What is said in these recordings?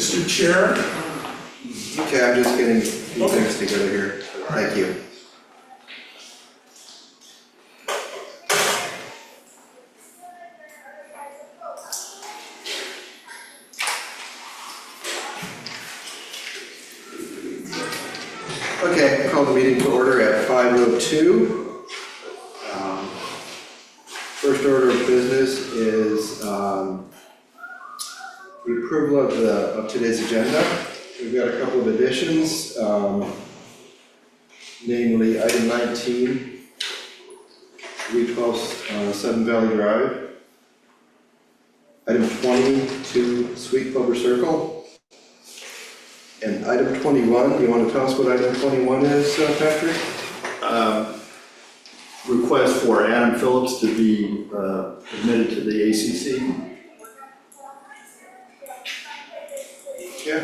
Mr. Chair. Okay, I'm just getting a few things together here. Thank you. Okay, I call the meeting to order at 5:02. First order of business is the approval of today's agenda. We've got a couple of additions, namely item 19, 312 Seven Valley Drive. Item 20, 2 Sweet Clover Circle. And item 21, do you want to tell us what item 21 is, Patrick? Request for Adam Phillips to be admitted to the ACC. Yeah.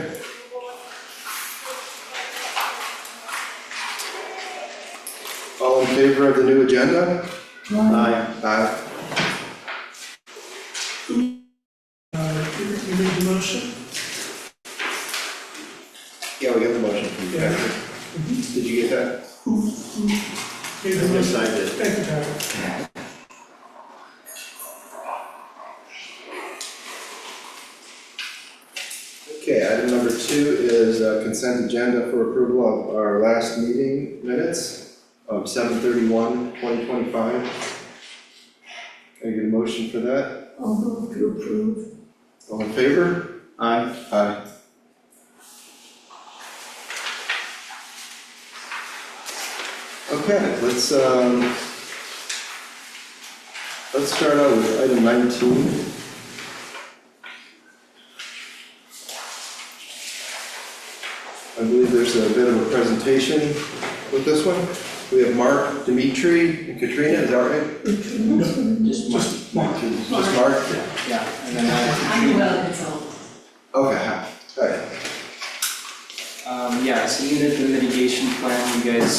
All in favor of the new agenda? Aye. Aye. You made the motion? Yeah, we got the motion from Patrick. Did you get that? Made the Yes, motion. I did. Thank you, Patrick. Okay, item number 2 is consent agenda for approval of our last meeting minutes of 7/31/2025. Can I get a motion for that? I'll move to approve. All in favor? Aye. Aye. Okay, let's start out with item 19. I believe there's a bit of a presentation with this one. We have Mark, Dimitri, and Katrina, is that right? Just Just Mark. Just Mark? Yeah, and then I'm well consulted. Okay, all right. Yeah, I submitted the mitigation plan. You guys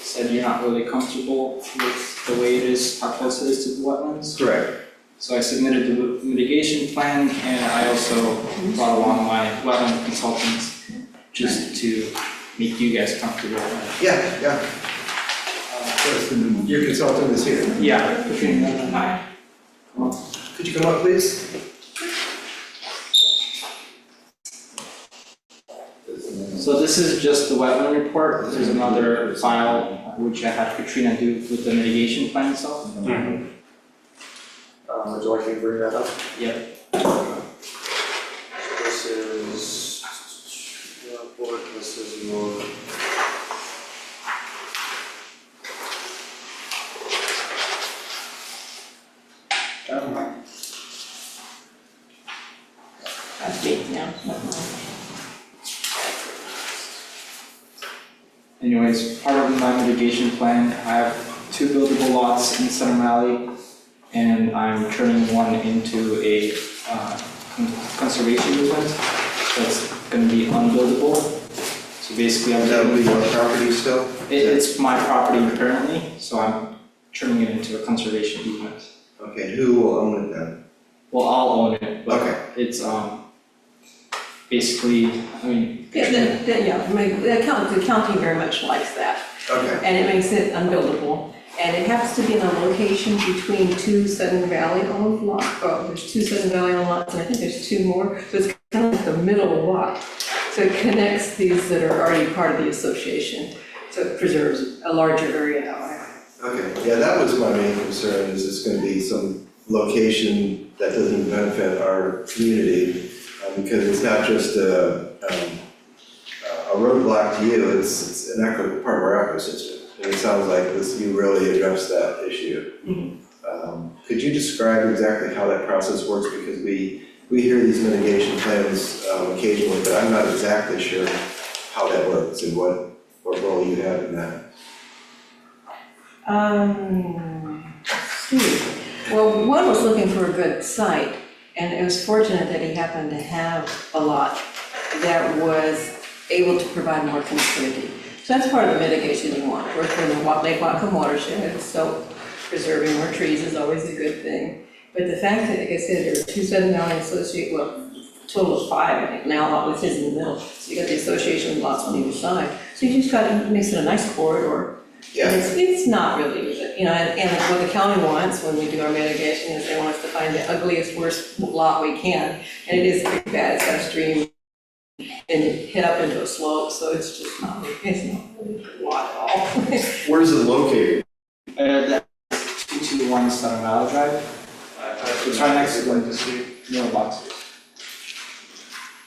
said you're not really comfortable with the way it is, how close it is to the wetlands. Correct. So I submitted the mitigation plan, and I also brought along my wetland consultants just to make you guys comfortable. Yeah. Your consultant is here. Yeah, Katrina and I. Could you come up, please? So this is just the wetland report. There's another file which I had Katrina do with the mitigation plan itself. Would you like me to bring that up? Yep. This is your report, this is your. That's big now. Anyways, part of my mitigation plan, I have 2 buildable lots in Center Valley, and I'm turning one into a conservation easement that's going to be unbuildable. So basically, That would be your property still? it's my property currently, so I'm turning it into a conservation easement. Okay, who will own it then? Well, I'll own it, but Okay. it's basically, I mean, The county very much likes that, Okay, and it makes it unbuildable. And it happens to be in a location between 2 Sudden Valley owned lots. Oh, there's 2 Sudden Valley owned lots, and I think there's 2 more. So it's kind of like the middle lot. So it connects these that are already part of the association. So it preserves a larger area that way. okay, yeah, that was my main concern, is it's gonna be some location that doesn't benefit our community, because it's not just a roadblock to you, it's an part of our ecosystem. And it sounds like you really addressed that issue. Could you describe exactly how that process works? Because we hear these mitigation plans occasionally, but I'm not exactly sure how that works and what role you have in that. Well, one was looking for a good site, and it was fortunate that he happened to have a lot that was able to provide more connectivity. So that's part of the mitigation you want. We're in the Lake Whatcom watershed, so preserving more trees is always a good thing. But the fact that, like I said, there are 2 Sudden Valley total of 5, I think, now lot with his in the middle. So you got the association lots on either side. So you just got, it makes it a nice corridor. Yeah. And it's not really, you know, and what the county wants when we do our mitigation is they want us to find the ugliest, worst lot we can. And it is pretty bad, it's got a stream and it hit up into a slope, so it's just not, it's not really a lot at all. Where's it located? That's 221 Center Valley Drive. It's right next to the mailbox.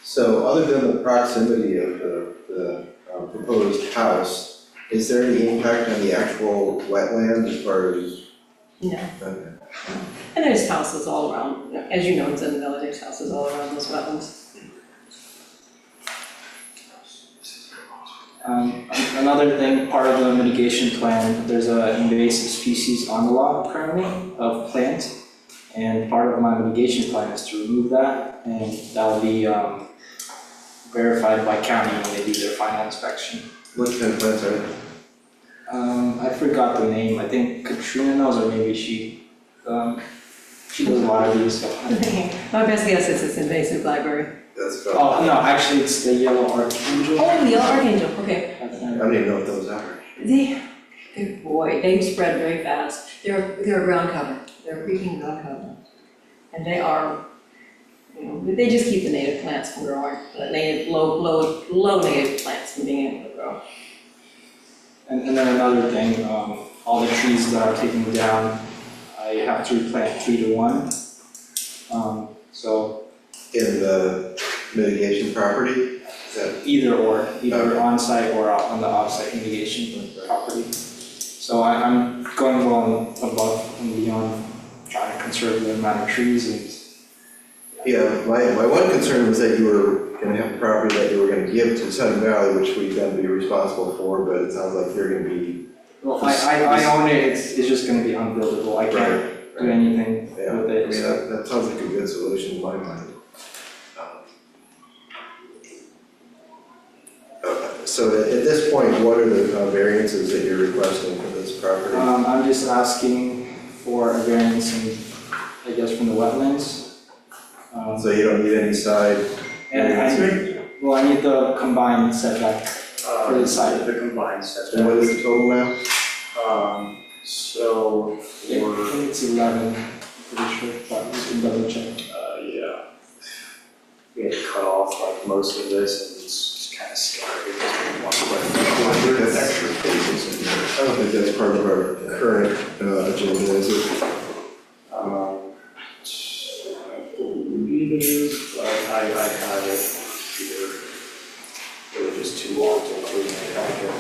So other than the proximity of the proposed house, is there any impact on the actual wetland as far as? No. Okay. And there's houses all around, as you know, it's in the village, there's houses all around those wetlands. Another thing, part of the mitigation plan, there's an invasive species on the lot currently of plant. And part of my mitigation plan is to remove that, and that'll be verified by county when they do their final inspection. What kind of plants are they? I forgot the name, I think Katrina knows, or maybe she does a lot of these. My best guess is it's invasive library. That's Oh, no, actually it's the yellow archangel. Oh, the yellow archangel, okay. I don't even know what those are. They spread very fast. They're a ground cover, they're a freaking ground cover. And they are, you know, they just keep the native plants from growing, the native, low native plants from being able to grow. And then another thing, all the trees that are taken down, I have to replant 3 to 1. So In the mitigation property, is that? either Okay. on-site or on the off-site mitigation property. So I'm going well above and beyond trying to conserve the amount of trees and. Yeah, my one concern was that you were gonna have a property that you were gonna give to Sun Valley, which we'd then be responsible for, but it sounds like you're gonna be. Well, I own it, it's just gonna be unbuildable, I can't do anything Yeah, with I it. mean, that sounds like a good solution in my mind. So at this point, what are the variances that you're requesting for this property? I'm just asking for a variance in, I guess, from the wetlands. So you don't need any side? And I need the combined setback for the side. The combined And setback. what is the total now? So I for, think it's 11, I'm pretty sure, but we can double check. yeah. We had to cut off like most of this and it's kind of scattered because we want to I think that's extra pages in there. I don't think that's part of our current agenda, is it? I believe it is, but I have it here. It was just too long to include in the packet.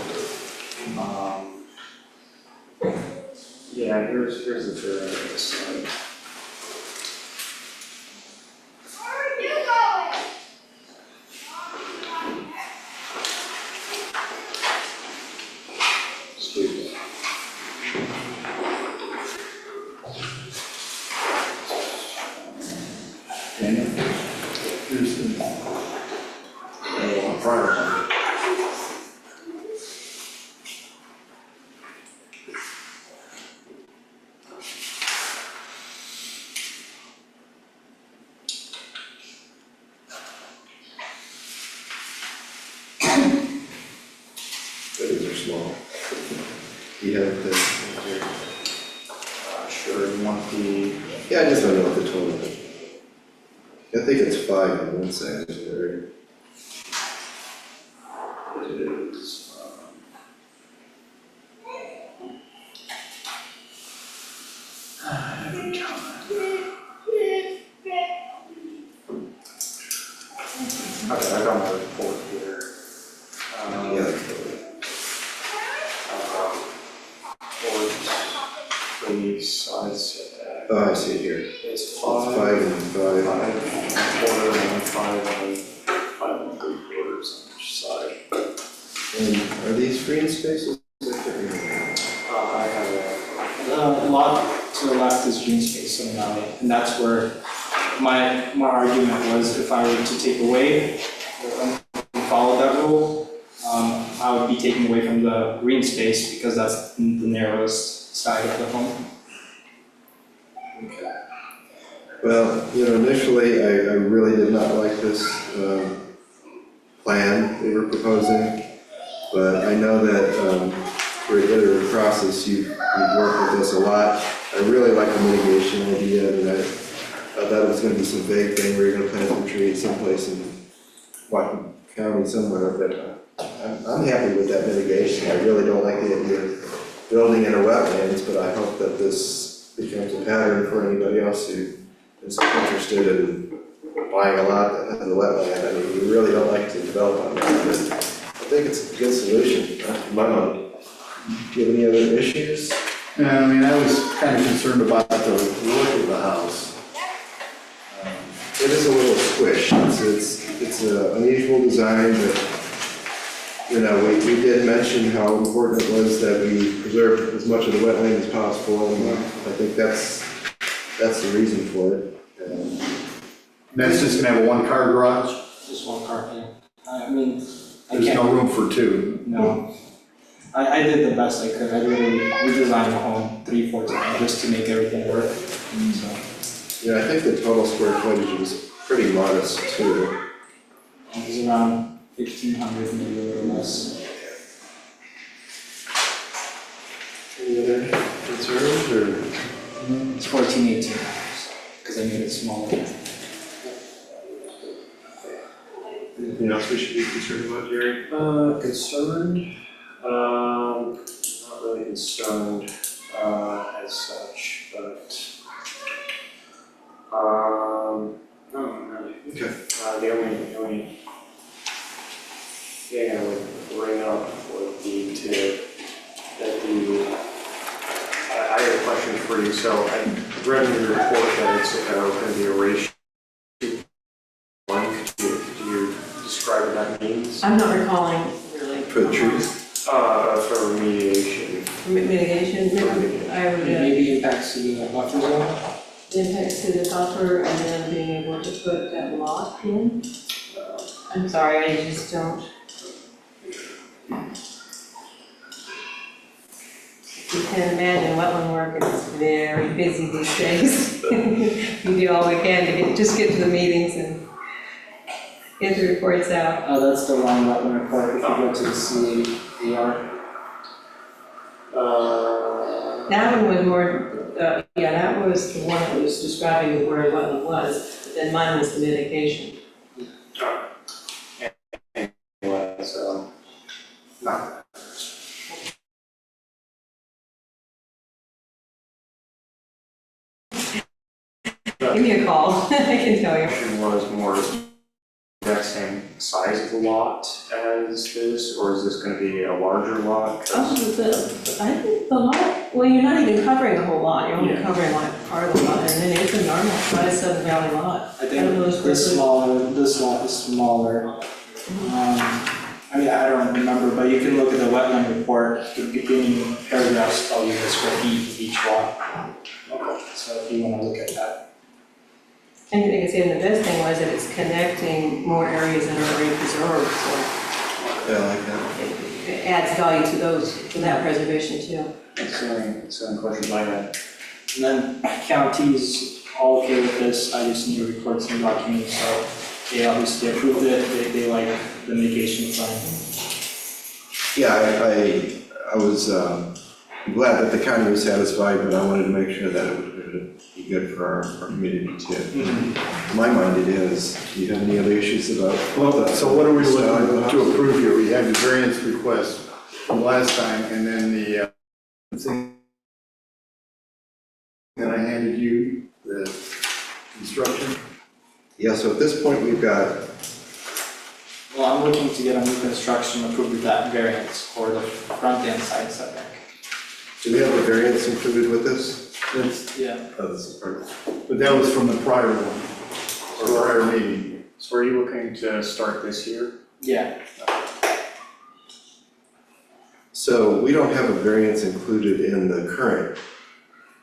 Yeah, here's the variance. Excuse me. Daniel? Here's the prior one. Those are small. You have the, Sure, you want the, yeah, I just don't know what the total is. I think it's 5 on one side, right? it is, I haven't counted. Okay, I got my report here. Yeah. For the side setback, Oh, I see it here. it's It's 5, 5 and 5. 5 and 5 and 3/4 on each side. And are these green spaces? I can't remember. I have a, The lot to the left is green space in the valley, and that's where my argument was if I were to take away, follow that rule, I would be taking away from the green space because that's the narrowest side of the home. Okay. Well, initially, I really did not like this plan they were proposing, but I know that for the iterative process, you've worked with us a lot. I really like the mitigation idea, and I thought it was going to be some vague thing where you're going to plant some trees someplace in Whatcom County somewhere, but I'm happy with that mitigation. I really don't like the idea of building in a wetlands, but I hope that this becomes a pattern for anybody else who is interested in buying a lot that has a wetland. I mean, we really don't like to develop on that, but I think it's a good solution, in my mind. Do you have any other issues? Yeah, I mean, I was kind of concerned about the look of the house. It is a little squish. It's an unusual design, but we did mention how important it was that we preserve as much of the wetland as possible, and I think that's the reason for it. And that's just gonna have a one-car garage? Just one car, yeah. I mean, I There's can't. no room for two. No. I did the best I could. I literally redesigned the home 3-4 times just to make everything work. So Yeah, I think the total square footage is pretty modest too. it was around 1,500, maybe a little less. Any other concerns or? It's 14, 18 hours because I made it smaller. Anything else we should be concerned about, Jerry? Concerned? Not really concerned, as such, but, no, not really. Okay. The only thing I would bring up would be I have a question for you. So I read in your report that it's going to be a ratio 1. Could you describe what that means? I'm not recalling really. For the trees? For remediation. Mitigation, I would, Maybe impacts to the buffer zone. impacts to the buffer and then being able to put that lot in. I'm sorry, I just don't. You can imagine wetland work is very busy these days. We do all we can to just get to the meetings and get the reports out. Oh, that's the wrong wetland report. If you go to the CAR. That one was more, yeah, that was the one that was describing where a wetland was, but then mine was the mitigation. Anyway, so, not. Give me a call, I can tell you. Question was more that same size of the lot as this, or is this gonna be a larger lot? Oh, I think the lot, well, you're not even covering the whole lot, you're only Yeah. covering like part of the lot, and then it's a normal size Southern Valley lot. I don't know think square this footage. smaller, this lot is smaller. I mean, I don't remember, but you can look at the wetland report, the beginning paragraphs tell you the square feet of each lot. So if you wanna look at that. And like I said, the best thing was that it's connecting more areas that are already preserved, so Yeah, I like that. it adds value to those, to that preservation too. Excellent question I had. And then county's all okay with this, I just need to record some documents, so they obviously approved it, they like the mitigation plan. Yeah, I was glad that the county was satisfied, but I wanted to make sure that it would be good for our community too. In my mind it is. Do you have any other issues about? Well, so what are we style of the looking to house? approve here? We had the variance request from last time, and then the thing that I handed you, the instruction. Yeah, so at this point we've got, Well, I'm looking to get a new construction approved with that variance for the front and side setback. do we have the variance included with this? That's, Yeah. Oh, this is part of it. but that was from the prior one, or prior meeting. So are you looking to start this year? Yeah. So we don't have a variance included in the current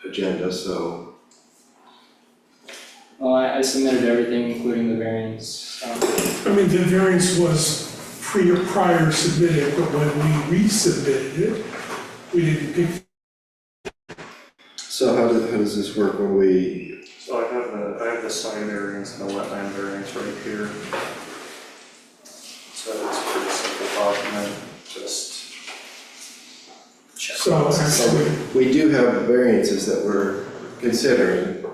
agenda, so Well, I submitted everything, including the variance, so. I mean, the variance was prior submitted, but when we resubmitted it, we didn't pick. how does this work when we, So I have have the side variance and the wetland variance right here. So it's a pretty simple document, just check. So actually, We do have variances that we're considering.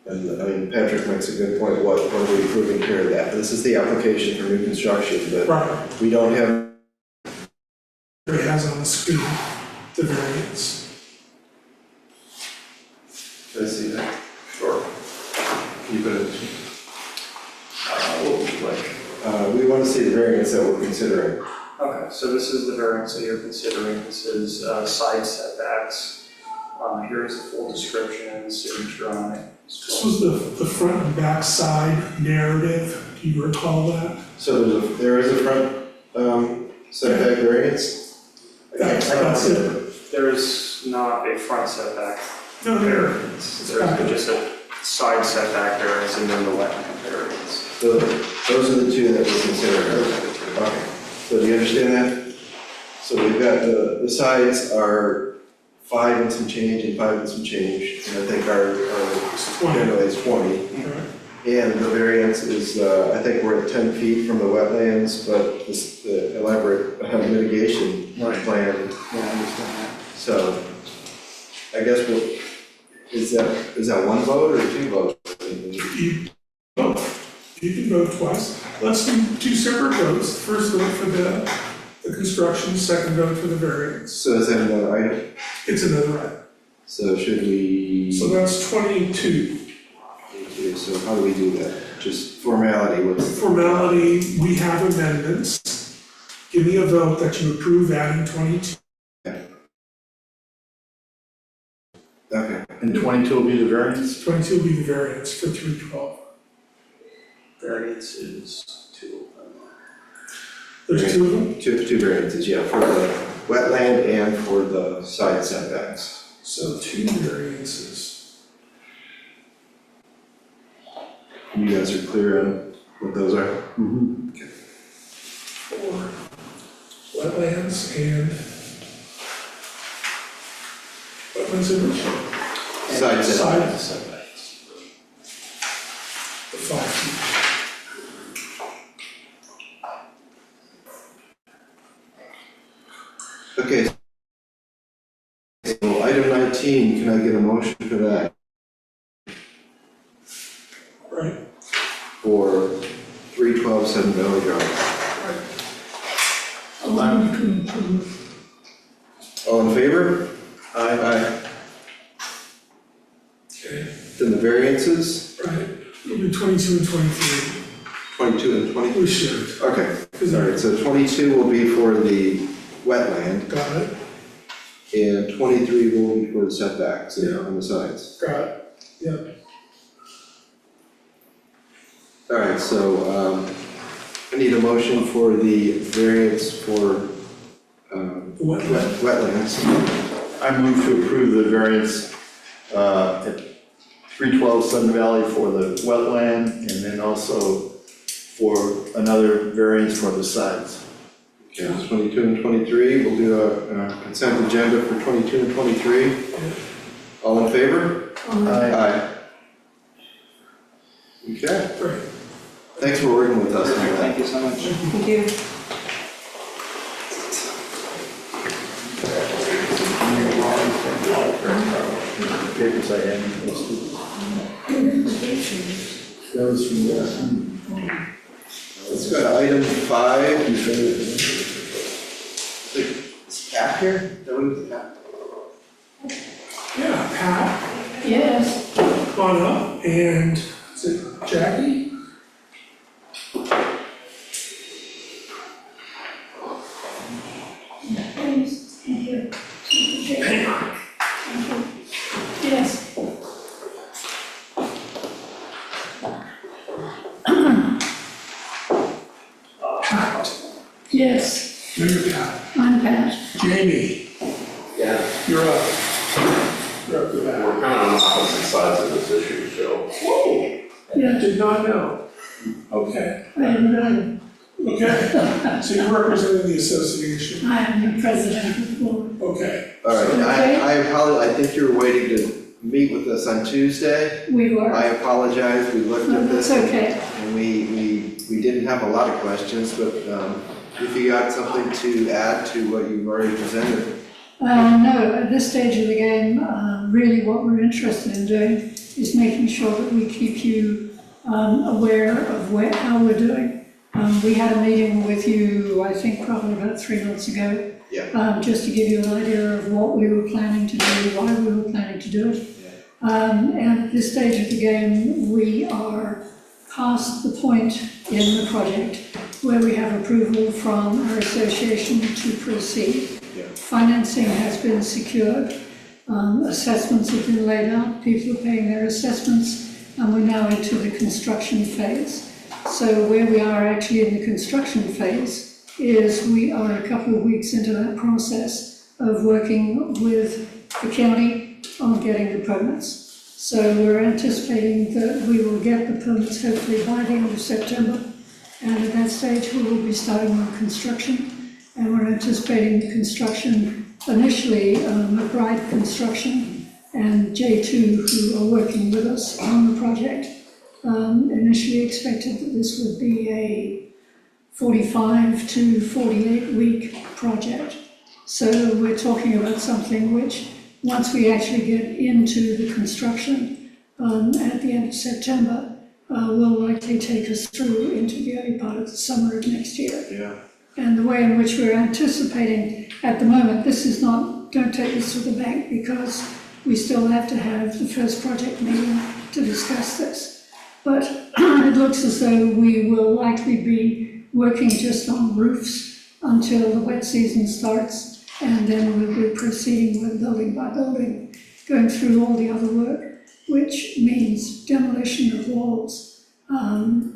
And I mean, Patrick makes a good point, what are we approving here of that? This is the application for new construction, but right, we don't have, it has on the screen, the variance. can I see that? Sure. Can you put it? What would you like? We want to see the variance that we're considering. Okay, so this is the variance that you're considering. This is side setbacks. Here's the full description and the signature on it. This was the front and back side narrative, do you recall that? So there is a front setback variance? That's it. There's not a front setback No, variance. There's just a side setback variance and then the wetland variance. So those are the two that we're considering. Okay, so do you understand that? So we've got the sides are 5 and some change and 5 and some change, and I think our generally is 20. Right. And the variance is, I think we're at 10 feet from the wetlands, but this, the elaborate mitigation Right. plan. Yeah, I understand that. So I guess is that one vote or two votes? You can vote twice. Let's do two separate votes. First vote for the construction, second vote for the variance. So is that another item? It's another item. So should we? So that's 22. So how do we do that? Just formality, what's? Formality, we have amendments. Give me a vote that you approve adding 22. Okay, And 22 will be the variance? 22 will be the variance for 312. Variance is 2 of them. There's two of them, two variances, yeah, for the wetland and for the side setbacks. so two variances. You guys are clear on what those are? Mm-hmm. For wetlands and wetlands and Side setbacks. setbacks. The 5 feet. Okay. So item 19, can I get a motion for that? Right. For 312 Seven Valley Drive. All in favor? Aye. Okay, Then the variances, right. We'll do 22 and 23. 22 and 20? We should. Okay, all right, so 22 will be for the wetland, Got it, and 23 will be for the setbacks Yeah. on the sides. got it. Yeah. All right, so I need a motion for the variance for Wetland. wetlands. I move to approve the variance at 312 Sun Valley for the wetland, and then also for another variance for the sides. Okay, 22 and 23, we'll do a consent agenda for 22 and 23. All in favor? Aye. Okay, Right. thanks for working with us on that. Thank you so much. Thank you. Papers I had. That was from there. Let's go to item 5. Is Pat here? Is that what it is, Pat? Yeah, Pat, Yes. come on up, and is it Jackie? Hang on. Yes. Pat, Yes, no, you're Pat. I'm Pat. Jamie, Yeah. you're up. You're up to We're bat. kind of on opposite sides of this issue, so. Whoa, Yeah, did not know. Okay, I am not, okay. So you're representing the association. I am the president of the board. Okay, All right, Okay. I apologize, I think you're waiting to meet with us on Tuesday. We were. I apologize, we looked No, at this. that's okay. And we didn't have a lot of questions, but if you got something to add to what you've already presented. No, at this stage of the game, really what we're interested in doing is making sure that we keep you aware of how we're doing. We had a meeting with you, I think probably about 3 months ago. Yeah. Just to give you an idea of what we were planning to do, why we were planning to do it. And at this stage of the game, we are past the point in the project where we have approval from our association to proceed. Yeah. Financing has been secured, assessments have been laid out, people are paying their assessments, and we're now into the construction phase. So where we are actually in the construction phase is we are a couple of weeks into that process of working with the county on getting the permits. So we're anticipating that we will get the permits hopefully by the end of September. And at that stage, we will be starting on construction. And we're anticipating the construction initially, McBride Construction and J2, who are working with us on the project, initially expected that this would be a 45 to 48 week project. So we're talking about something which, once we actually get into the construction at the end of September, will likely take us through into the early part of the summer of next year. Yeah. And the way in which we're anticipating at the moment, this is not, don't take this to the bank because we still have to have the first project meeting to discuss this. But it looks as though we will likely be working just on roofs until the wet season starts, and then we'll be proceeding with building by building, going through all the other work, which means demolition of walls,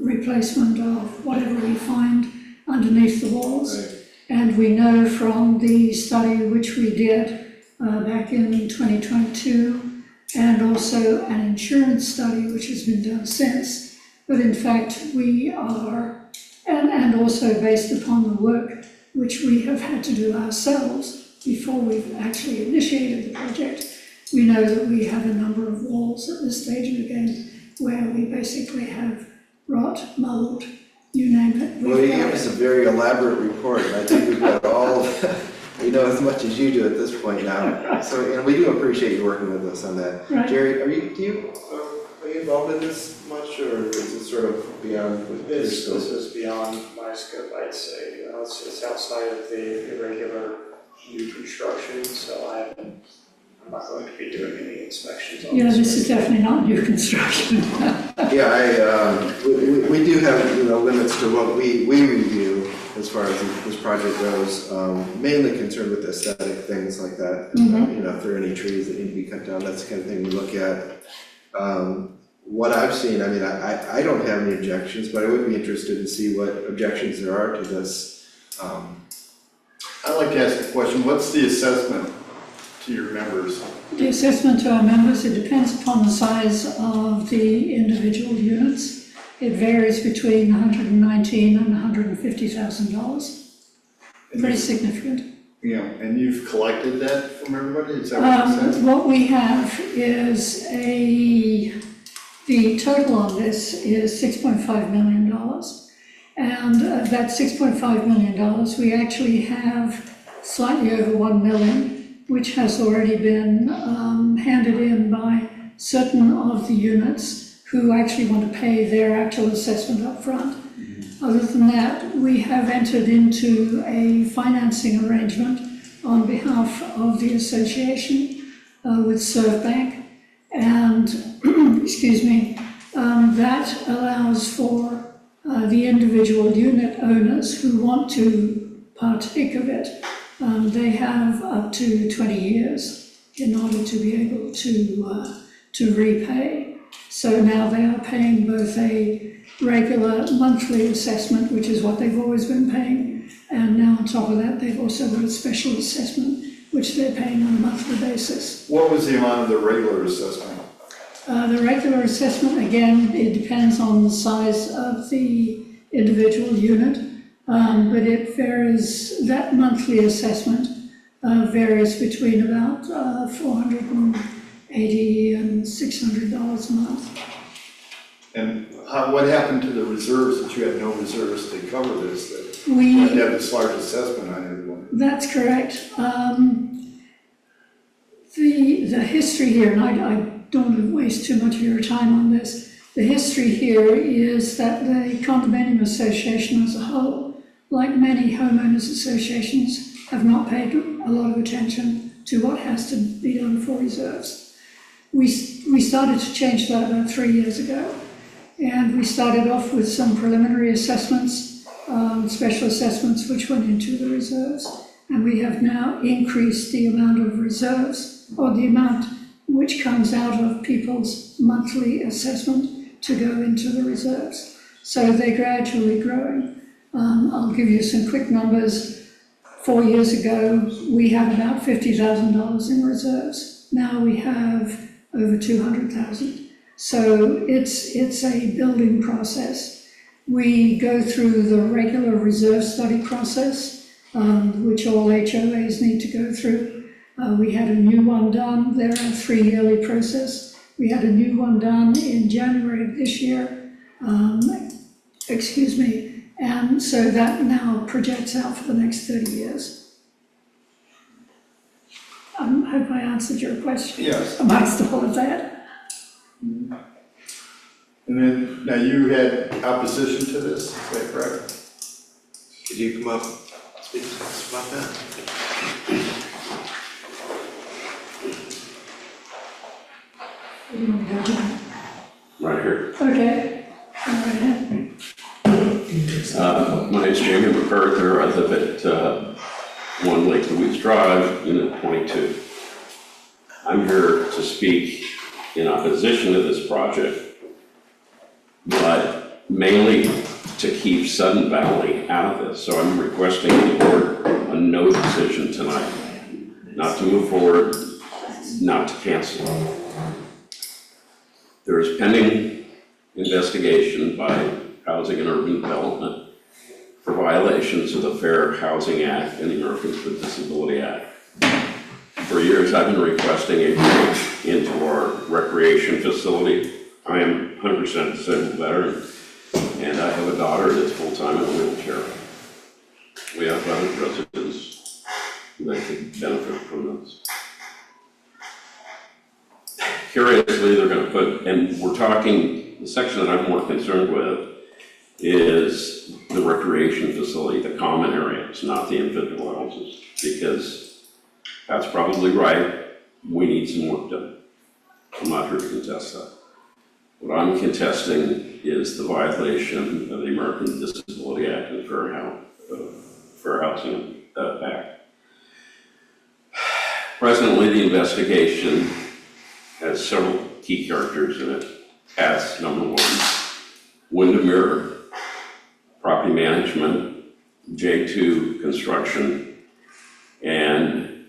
replacement of whatever we find underneath the walls. Right. And we know from the study which we did back in 2022, and also an insurance study which has been done since, but in fact we are, and also based upon the work which we have had to do ourselves before we've actually initiated the project, we know that we have a number of walls at this stage of the game where we basically have rot, mold, you name it. Well, you gave us a very elaborate report, and I think we've got all, we know as much as you do at this point now. So, and we do appreciate you working with us on that. Right. Jerry, are you involved in this much, or is it sort of beyond your This scope? is beyond my scope, I'd say. You know, it's outside of the regular new construction, so I'm not going to be doing any inspections on this. Yeah, this is definitely not new construction. Yeah, we do have, limits to what we review as far as this project goes, mainly concerned with aesthetic things like that. If there are any trees that need to be cut down, that's the kind of thing we look at. What I've seen, I don't have any objections, but I would be interested to see what objections there are to this. I'd like to ask a question. What's the assessment to your members? The assessment to our members, it depends upon the size of the individual units. It varies between $119,000 and $150,000. Pretty significant. Yeah, and you've collected that from everybody? Is that what you said? What we have is the total on this is $6.5 million. And that $6.5 million, we actually have slightly over 1 million, which has already been handed in by certain of the units who actually want to pay their actual assessment up front. Other than that, we have entered into a financing arrangement on behalf of the association with ServBank, and excuse me, that allows for the individual unit owners who want to partake of it. They have up to 20 years in order to be able to repay. So now they are paying both a regular monthly assessment, which is what they've always been paying, and now on top of that, they've also got a special assessment, which they're paying on a monthly basis. What was the amount of the regular assessment? The regular assessment, again, it depends on the size of the individual unit, but it varies, that monthly assessment varies between about $480 $80 and $600 a month. And what happened to the reserves, that you had no reserves to cover this, that you We, had to have this large assessment on everyone? that's correct. The history here, and I don't want to waste too much of your time on this, the history here is that the condominium association as a whole, like many homeowners associations, have not paid a lot of attention to what has to be done for reserves. We started to change that about 3 years ago, and we started off with some preliminary assessments, special assessments which went into the reserves, and we have now increased the amount of reserves, or the amount which comes out of people's monthly assessment to go into the reserves. So they're gradually growing. I'll give you some quick numbers. 4 years ago, we had about $50,000 in reserves. Now we have over 200,000. So it's a building process. We go through the regular reserve study process, which all HOAs need to go through. We had a new one done. They're a 3-yearly process. We had a new one done in January of this year. And so that now projects out for the next 30 years. I hope I answered your question. Yes. Amongst all of that. And then, now you had opposition to this, is that correct? Could you come up, speak to us about that? You want to go, John? Right here. Okay. All right. My name's Jamie MacArthur. I live at 1 Lake Louise Drive, Unit 22. I'm here to speak in opposition to this project, but mainly to keep Sudden Valley out of this. So I'm requesting the board a no decision tonight, not to move forward, not to cancel. There is pending investigation by Housing and Urban Development for violations of the Fair Housing Act and the Americans with Disability Act. For years, I've been requesting a break into our recreation facility. I am 100% disabled veteran, and I have a daughter that's full-time in a wheelchair. We have other residents that could benefit from this. Curiously, they're going to put, and we're talking, the section that I'm more concerned with is the recreation facility, the common areas, not the individual houses, because that's probably right. We need some work done. I'm not here to contest that. What I'm contesting is the violation of the American Disability Act and Fair Housing Act. Presently, the investigation has several key characters in it. As number 1, Windermere Property Management, J2 Construction, and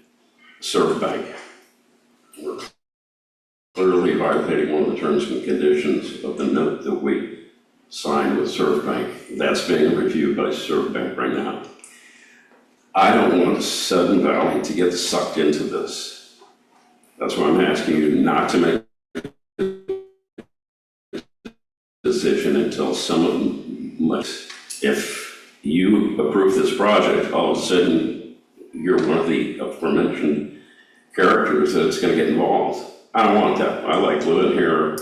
Surfbank. We're clearly violating one of the terms and conditions of the note that we signed with Surfbank. That's being reviewed by Surfbank right now. I don't want Sudden Valley to get sucked into this. That's why I'm asking you not to make a decision until some of them must. If you approve this project, all of a sudden you're one of the aforementioned characters that's going to get involved. I don't want that. I like living here,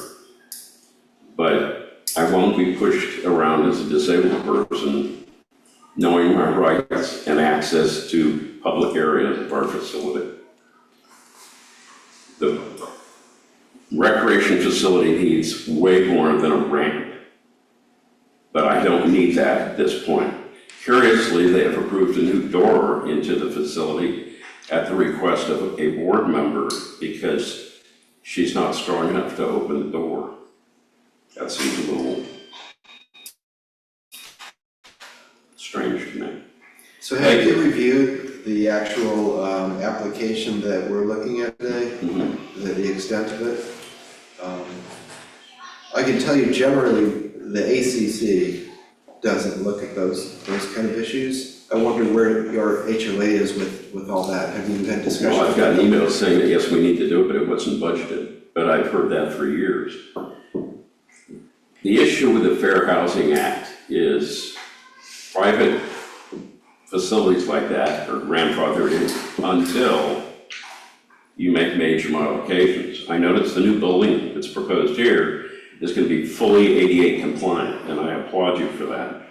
but I won't be pushed around as a disabled person, knowing my rights and access to public areas of our facility. The recreation facility needs way more than a ramp, but I don't need that at this point. Curiously, they have approved a new door into the facility at the request of a board member because she's not strong enough to open the door. That seems a little strange to me. So have you reviewed the actual application that we're looking at today? Mm-hmm. The extent of it? I can tell you generally the ACC doesn't look at those kind of issues. I wondered where your HOA is with all that. Have you had discussions? Well, I've got an email saying that, yes, we need to do it, but it wasn't budgeted. But I've heard that for years. The issue with the Fair Housing Act is private facilities like that are grandfathered in until you make major modifications. I noticed the new building that's proposed here is going to be fully ADA compliant, and I applaud you for that.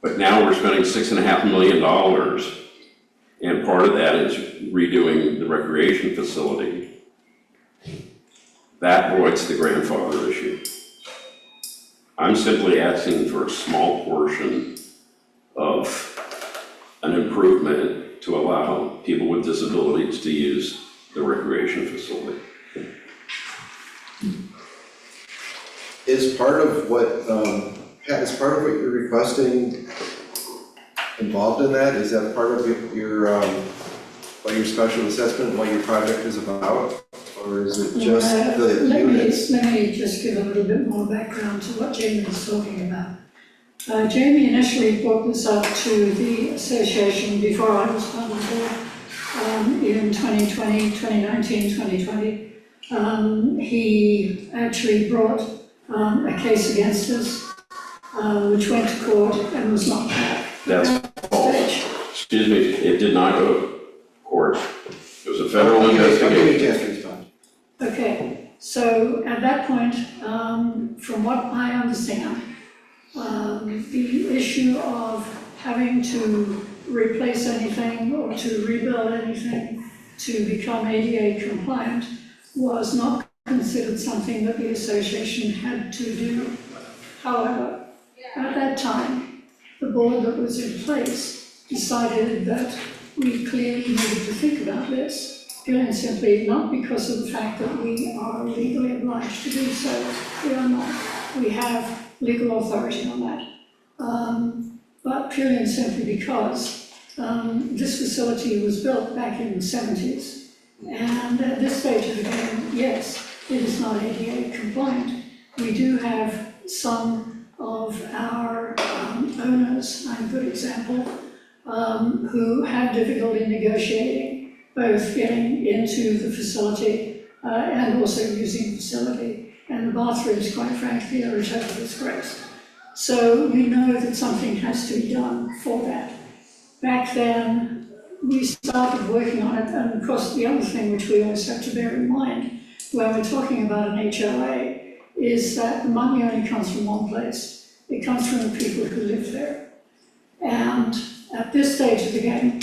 But now we're spending $6.5 million, and part of that is redoing the recreation facility. That voids the grandfather issue. I'm simply asking for a small portion of an improvement to allow people with disabilities to use the recreation facility. Is part of what, Pat, is part of what you're requesting involved in that? Is that part of your what your special assessment, what your project is about? Or is it just the units? Let me just give a little bit more background to what Jamie was talking about. Jamie initially brought this up to the association before I was part of the board in 2020, 2019, 2020. He actually brought a case against us, which went to court and was not back. That's false. Excuse me, it did not go to court. It was a federal investigation. Okay, so at that point, from what I understand, the issue of having to replace anything or to rebuild anything to become ADA compliant was not considered something that the association had to do. However, at that time, the board that was in place decided that we clearly needed to think about this, purely and simply not because of the fact that we are legally obliged to do so. We are not. We have legal authority on that. But purely and simply because this facility was built back in the 70s. And at this stage of the game, yes, it is not ADA compliant. We do have some of our owners, I'm a good example, who have difficulty negotiating, both getting into the facility and also using the facility. And the bathrooms, quite frankly, are a total disgrace. So we know that something has to be done for that. Back then, we started working on it, and of course the other thing which we always have to bear in mind when we're talking about an HOA is that the money only comes from one place. It comes from the people who live there. And at this stage of the game,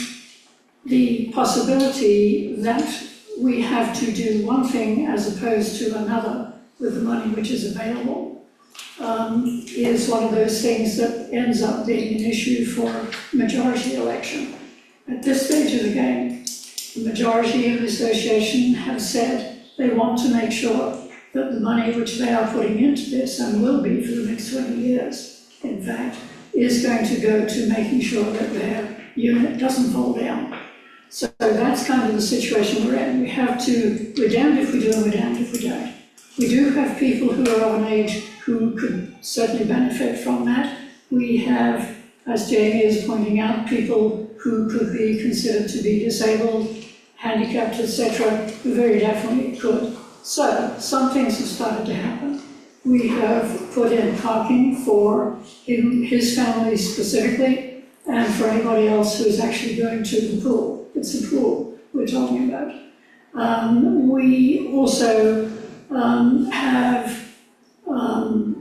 the possibility that we have to do one thing as opposed to another with the money which is available is one of those things that ends up being an issue for majority election. At this stage of the game, the majority of the association have said they want to make sure that the money which they are putting into this, and will be for the next 20 years, in fact, is going to go to making sure that their unit doesn't fall down. So that's kind of the situation we're in. We're damned if we do and we're damned if we don't. We do have people who are of an age who could certainly benefit from that. We have, as Jamie is pointing out, people who could be considered to be disabled, handicapped, etc., who very definitely could. So some things have started to happen. We have put in parking for his family specifically, and for anybody else who is actually going to the pool. It's the pool we're talking about. We also have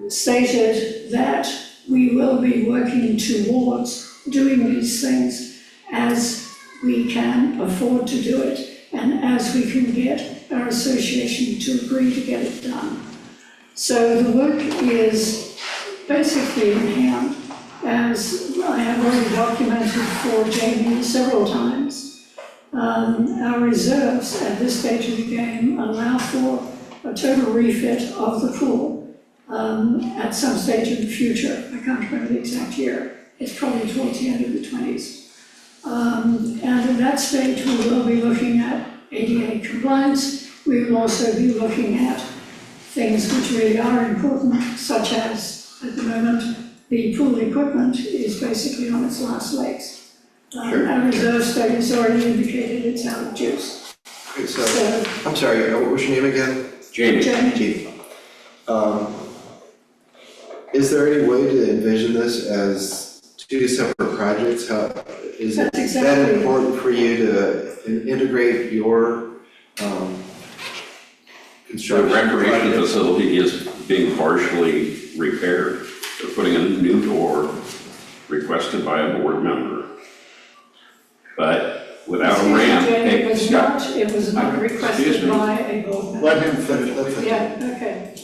stated that we will be working towards doing these things as we can afford to do it and as we can get our association to agree to get it done. So the work is basically in hand, as I have already documented for Jamie several times. Our reserves at this stage of the game allow for a total refit of the pool at some stage in the future. I can't remember the exact year. It's probably towards the end of the 20s. And at that stage, we will be looking at ADA compliance. We will also be looking at things which really are important, such as, at the moment, the pool equipment is basically on its last legs. Sure. Our reserve study's already indicated it's out of juice. Okay, so, So, I'm sorry, what was your name again? Jamie, Jamie, Keith. Is there any way to envision this as two separate projects? How, is it That's that exactly- important for you to integrate your, the construction recreation projects? facility is being partially repaired. They're putting in a new door requested by a board member. But without a ramp, Jamie, it was not Excuse requested me. by a board member. Let him finish. Yeah, okay.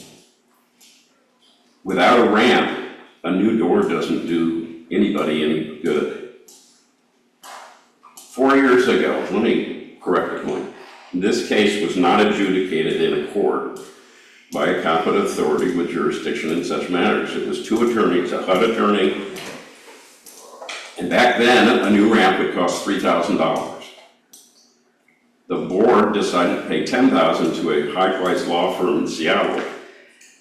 without a ramp, a new door doesn't do anybody any good. 4 years ago, let me correct the point. This case was not adjudicated in a court by a competent authority with jurisdiction in such matters. It was two attorneys, a HUD attorney, and back then, a new ramp would cost $3,000. The board decided to pay $10,000 to a high-priced law firm in Seattle.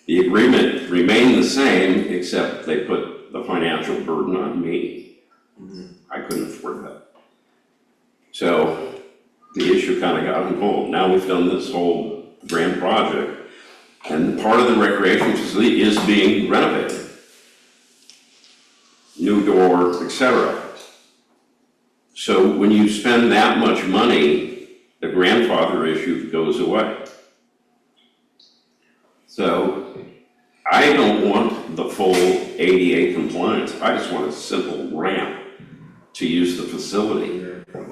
The agreement remained the same, except they put the financial burden on me. I couldn't afford that. So the issue kind of got on hold. Now we've done this whole grand project, and part of the recreation facility is being renovated. New door, etc. So when you spend that much money, the grandfather issue goes away. So I don't want the full ADA compliance. I just want a simple ramp to use the facility.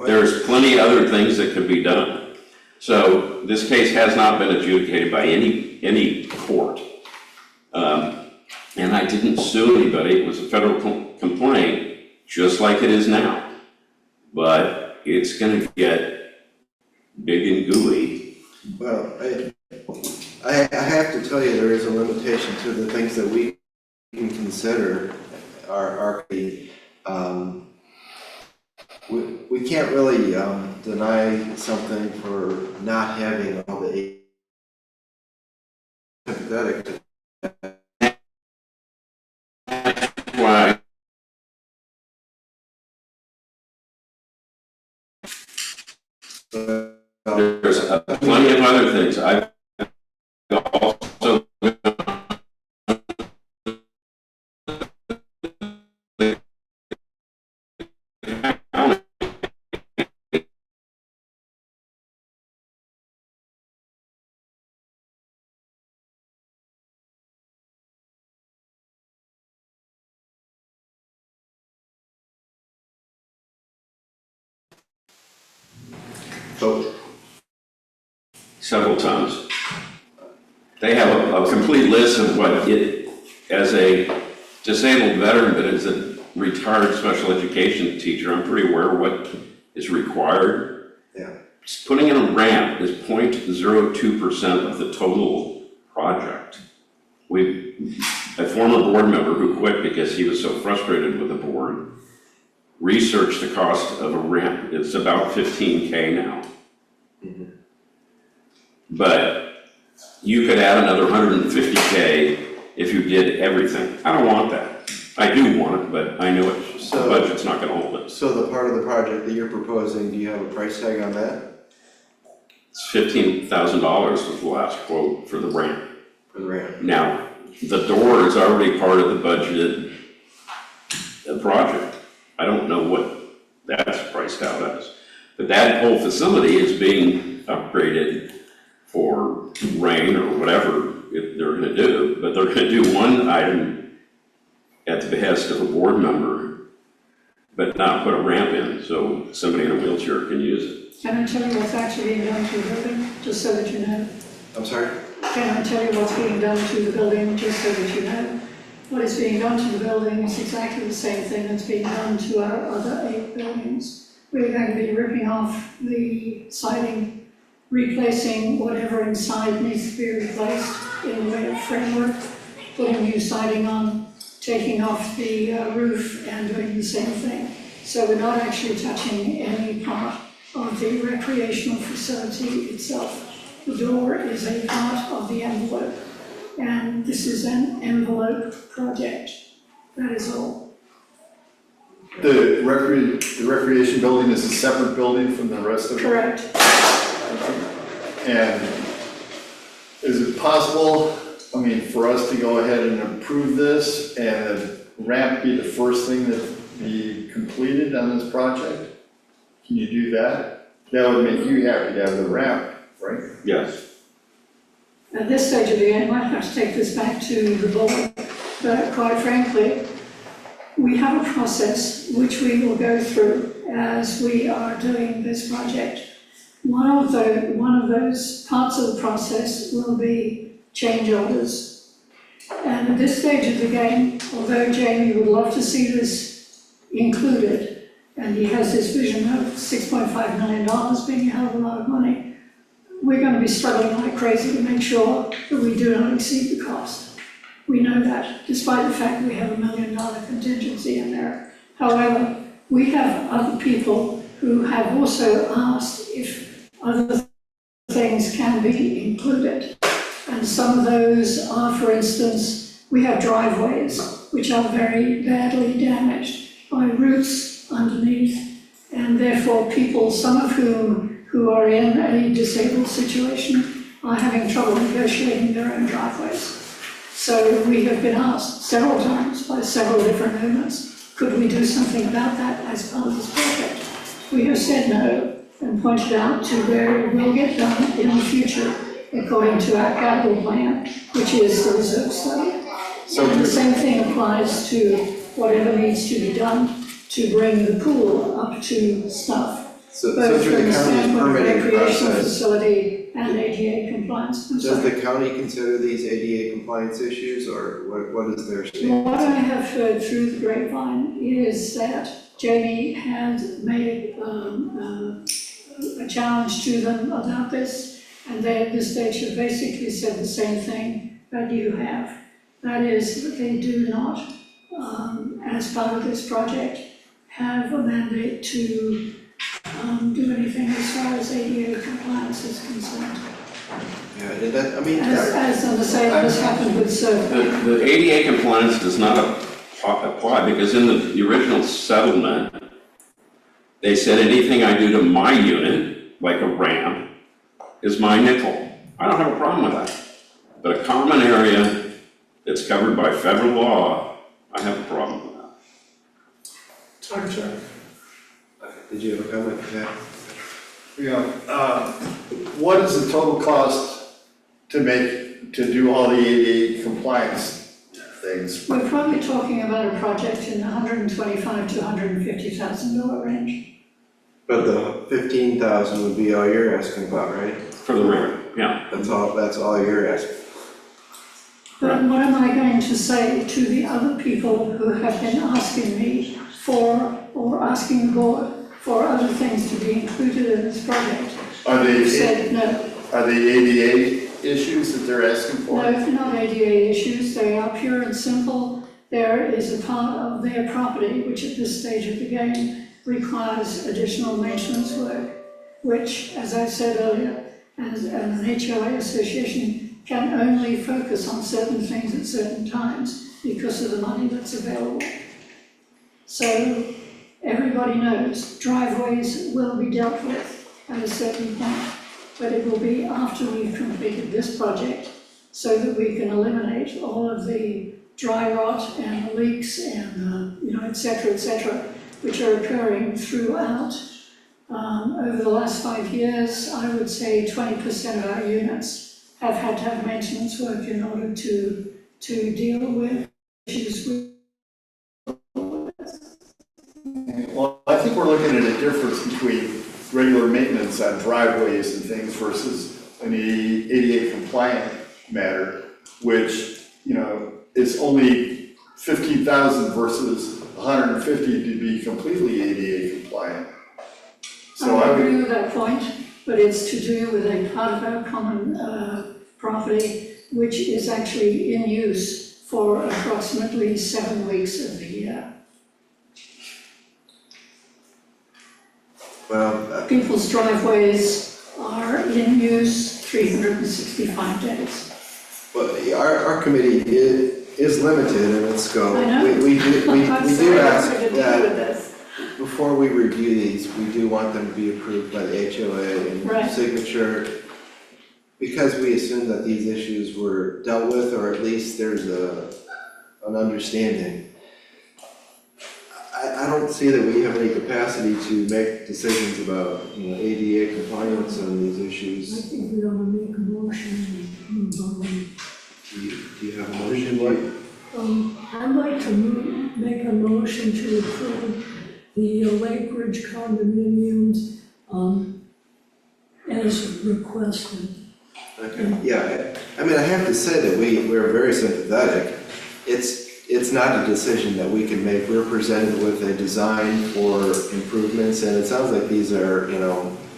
There's plenty of other things that could be done. So this case has not been adjudicated by any court. And I didn't sue anybody. It was a federal complaint, just like it is now. But it's gonna get big and gooey. Well, I have to tell you, there is a limitation to the things that we can consider are we can't really deny something for not having all the sympathetic. Why? There's plenty of other things. I've also So, several times. They have a complete list of what it, as a disabled veteran, but as a retired special education teacher, I'm pretty aware of what is required. yeah. Just putting in a ramp is 0.02% of the total project. A former board member who quit because he was so frustrated with the board researched the cost of a ramp. It's about $15K now. But you could add another $150K if you did everything. I don't want that. I do want it, but I know the budget's not gonna hold it. So the part of the project that you're proposing, do you have a price tag on that? It's $15,000 was the last quote for the ramp. For the ramp? Now, the door is already part of the budgeted project. I don't know what that's priced out as. But that whole facility is being upgraded for rain or whatever they're gonna do. But they're gonna do one item at the behest of a board member, but not put a ramp in so somebody in a wheelchair can use it. Can I tell you what's actually being done to the building, just so that you know? I'm sorry? Can I tell you what's being done to the building, just so that you know? What is being done to the building is exactly the same thing that's being done to our other 8 buildings. We're going to be ripping off the siding, replacing whatever inside needs to be replaced in the way of framework, putting new siding on, taking off the roof and doing the same thing. So we're not actually touching any part of the recreational facility itself. The door is a part of the envelope, and this is an envelope project. That is all. The recreation building is a separate building from the rest of it? Correct. And is it possible, I mean, for us to go ahead and approve this and the ramp be the first thing that be completed on this project? Can you do that? That would make you happy to have the ramp, right? Yes. At this stage of the game, I might have to take this back to the board, but quite frankly, we have a process which we will go through as we are doing this project. One of those parts of the process will be change orders. And at this stage of the game, although Jamie would love to see this included, and he has this vision of $6.5 million being a hell of a lot of money, we're going to be struggling like crazy to make sure that we do not exceed the cost. We know that, despite the fact we have $1 million contingency in there. However, we have other people who have also asked if other things can be included. And some of those are, for instance, we have driveways which are very badly damaged by roots underneath, and therefore people, some of whom who are in a disabled situation, are having trouble negotiating their own driveways. So we have been asked several times by several different owners, could we do something about that as part of this project? We have said no and pointed out to where it will get done in the future according to our capital plan, which is the reserve study. So And the same thing applies to whatever needs to be done to bring the pool up to snuff. So Both through from the the county's standpoint of permitting recreational process, facility and ADA compliance. I'm does sorry. the county consider these ADA compliance issues, or what is their stance? What I have heard through the grapevine is that Jamie had made a challenge to them about this, and they at this stage have basically said the same thing that you have. That is, that they do not, as part of this project, have a mandate to do anything as far as ADA compliance is concerned. Yeah, did that, I mean, As on the same as happened with survey. The ADA compliance does not apply because in the original settlement, they said anything I do to my unit, like a ramp, is my nickel. I don't have a problem with that. But a common area that's covered by federal law, I have a problem with that. Time check. did you have a comment for that? Yeah, what is the total cost to do all the ADA compliance things? We're probably talking about a project in the $125,000 to $150,000 range. But the 15,000 would be all you're asking about, right? For the ramp, yeah. That's all you're asking. But what am I going to say to the other people who have been asking me for, or asking the board for other things to be included in this project? Are Who they, said no. are they ADA issues that they're asking for? No, they're not ADA issues, they are pure and simple. There is a part of their property, which at this stage of the game requires additional maintenance work, which, as I said earlier, as an HOA association can only focus on certain things at certain times because of the money that's available. So everybody knows driveways will be dealt with at a certain point, but it will be after we've completed this project so that we can eliminate all of the dry rot and the leaks and, et cetera, which are occurring throughout. Over the last 5 years, I would say 20% of our units have had to have maintenance work in order to deal with issues with. Well, I think we're looking at a difference between regular maintenance on driveways and things versus an ADA compliant matter, which, is only 15,000 versus 150 to be completely ADA compliant. So I I would, agree with that point, but it's to do with a part of our common property, which is actually in use for approximately 7 weeks of the year. Well, People's driveways are in use 365 days. our committee is limited in its scope. I know. We do ask to do that with this. before we review these, we do want them to be approved by the HOA and Right. signature. Because we assume that these issues were dealt with, or at least there's an understanding. I don't see that we have any capacity to make decisions about, ADA compliance on these I issues. think we ought to make a motion and move on. Do you have a motion? I'd like to make a motion to approve the Lake Ridge condominiums, as requested. Okay, yeah, I mean, I have to say that we're very sympathetic. It's not a decision that we can make. We're presented with a design for improvements, and it sounds like these are,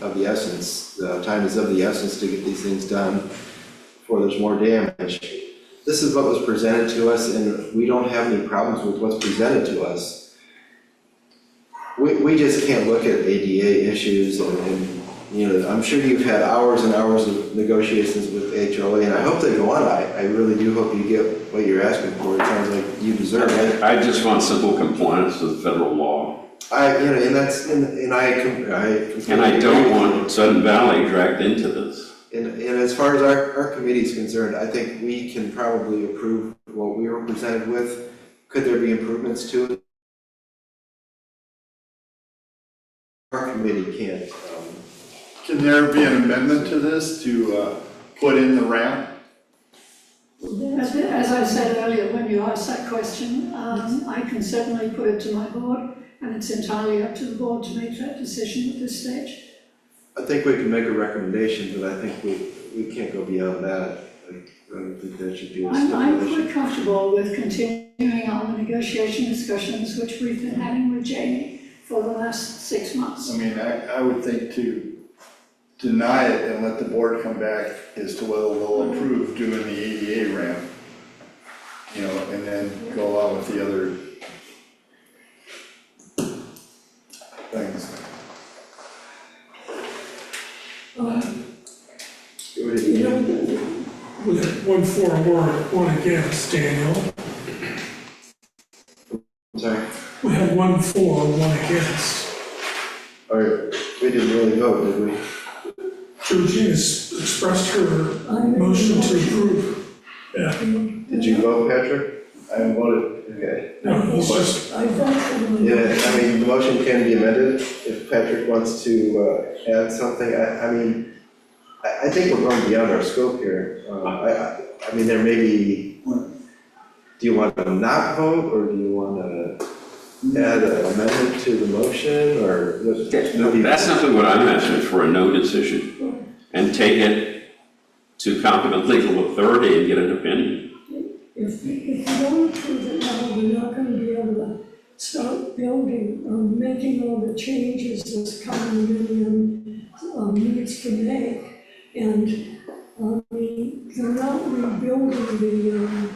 of the essence. Time is of the essence to get these things done before there's more damage. This is what was presented to us, and we don't have any problems with what's presented to us. We just can't look at ADA issues and I'm sure you've had hours and hours of negotiations with HOA, and I hope they go on. I really do hope you get what you're asking for. It sounds like you deserve it. I just want simple compliance with federal law. I completely And I don't agree with want Sudden Valley dragged into this. you. And as far as our committee is concerned, I think we can probably approve what we were presented with. Could there be improvements to it? Our committee can't. Can there be an amendment to this to put in the ramp? As I said earlier, when you asked that question, I can certainly put it to my board, and it's entirely up to the board to make that decision at this stage. I think we can make a recommendation, but I think we can't go beyond that. I don't think that should be a I'm stipulation. quite comfortable with continuing on the negotiation discussions which we've been having with Jamie for the last 6 months. I mean, I would think to deny it and let the board come back as to whether they'll approve doing the ADA ramp, and then go along with the other things. You know, We have 1 for, 1 against, Daniel. I'm sorry. We have 1 for, 1 against. All right, we didn't really vote, did we? Georgina expressed her motion to approve. Yeah, Did you vote, Patrick? I haven't voted. Okay. no, he's just, I voted on Yeah, I mean, the motion can be amended if Patrick wants to add something. I think we're going beyond our scope here. I mean, there may be, do you want to not vote, or do you want to add an amendment to the motion, or? That's simply what I'm asking for, a no decision, and take it to competent legal authority and get an opinion. If you don't approve it now, we're not gonna be able to start building, making all the changes this condominium needs to make. And, they're not rebuilding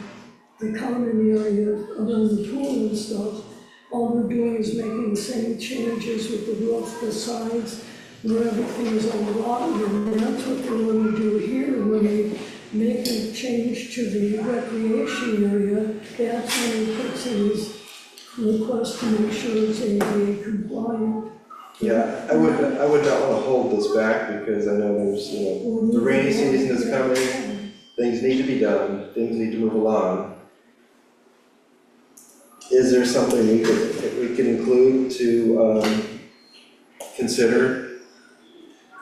the common area around the pool and stuff. All we're doing is making the same changes with the roof, the sides, where everything is all rotten, and that's what they want to do here. When they make a change to the recreation area, that's when he puts in his request to make sure it's ADA compliant. Yeah, I would not want to hold this back, because I know there's, the rainy season is coming, things need to be done, things need to move along. Is there something we could include to consider?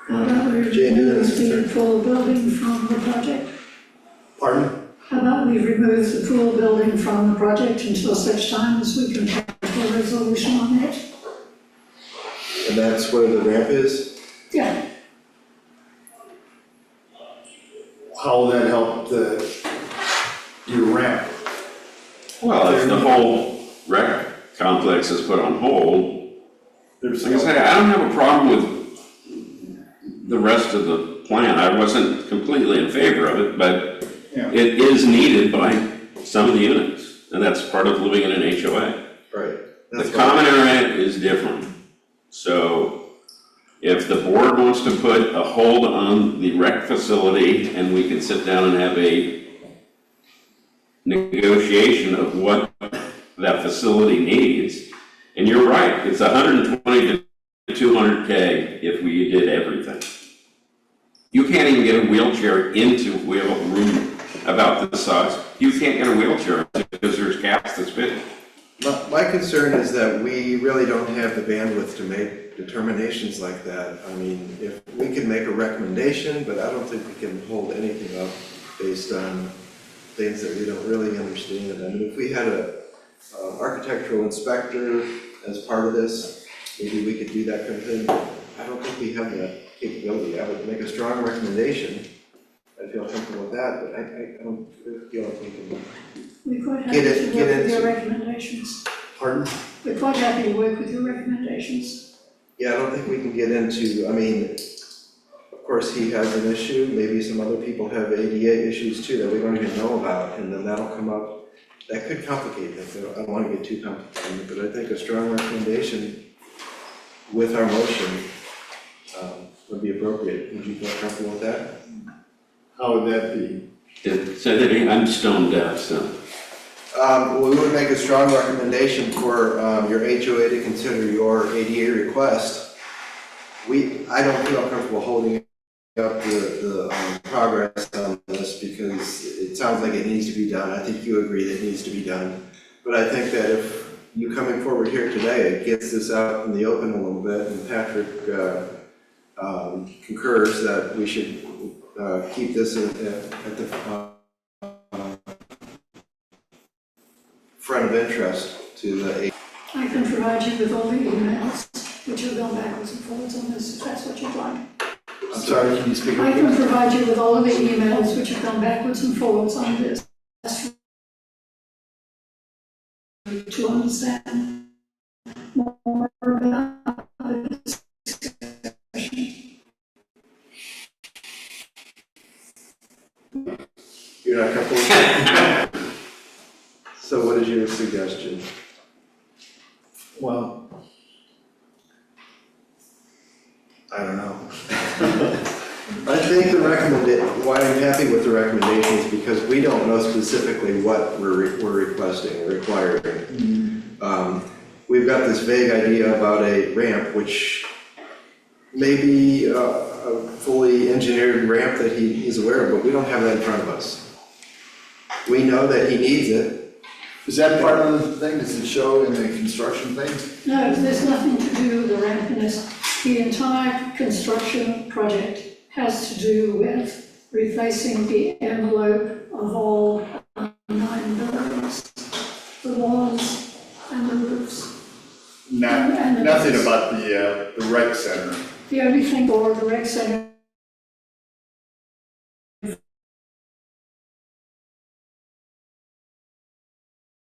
How about we Jamie, remove that's the concerned. pool building from the project? Pardon? How about we remove the pool building from the project until such time as we can have a resolution on it? And that's where the ramp is? Yeah, How will that help your ramp? Well, if the whole rec complex is put on hold, There's like I say, I don't have a problem with the rest of the plan. I wasn't completely in favor of it, but Yeah. it is needed by some of the units, and that's part of living in an HOA. Right. The That's common area is different. So if the board wants to put a hold on the rec facility and we can sit down and have a negotiation of what that facility needs. And you're right, it's 120 to 200K if we did everything. You can't even get a wheelchair into wheel room about this size. You can't get a wheelchair because there's gaps that's fit. My concern is that we really don't have the bandwidth to make determinations like that. I mean, if we can make a recommendation, but I don't think we can hold anything up based on things that we don't really understand. I mean, if we had a architectural inspector as part of this, maybe we could do that kind of thing. I don't think we have that capability. I would make a strong recommendation. I feel comfortable with that, but I don't feel like we can. We're quite happy to work with your recommendations. Pardon? We're quite happy to work with your recommendations. Yeah, I don't think we can get into, I mean, of course, he has an issue, maybe some other people have ADA issues too that we don't even know about, and then that'll come up. That could complicate things. I don't want to get too complicated, but I think a strong recommendation with our motion would be appropriate. Would you feel comfortable with that? How would that be? Say that again, I'm stone deaf, so. Well, we would make a strong recommendation for your HOA to consider your ADA request. I don't feel comfortable holding up the progress on this because it sounds like it needs to be done. I think you agree that it needs to be done. But I think that if you coming forward here today, it gets this out in the open a little bit, and Patrick concurs that we should keep this at the front of interest to the. I can provide you with all the emails, which have gone backwards and forwards on this, if that's what you'd like. I'm sorry, can you speak I up? can provide you with all of the emails which have gone backwards and forwards on this. To understand more about this discussion. You're not comfortable with that? So what is your suggestion? Well, I don't know. I think why I'm happy with the recommendation is because we don't know specifically what we're requesting or requiring. We've got this vague idea about a ramp, which may be a fully engineered ramp that he is aware of, but we don't have that in front of us. We know that he needs it. is that part of the thing? Does it show in the construction thing? No, there's nothing to do with the ramp in this. The entire construction project has to do with replacing the envelope of all 9 buildings, the walls and the roofs. Nothing about the rec center. The only thing for the rec center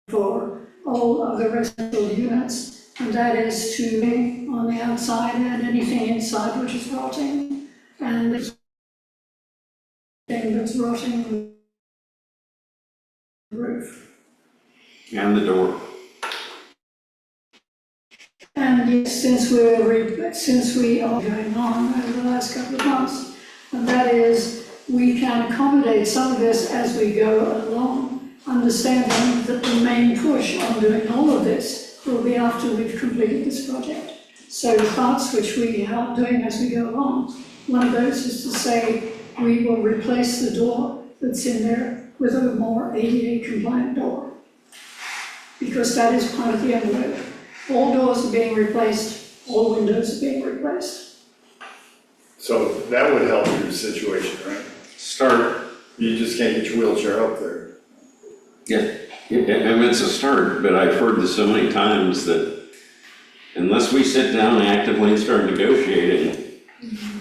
for all of the residential units, and that is to be on the outside and anything inside which is rotting, and anything that's rotting on the roof. And the door. And yes, since we are going on over the last couple of months, and that is, we can accommodate some of this as we go along, understanding that the main push on doing all of this will be after we've completed this project. So the parts which we are doing as we go along, one of those is to say we will replace the door that's in there with a more ADA compliant door, because that is part of the envelope. All doors are being replaced, all windows are being replaced. So that would help your situation, right? Start. You just can't get your wheelchair up there. Yeah, I mean, it's a start, but I've heard this so many times that unless we sit down and actively start negotiating,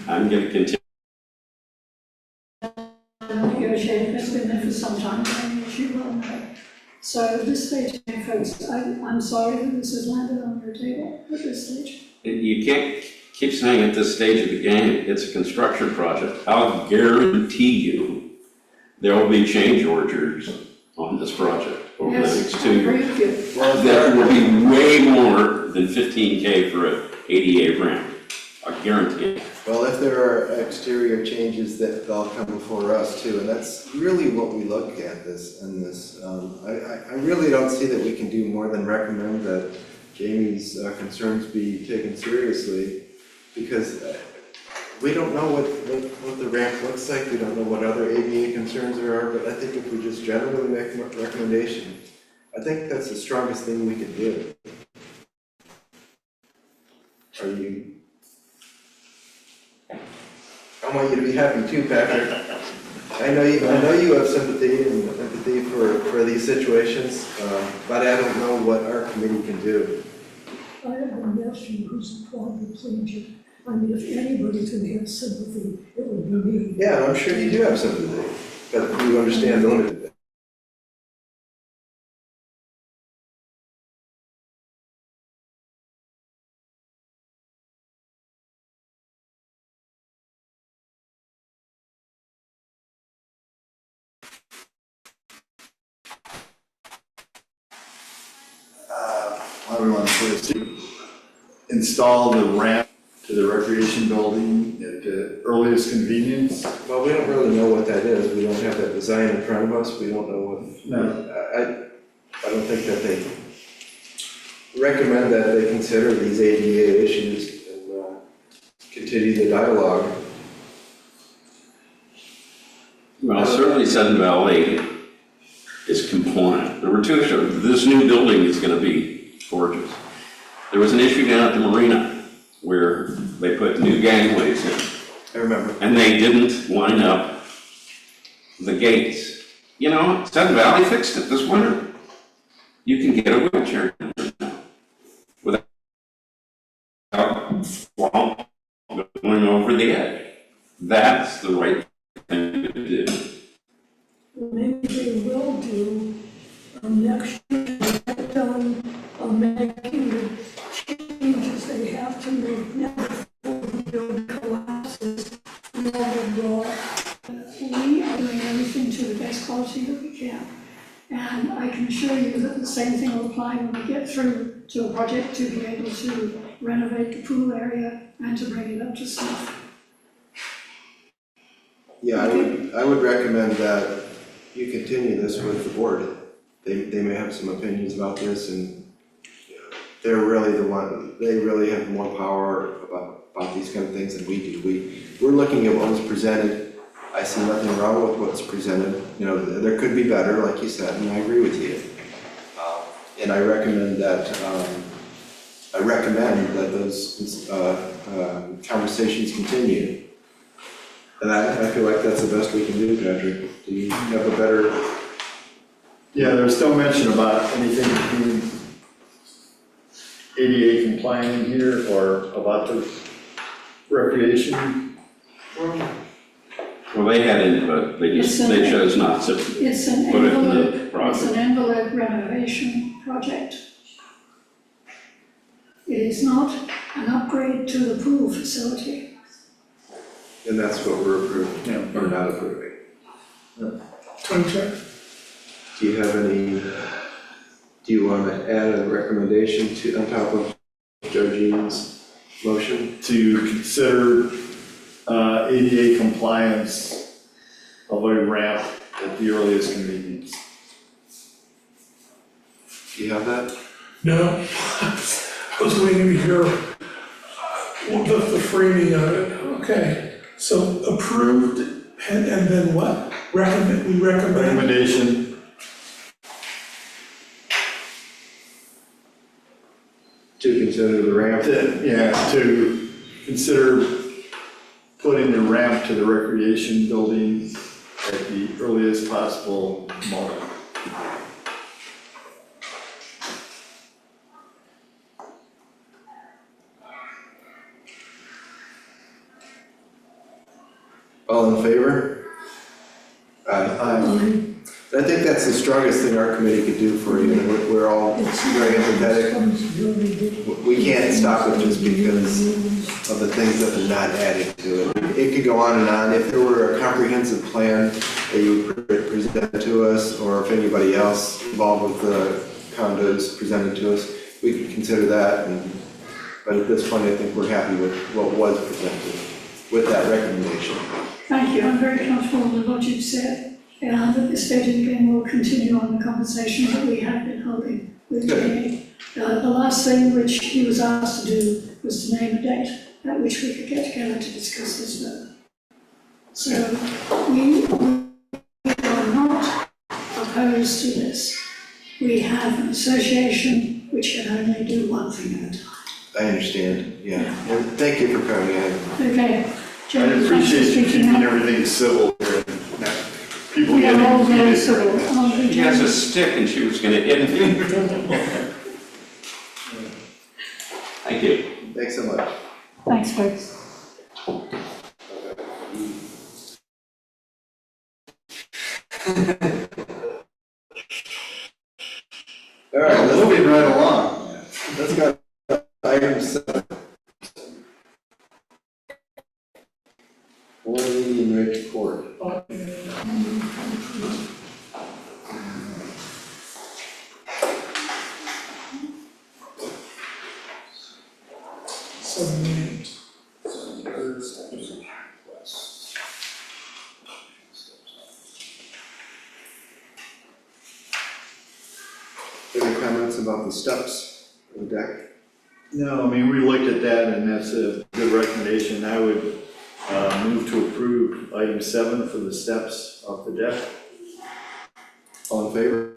I'm gonna continue. Negotiating has been there for some time, and as you well know. So at this stage, folks, I'm sorry that this has landed on your table at this stage. You can't keep saying at this stage of the game, it's a construction project. I'll guarantee you there will be change orders on this project over the Yes, next I 2 agree years. with you. That will be way more than 15K for an ADA ramp. I guarantee it. Well, if there are exterior changes, that they'll come before us too, and that's really what we look at this. I really don't see that we can do more than recommend that Jamie's concerns be taken seriously, because we don't know what the ramp looks like, we don't know what other ADA concerns there are, but I think if we just generally make a recommendation, I think that's the strongest thing we can do. Are you? I want you to be happy too, Patrick. I know you have sympathy and empathy for these situations, but I don't know what our committee can do. I have a nephew who's a quadriplegic. I mean, if anybody's gonna have sympathy, it would be me. Yeah, I'm sure you do have sympathy, but you understand the limit. How do we want to put it? To install the ramp to the recreation building at the earliest convenience? Well, we don't really know what that is, we don't have that design in front of us, we don't know what. No. I don't think that they recommend that they consider these ADA issues and continue the dialogue. Well, certainly Sudden Valley is compliant. There were two issues. This new building is going to be gorgeous. There was an issue down at the marina where they put new gangways in, I remember. and they didn't line up the gates. You know, Sudden Valley fixed it this winter. You can get a wheelchair in there now without going over the edge. That's the right thing to do. Maybe they will do next year, get done making the changes they have to make now before the building collapses. Blah, blah, blah. We are doing everything to the best quality that we can. And I can assure you that the same thing will apply when we get through to a project to be able to renovate the pool area and to bring it up to snuff. Yeah, I would recommend that you continue this with the board. They may have some opinions about this, and they're really they really have more power about these kind of things than we do. We're looking at what was presented. I see nothing wrong with what's presented. You know, there could be better, like you said, and I agree with you. And I recommend that those conversations continue. And I feel like that's the best we can do, Patrick. Do you have a better? Yeah, there's no mention about anything being ADA compliant in here or about the recreation. Well, they had input, they chose not to It's an put it in envelope, the it's project. an envelope renovation project. It is not an upgrade to the pool facility. And that's what we're approving, or not approving. Tony check? Do you want to add a recommendation on top of Georgine's motion? To consider ADA compliance of a ramp at the earliest convenience. Do you have that? No, I was waiting to hear the framing of it. Okay, so approved, and then what? We recommend? Recommendation To consider the ramp? to consider putting the ramp to the recreation building at the earliest possible moment. All in favor? Aye. I think that's the strongest thing our committee could do for you, and we're all very empathetic. We can't stop it just because of the things that they're not adding to it. It could go on and on. If there were a comprehensive plan that you would present to us, or if anybody else involved with the condos presented to us, we could consider that. But at this point, I think we're happy with what was presented. with that recommendation. Thank you, I'm very comfortable with what you've said. And at this stage again, we'll continue on the conversation that we have been holding with Jamie. The last thing which he was asked to do was to name a date at which we could get together to discuss this further. So we are not opposed to this. We have an association which can only do one thing at a time. I understand, yeah. And thank you for coming in. Okay. I Jamie, thanks for appreciate you speaking keeping up. everything civil here and not people We are all getting very heated. civil, aren't we, She has a Jamie? stick and she was gonna hit me. Thank you. Thanks so much. Thanks, folks. All right, let's Moving right along. let's go to item 7. 480 Enriched Court. So Maint. Any comments about the steps of the deck? No, I mean, we looked at that and that's a good recommendation. I would move to approve item 7 for the steps off the deck. All in favor?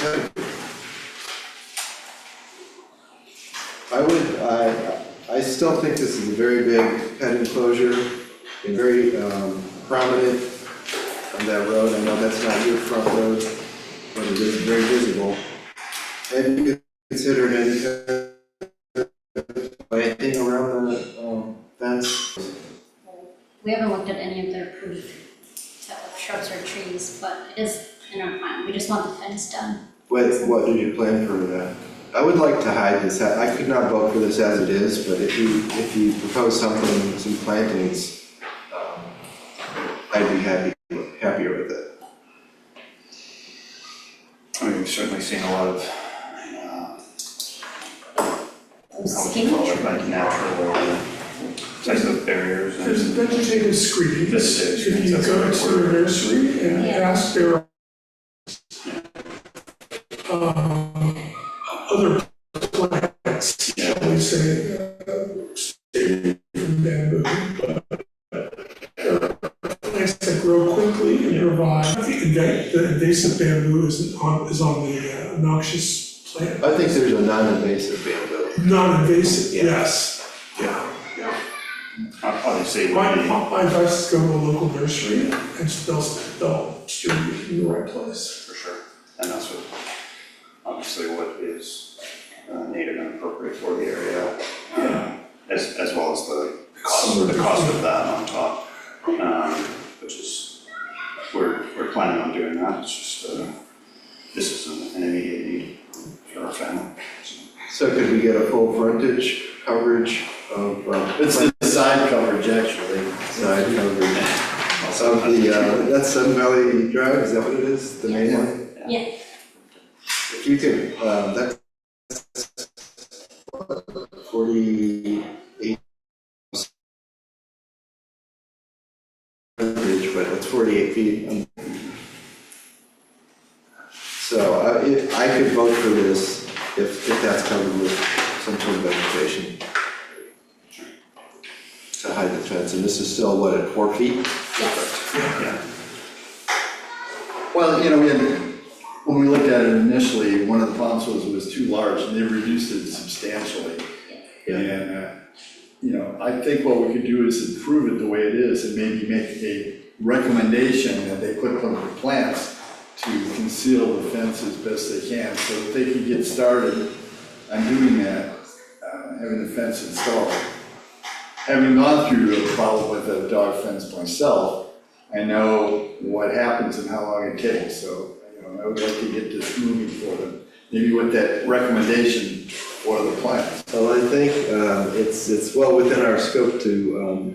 Okay. I still think this is a very big pet enclosure and very prominent on that road. I know that's not your front road, but it is very visible. Have you considered anything around the fence? We haven't looked at any of the approved shrubs or trees, but it is in our plan. We just want the fence done. What did you plan for that? I would like to hide this. I could not vote for this as it is, but if you propose something, some plantings, I'd be happier with it. I mean, we've certainly seen a lot of, like natural types of barriers and. There's vegetative screening. Vegetative If you screens, go that's to what a nursery and Yeah. ask their other plants, shall we say, stay from bamboo, but there are plants that grow quickly and provide, the invasive bamboo is on the noxious plant. I think there's a non-invasive bamboo. Non-invasive, Yeah. yes, yeah. Obviously, it My would be, advice is go to a local nursery and they'll steer you in the right place. for sure, and that's what, obviously what is native and appropriate for the area, as well as the cost of that on top, which is, we're planning on doing that, it's just, this is an immediate need for our family. So could we get a full frontage coverage of, It's the side coverage, actually. side coverage of the, that's Sun Valley Drive, is that what it is, the main one? Yeah. If you could, that's 48 frontage, but it's 48 feet. So I could vote for this if that's covered with some sort of vegetation to hide the fence, and this is still, what, at 4 feet? Yeah. Well, you know, when we looked at it initially, one of the problems was it was too large, and they've reduced it substantially. Yeah. And, you know, I think what we could do is improve it the way it is, and maybe make a recommendation that they put some plants to conceal the fence as best they can, so that they can get started on doing that, having the fence installed. Having gone through a problem with a dog fence myself, I know what happens and how long it takes, so, you know, I would like to get this moving for them, maybe with that recommendation for the plants. Well, I think it's well within our scope to,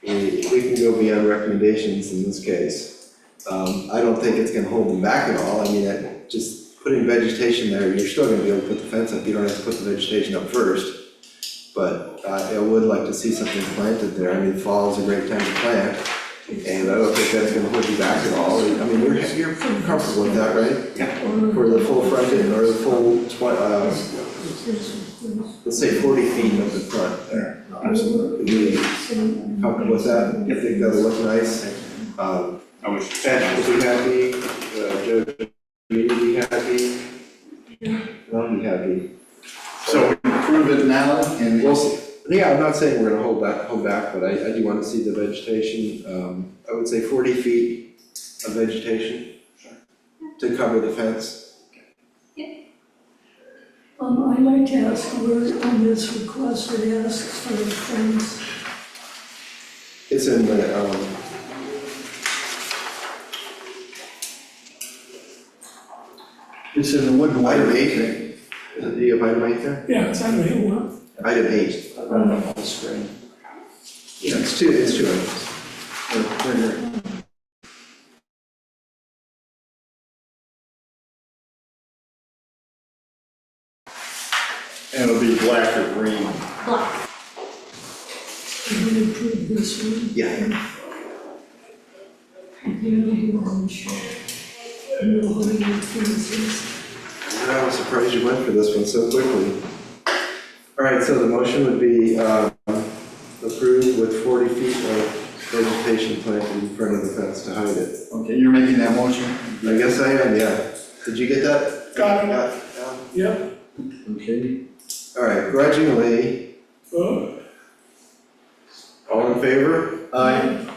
we can go beyond recommendations in this case. I don't think it's gonna hold them back at all. I mean, just putting vegetation there, you're still gonna be able to put the fence up. You don't have to put the vegetation up first. But I would like to see something planted there. I mean, fall is a great time to plant. And I don't think that's gonna hold you back at all. I mean, you're comfortable with that, right? Yeah. For the full frontage or the full, let's say 40 feet of the front there. Absolutely. Comfortable with that? You think that'll look nice? I wish. Pat will be happy, Joe, will be happy. I'll be happy. So we approve it now and We'll see. Yeah, I'm not saying we're gonna hold back, but I do want to see the vegetation. I would say 40 feet of vegetation to cover the fence. I'd like to ask where on this request it asks for the fence. It's in the, it's in the wood and wire. item 8. Do you have item 8 there? Yeah, it's item 8. Item 8. On the screen. Yeah, it's two items. And it'll be black or green. Black. Can we approve this one? Yeah. No holding fences. I was surprised you went for this one so quickly. All right, so the motion would be approved with 40 feet of vegetation planted in front of the fence to hide it. Okay, you're making that motion? I guess I am, yeah. Did you get that? Got it. Yeah. Yep. Okay. All right, grudgingly, Oh, all in favor? Aye.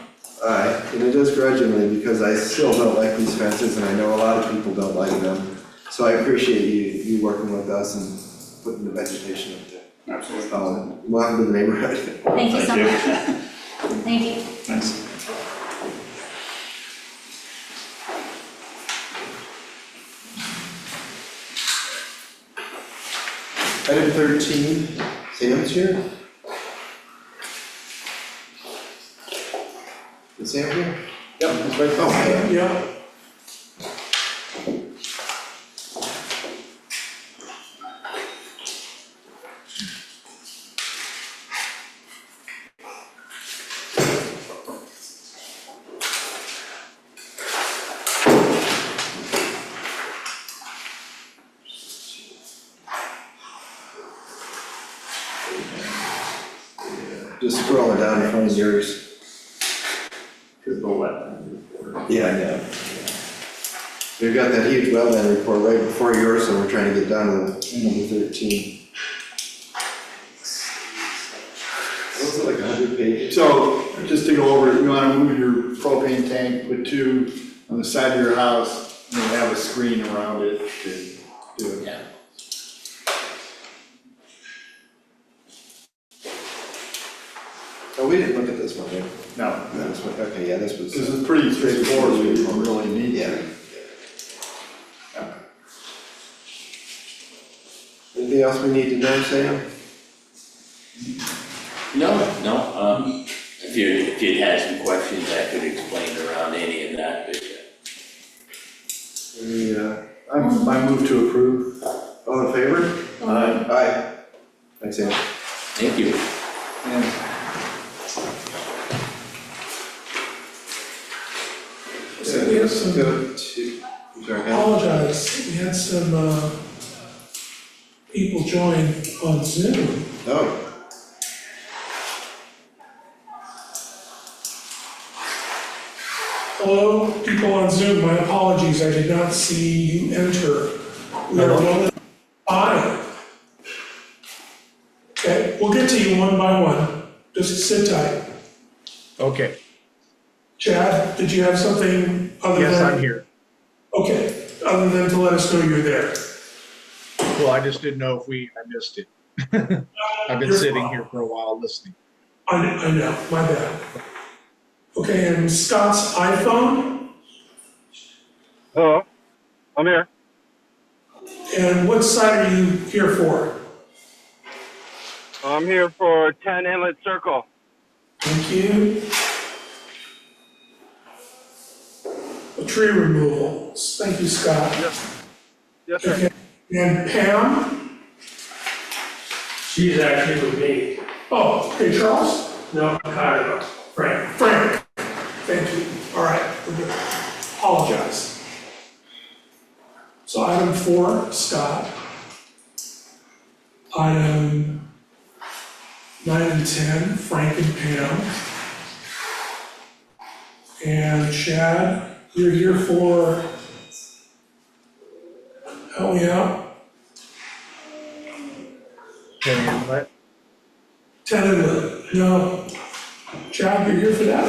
Aye, and it is grudgingly because I still don't like these fences and I know a lot of people don't like them. So I appreciate you working with us and putting the vegetation up there. Absolutely. Welcome to the neighborhood. Thank you so much. Thank you. Thanks. Item 13, Sam's here? Is Sam here? Yep, that's right. Oh, yeah. yeah. Just scrolling down in front of yours. Could go wetland report. Yeah, I know. We've got that huge wetland report right before yours, so we're trying to get down to number 13. What was it, like 100 pages? So, just to go over it, you wanna move your propane tank, put 2 on the side of your house, and then have a screen around it to do it. Yeah. Oh, we didn't look at this one, right? No, That was what, okay, yeah, this was. this is pretty straightforward, we don't really need Yeah. to. Anything else we need to know, Sam? No, if you had some questions, I could explain around any of that, but I move to approve. All in favor? Aye. Thanks, Sam. thank you. And So we have some, Go to, sorry, Al. apologize, we had some, people join on Zoom. Oh, Hello, people on Zoom, my apologies, I did not see you enter. We are one. Aye. Okay, we'll get to you one by one, just sit tight. Okay, Chad, did you have something other than? yes, I'm here. Okay, other than to let us know you're there. Well, I just didn't know if I missed it. I've been You're sitting fine. here for a while listening. I know, my bad. Okay, and Scott's iPhone, Hello, I'm here. and what side are you here for? I'm here for 10 Inlet Circle. Thank you. tree removals. Thank you, Scott. Yes, sir. And Pam? She's actually with me. Oh, hey, Charles? No, Kyle. Frank. Thank you. All right, we're good. Apologize. So item 4, Scott. Item 9 and 10, Frank and Pam. And Chad, you're here for, help me out, 10 Inlet. 10 Inlet. No, Chad, you're here for that?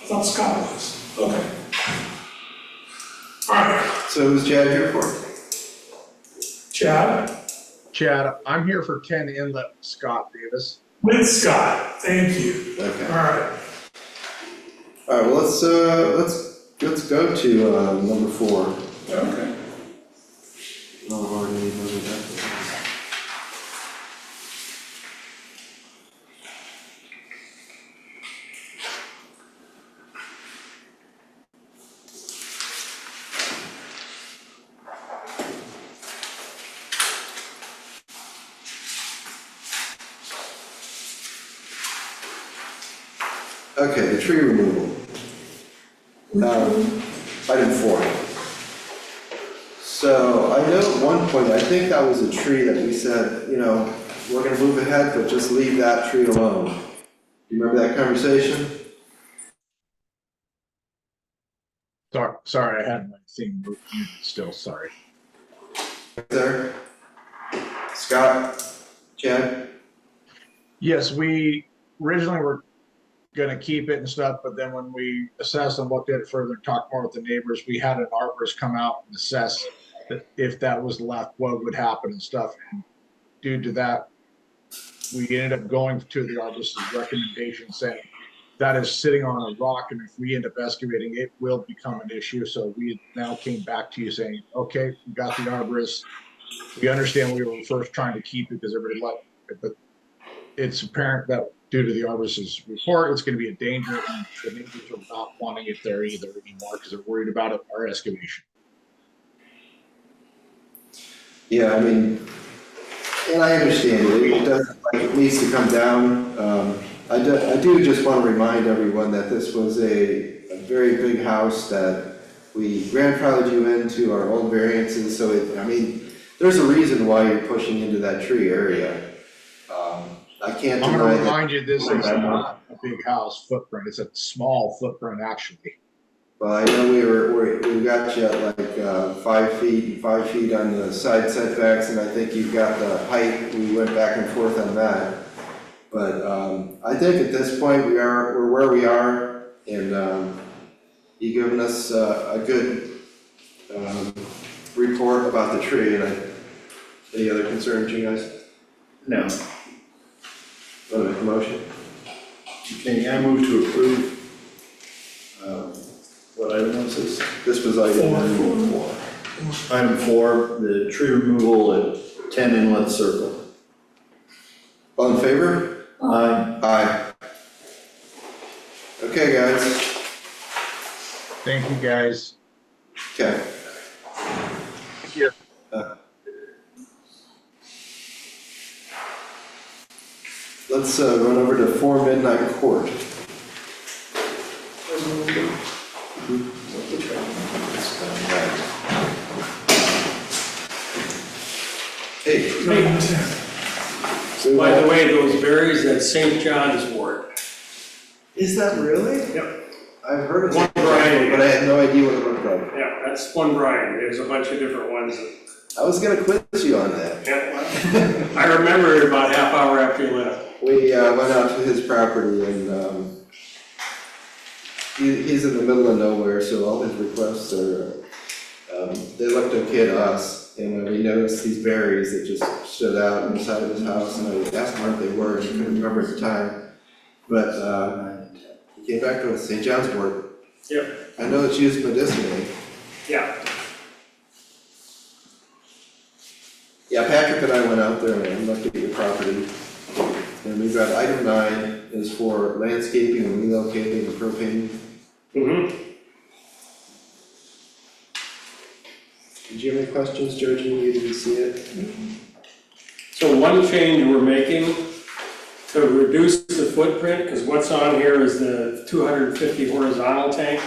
I thought Scott was. Okay. All right, So who's Chad here for? Chad, I'm here for 10 Inlet, Scott Davis. with Scott. Thank you. Okay. All right. All right, well, let's go to, number 4. Okay. Oh, I've already moved that. Okay, the tree removal. Item 4. So I know at one point, I think that was a tree that we said, you know, we're gonna move ahead, but just leave that tree alone. Do you remember that conversation? Sorry, I had my thing muted still, sorry. There? Scott? Chad? Yes, we originally were gonna keep it and stuff, but then when we assessed and looked at it further and talked more with the neighbors, we had an arborist come out and assess that if that was left, what would happen and stuff. And due to that, we ended up going to the arborist's recommendation saying that is sitting on a rock, and if we end up excavating, it will become an issue. So we now came back to you saying, okay, we got the arborist. We understand we were first trying to keep it because everybody liked it, but it's apparent that due to the arborist's report, it's going to be a danger, and the neighbors are not wanting it there either anymore because they're worried about it, our excavation. Yeah, I mean, and I understand it, it does, like, it needs to come down. I do just want to remind everyone that this was a very big house that we grandfathered you into our old variances, so I mean, there's a reason why you're pushing into that tree area. I can't I'm deny going to that. remind you, this is not a big house footprint. It's a small footprint, actually. Well, I know we got you at like 5 feet on the side setbacks, and I think you've got the height, we went back and forth on that. But I think at this point, we're where we are, and you've given us a good report about the tree, and any other concerns, you guys? No. Want to make a motion? Okay, I move to approve, what item was this? This was item 4. Item 4, the tree removal at 10 Inlet Circle. All in favor? Aye. Aye. Okay, guys. Thank you, guys. Okay. Thank you. Let's run over to 4 Midnight Court. Hey. 9 and 10. So, By the way, those berries at St. John's wort. is that really? Yep. I've heard of One it, variety. but I had no idea what it looked like. Yeah, that's one variety. There's a bunch of different ones. I was gonna quiz you on that. Yeah. I remember it about half hour after you left. We went out to his property, and he's in the middle of nowhere, so all his requests are, they looked okay to us. And we noticed these berries that just stood out on the side of his house, and I asked him what they were, and he couldn't remember at the time. But he came back to us, St. John's wort. Yep. I know it's used medicinally. Yeah. Yeah, Patrick and I went out there and looked at your property. And we got item 9 is for landscaping and relocating the propane Mm-hmm. Did you have any questions, Georgie? You didn't see it? So one change we're making to reduce the footprint, because what's on here is the 250 horizontal tank.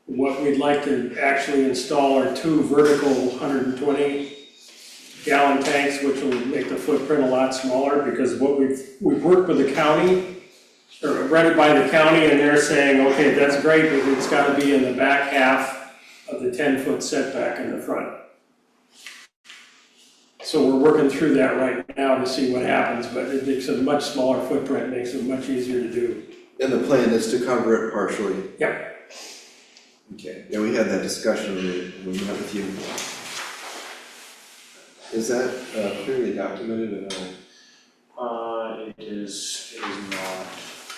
What we'd like to actually install are 2 vertical 120 gallon tanks, which will make the footprint a lot smaller, because what we've worked with the county, or read it by the county, and they're saying, okay, that's great, but it's gotta be in the back half of the 10-foot setback in the front. So we're working through that right now to see what happens, but it makes a much smaller footprint, makes it much easier to do. And the plan is to cover it partially? Yep. Okay, yeah, we had that discussion when we met with you. Is that clearly documented at all? It is not.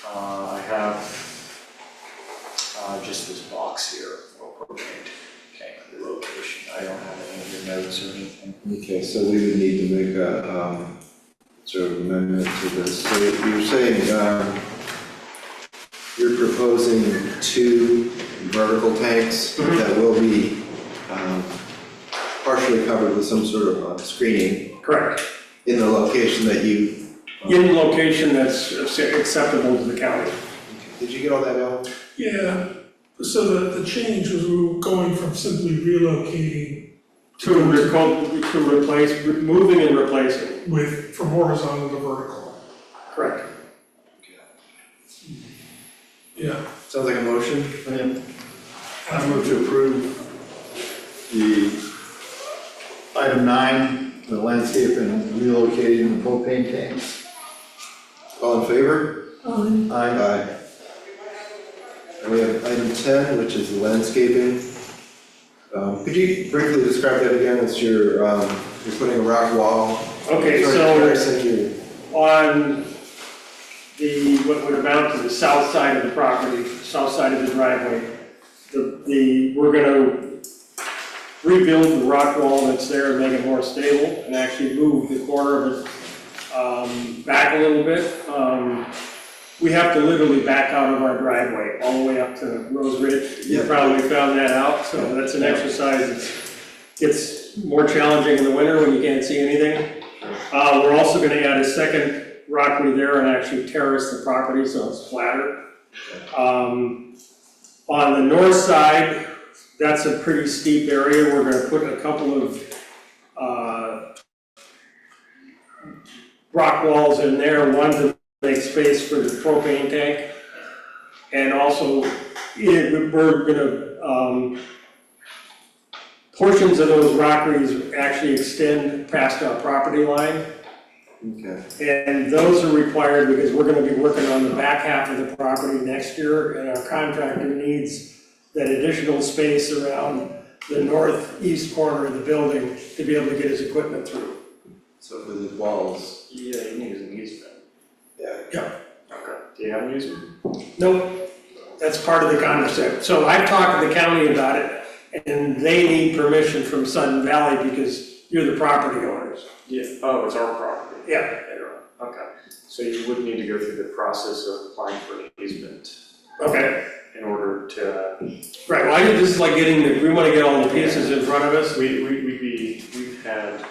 I have just this box here for propane tank relocation. I don't have any of your notes or anything. Okay, so we would need to make a sort of amendment to this. So you're saying you're proposing 2 vertical tanks that will be partially covered with some sort of screening Correct. in the location that you... In location that's acceptable to the county. Did you get all that, Al? Yeah, so the change was we were going from simply relocating To replace, moving and replacing. from horizontal to vertical. Correct. Yeah. Sounds like a motion. I move to approve the item 9, the landscape and relocating the propane tanks. All in favor? Um, Aye. And we have item 10, which is the landscaping. Could you briefly describe that again? It's you're putting a rock wall. Okay, Sorry, so Harrison, you- on what would amount to the south side of the property, south side of the driveway, we're gonna rebuild the rock wall that's there and make it more stable, and actually move the corner of it back a little bit. We have to literally back out of our driveway all the way up to Rose Ridge. You probably found that out, so that's an exercise that gets more challenging in the winter when you can't see anything. We're also gonna add a second rockery there and actually terrace the property so it's flatter. On the north side, that's a pretty steep area. We're gonna put a couple of rock walls in there, one to make space for the propane tank. And also, we're gonna, portions of those rockeries actually extend past our property line. Okay. And those are required because we're gonna be working on the back half of the property next year, and our contractor needs that additional space around the northeast corner of the building to be able to get his equipment through. So for the walls. Yeah, you need an easement. Yeah. Okay. Do you have an easement? Nope, that's part of the concept. So I've talked to the county about it, and they need permission from Sudden Valley because you're the property owners. Yeah. Oh, it's our property. Yeah. Okay. So you would need to go through the process of applying for an easement Okay, in order to. right, well, this is like we wanna get all the pieces in front of us. We've had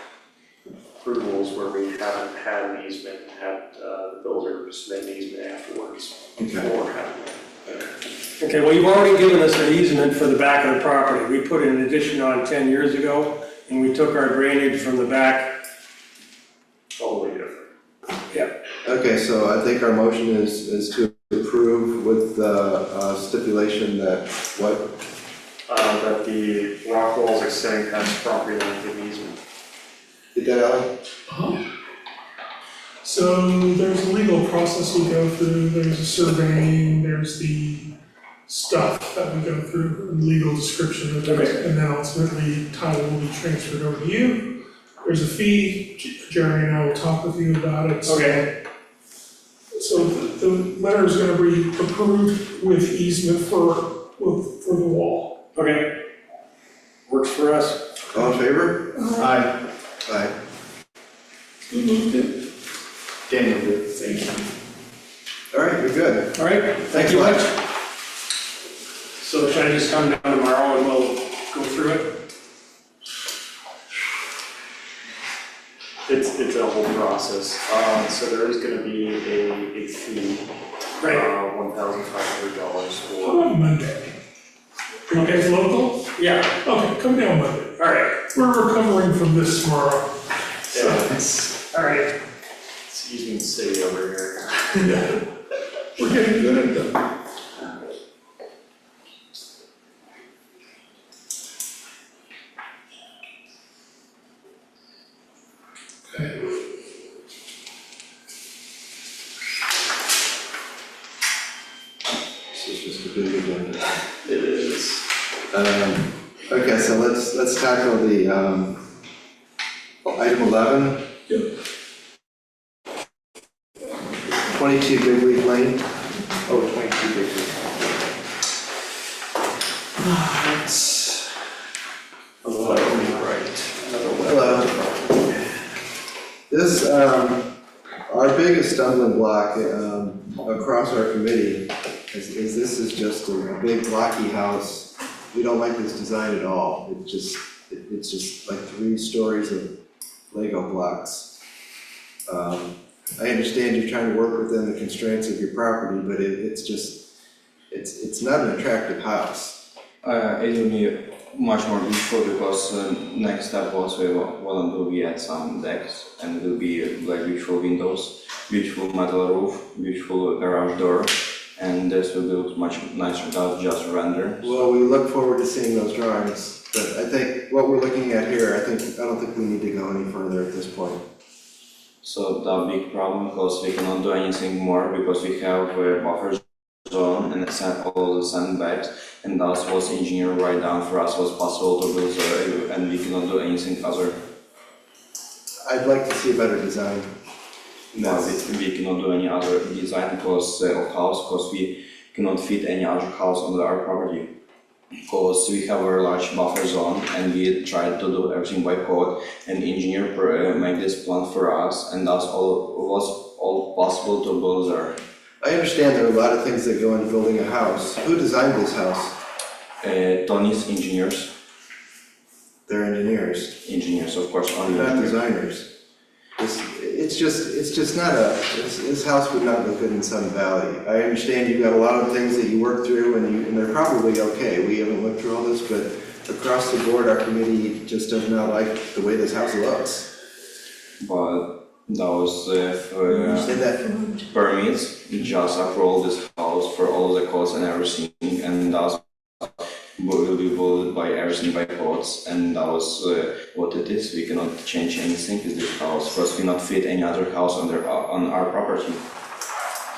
approvals where we haven't had an easement, had the builder submit an easement afterwards. Before having it. Okay, well, you've already given us an easement for the back of the property. We put an addition on 10 years ago, and we took our drainage from the back. Totally different. Yeah. Okay, so I think our motion is to approve with the stipulation that what? That the rock walls extending past property line give easement. Get that, Alan? So there's a legal process we go through, there's a surveying, there's the stuff that we go through, legal description of it, and then ultimately title will be transferred over to you. There's a fee, Jerry and I will talk with you about it. Okay. So the letter is gonna be approved with easement for the wall. Okay. Works for us. All in favor? Aye. Aye. Who moved it? Daniel did. Thank you. All right, you're good. All right, thank Thanks you a lot. much. So should I just come down tomorrow and we'll go through it? It's a whole process, so there is gonna be a fee, $1,500 How for. about Monday? Are you guys local? Yeah, Okay, come down Monday. All right, We're recovering from this tomorrow. yeah, all right. it's Union City over here. Yeah. We're getting good at them. Okay. This is just a big agenda. It is. Okay, so let's tackle the, item 11. Yep. 22 Bigleaf Lane. Oh, 22 Bigleaf. That's, Right, another one. well, this, our biggest stumbling block, across our committee is this is just a big blocky house. We don't like this design at all. It's just like 3 stories of Lego blocks. I understand you're trying to work within the constraints of your property, but it's not an attractive house. It will be much more beautiful because next step was we want to add some decks and it will be like beautiful windows, beautiful metal roof, beautiful garage door, and this will look much nicer than just render. Well, we look forward to seeing those drawings, but I think what we're looking at here, I don't think we need to go any further at this point. So the big problem because we cannot do anything more because we have a buffer zone and all the sandbags, and that was engineered right down for us was possible to build there, and we cannot do anything other. I'd like to see a better design. No, we cannot do any other design because of house, because we cannot fit any other house on our property. Because we have a very large buffer zone and we tried to do everything by code, and engineer make this plan for us, and that's all was all possible to build there. I understand there are a lot of things that go into building a house. Who designed this house? Tony's engineers, They're engineers, of course, only not engineers. designers. It's just not this house would not look good in Sun Valley. I understand you've got a lot of things that you work through and they're probably okay. We haven't looked through all this, but across the board, our committee just does not like the way this house looks. But that was And that, permits, just approve this house for all the codes and everything, and that's will be built by everything by codes, and that was what it is. We cannot change anything with this house because we not fit any other house on our property.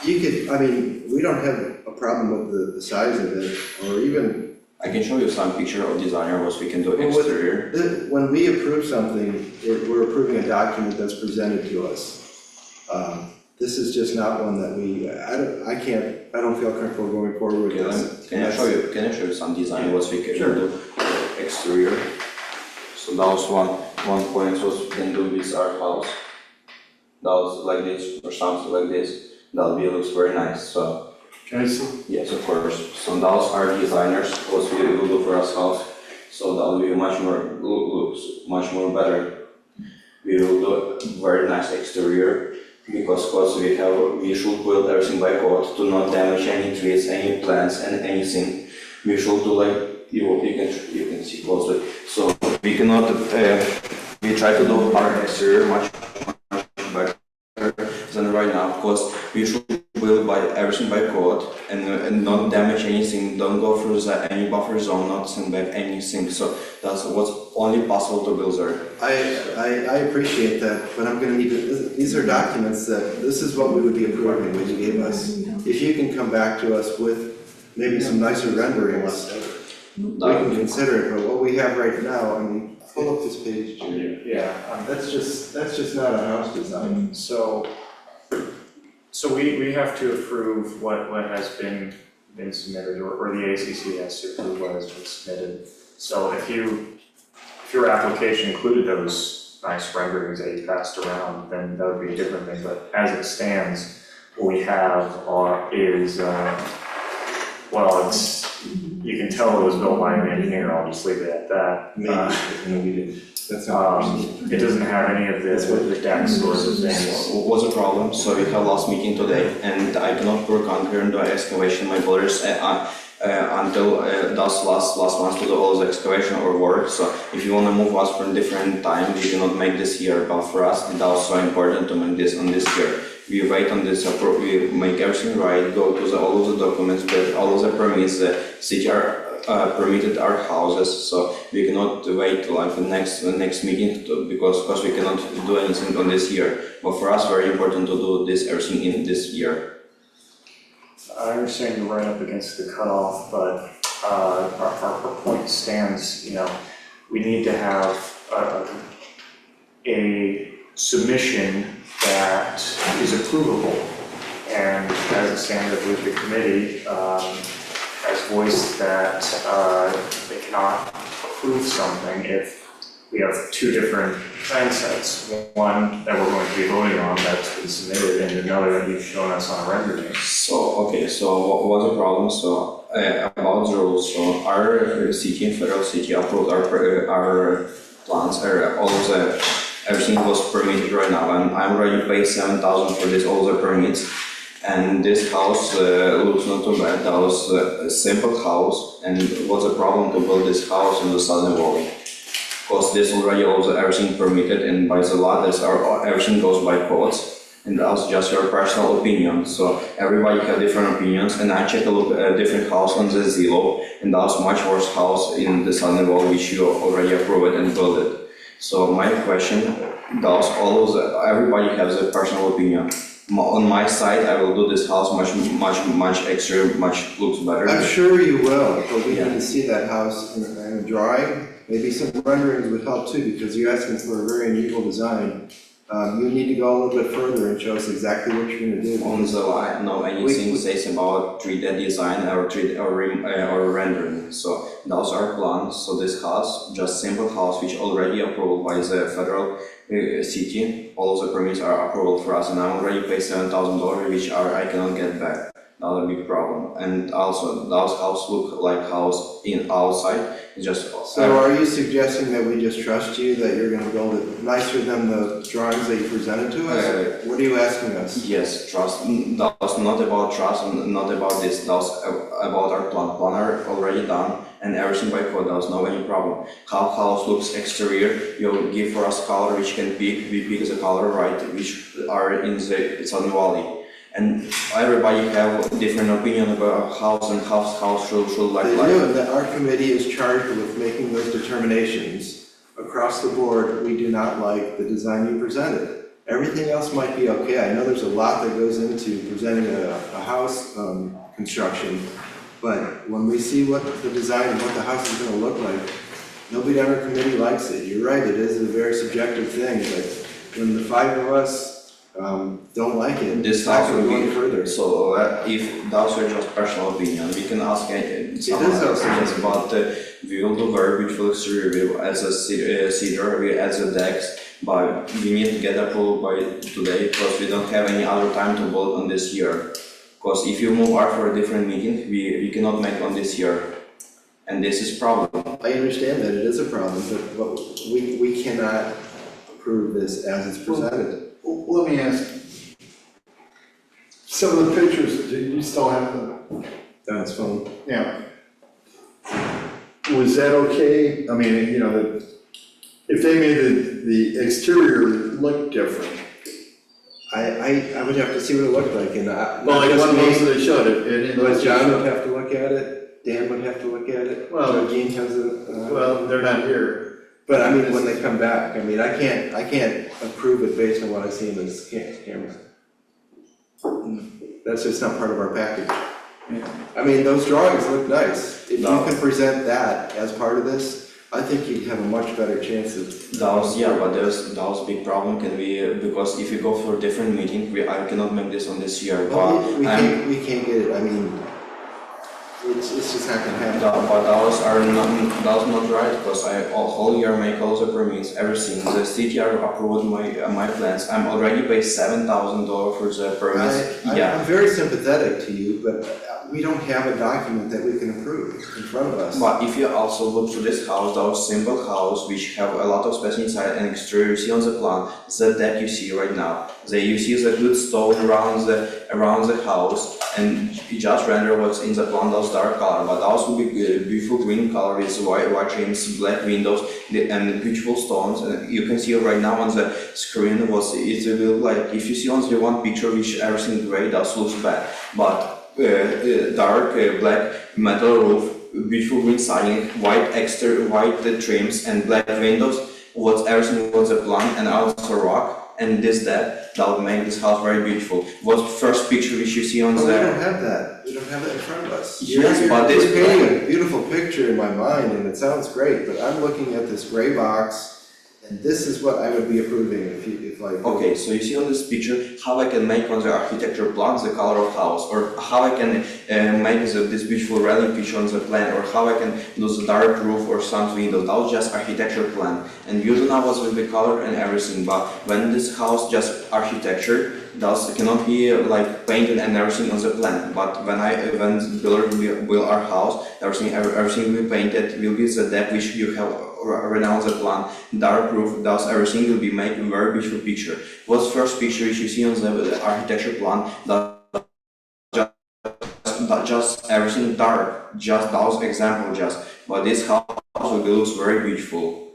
you could, I mean, we don't have a problem with the size of it, or even I can show you some picture of designer what we can do Well, exterior. when we approve something, we're approving a document that's presented to us. This is just not one that I don't feel comfortable going forward with this. Can I show you some design what we can do exterior? So that was one point what we can do with our house. That was like this or something like this. That looks very nice. So Can I see? yes, of course. So those are designers what we will do for our house. So that will be looks much more better. We will do very nice exterior. Because we should build everything by code to not damage any trees, any plants, and anything. We should do like you can see closely. So we cannot. We try to do our exterior much better than right now because we should build by everything by code and not damage anything. Don't go through any buffer zone, not send back anything. So that's what's only possible to build there. I appreciate that, but I'm gonna need to, these are documents that, this is what we would be approving, what you gave us. If you can come back to us with maybe some nicer renderings, we can consider it, but what we have right now, I mean, pull up this page, Jimmy. Yeah, That's just not a house design. so we have to approve what has been submitted, or the ACC has to approve what has been submitted. So if your application included those nice renderings that you passed around, then that would be a different thing, but as it stands, what we have is, well, it's you can tell it was built by an engineer, I'll just leave it at that. Maybe, we didn't, that's not. It doesn't have any of the decks or the things. Was a problem, so we have last meeting today, and I cannot work on current excavation. My brothers until does last month to do all the excavation or work. So if you want to move us from different time, we cannot make this year. But for us, it's also important to make this on this year. We wait on this, we make everything right, go to all of the documents, but all of the permits, the city are permitted our houses, so we cannot wait like the next meeting because we cannot do anything on this year. But for us, very important to do this everything in this year. I understand you're right up against the cutoff, but our point stands, you know, we need to have a submission that is approvable. And as a standard with the committee, has voiced that they cannot approve something if we have two different plan sets. One that we're going to be voting on that's been submitted and another that you've shown us on a rendering. So, okay, so what was the problem? So, about the rules, so our city, federal city approved our plans, all the, everything was permitted right now, and I'm ready to pay 7,000 for this, all the permits. And this house looks not too bad. That was a simple house, and it was a problem to build this house in the southern valley. Because this already also everything permitted, and by the law, everything goes by codes. And that's just your personal opinion. So everybody have different opinions, and I checked a look at a different house on the Zillow, and that's much worse house in the southern valley, which you already approved and built it. So my question, does everybody has a personal opinion? On my side, I will do this house much extra, much looks better. I'm sure you will, but we need to see that house in a drawing. Maybe some renderings would help too, because you're asking for a very unusual design. You need to go a little bit further and show us exactly what you're going to do. On the line, no anything says about 3D design or rendering. So those are plans. So this house, just simple house, which already approved by the federal city. All of the permits are approved for us, and I already paid $7,000, which I cannot get back. Not a big problem. And also, those houses look like house in outside. It's just. So are you suggesting that we just trust you, that you're going to build it nicer than the drawings that you presented to us? What are you asking us? Yes, trust. That's not about trust, and not about this. That's about our plan. Plan are already done, and everything by code. There's no any problem. How house looks exterior, you give for us color which can pick. We pick the color right, which are in the Southern Valley. And everybody have a different opinion about house and house should look like. They do, and that our committee is charged with making those determinations. Across the board, we do not like the design you presented. Everything else might be okay. I know there's a lot that goes into presenting a house construction, but when we see what the design and what the house is going to look like, nobody on our committee likes it. You're right, it is a very subjective thing, but when the five of us don't like it, this house will going be further. So if those are just personal opinion, we can ask someone else, yes, but we will do very beautiful exterior. We will add a cedar, we add the decks, but we need to get approval by today because we don't have any other time to build on this year. Because if you move out for a different meeting, we cannot make on this year, and this is problem. I understand that it is a problem, but we cannot approve this as it's presented. Well, let me ask, some of the pictures, you still have them? That's fine. Yeah. Was that okay? I mean, you know, if they made the exterior look different. I would have to see what it looked like, and Well, like one most they showed But John would have to look at it, Dan would have to look at it, Well, Dean has a. Well, they're not here. But I mean, when they come back, I mean, I can't approve it based on what I see in this camera. That's just not part of our package. I mean, those drawings look nice. If you can present that as part of this, I think you'd have a much better chance of. But those big problem can be because if you go for a different meeting, I cannot make this on this year. Well, we can't get it. I mean, it's just not gonna happen. But those not right because I whole year make all the permits, everything. The city approved my plans. I'm already paid $7,000 for the permits. I'm very sympathetic to you, but we don't have a document that we can approve in front of us. But if you also look to this house, those simple house which have a lot of space inside and exterior, you see on the plan, the deck you see right now. You see the good stone around the house, and you just render what's in the plan, those dark color, but those will be beautiful green color with white trims, black windows, and beautiful stones. And you can see right now on the screen it will look like, if you see on the one picture which everything gray, that looks bad, but dark black metal roof, beautiful green siding, white exterior, white trims, and black windows. Everything was a plan, and also rock, and this that would make this house very beautiful. What first picture which you see on But the? we don't have that. We don't have that in front of us. Yes, but this You're painting a beautiful picture in my mind, and it sounds great, but I'm looking at this gray box, and this is what I would be approving if I. Okay, so you see on this picture how I can make on the architecture plan the color of house, or how I can make this beautiful railing picture on the plan, or how I can do the dark roof or some windows. That was just architecture plan, and usually now was with the color and everything. But when this house just architecture, that cannot be like painted and everything on the plan. But when the builder will build our house, everything will be painted. Will be the deck which you have right now on the plan, dark roof, thus everything will be made a very beautiful picture. What's first picture which you see on the architecture plan, just everything dark, just those example but this house will look very beautiful.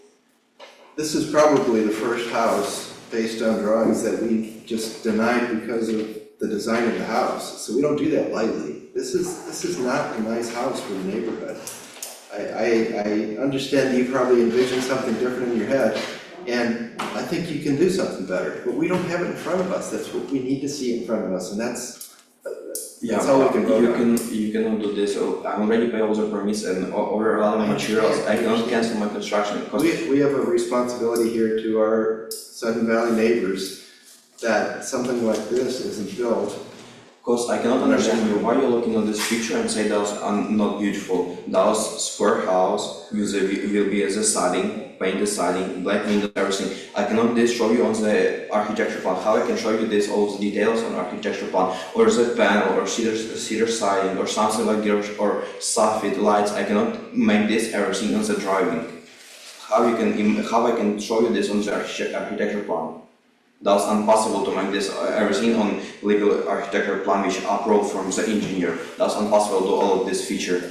This is probably the first house based on drawings that we just denied because of the design of the house. So we don't do that lightly. This is not a nice house for the neighborhood. I understand you probably envision something different in your head, and I think you can do something better, but we don't have it in front of us. That's what we need to see in front of us, and that's how we can vote on. You cannot do this. I already paid all the permits and order a lot of materials. I cannot cancel my construction because We have a responsibility here to our Sudden Valley neighbors that something like this isn't built. Because I cannot understand you why you're looking at this picture and say those are not beautiful. Those square house will be as a siding, painted siding, black windows, everything. I cannot show you on the architecture plan. How I can show you this, all the details on architecture plan, or the panel, or cedar siding, or something like this, or soffit lights. I cannot make this everything on the drawing. How I can show you this on the architecture plan? That's impossible to make this everything on legal architecture plan which approved from the engineer. That's impossible to do all of this feature.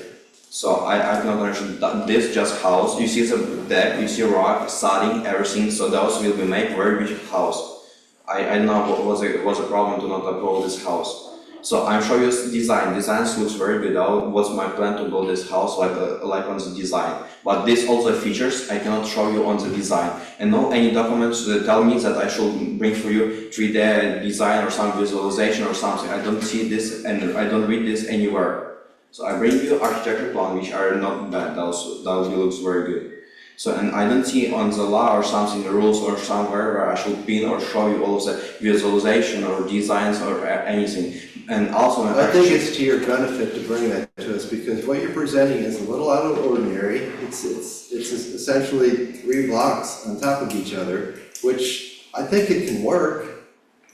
So I cannot understand that this just house. You see the deck, you see rock, siding, everything. So those will be made very beautiful house. I don't know what was a problem to not approve this house. So I'm showing you design. Design looks very good. That was my plan to build this house like on the design. But this also features I cannot show you on the design. And no any documents that tell me that I should bring for you 3D design or some visualization or something. I don't see this and I don't read this anywhere. So I bring you architecture plan which are not bad. Those looks very good. So, and I don't see on the law or something, the rules or somewhere where I should pin or show you all of the visualization or designs or anything. And also, I think it's to your benefit to bring that to us because what you're presenting is a little out of the ordinary. It's essentially 3 blocks on top of each other, which I think it can work,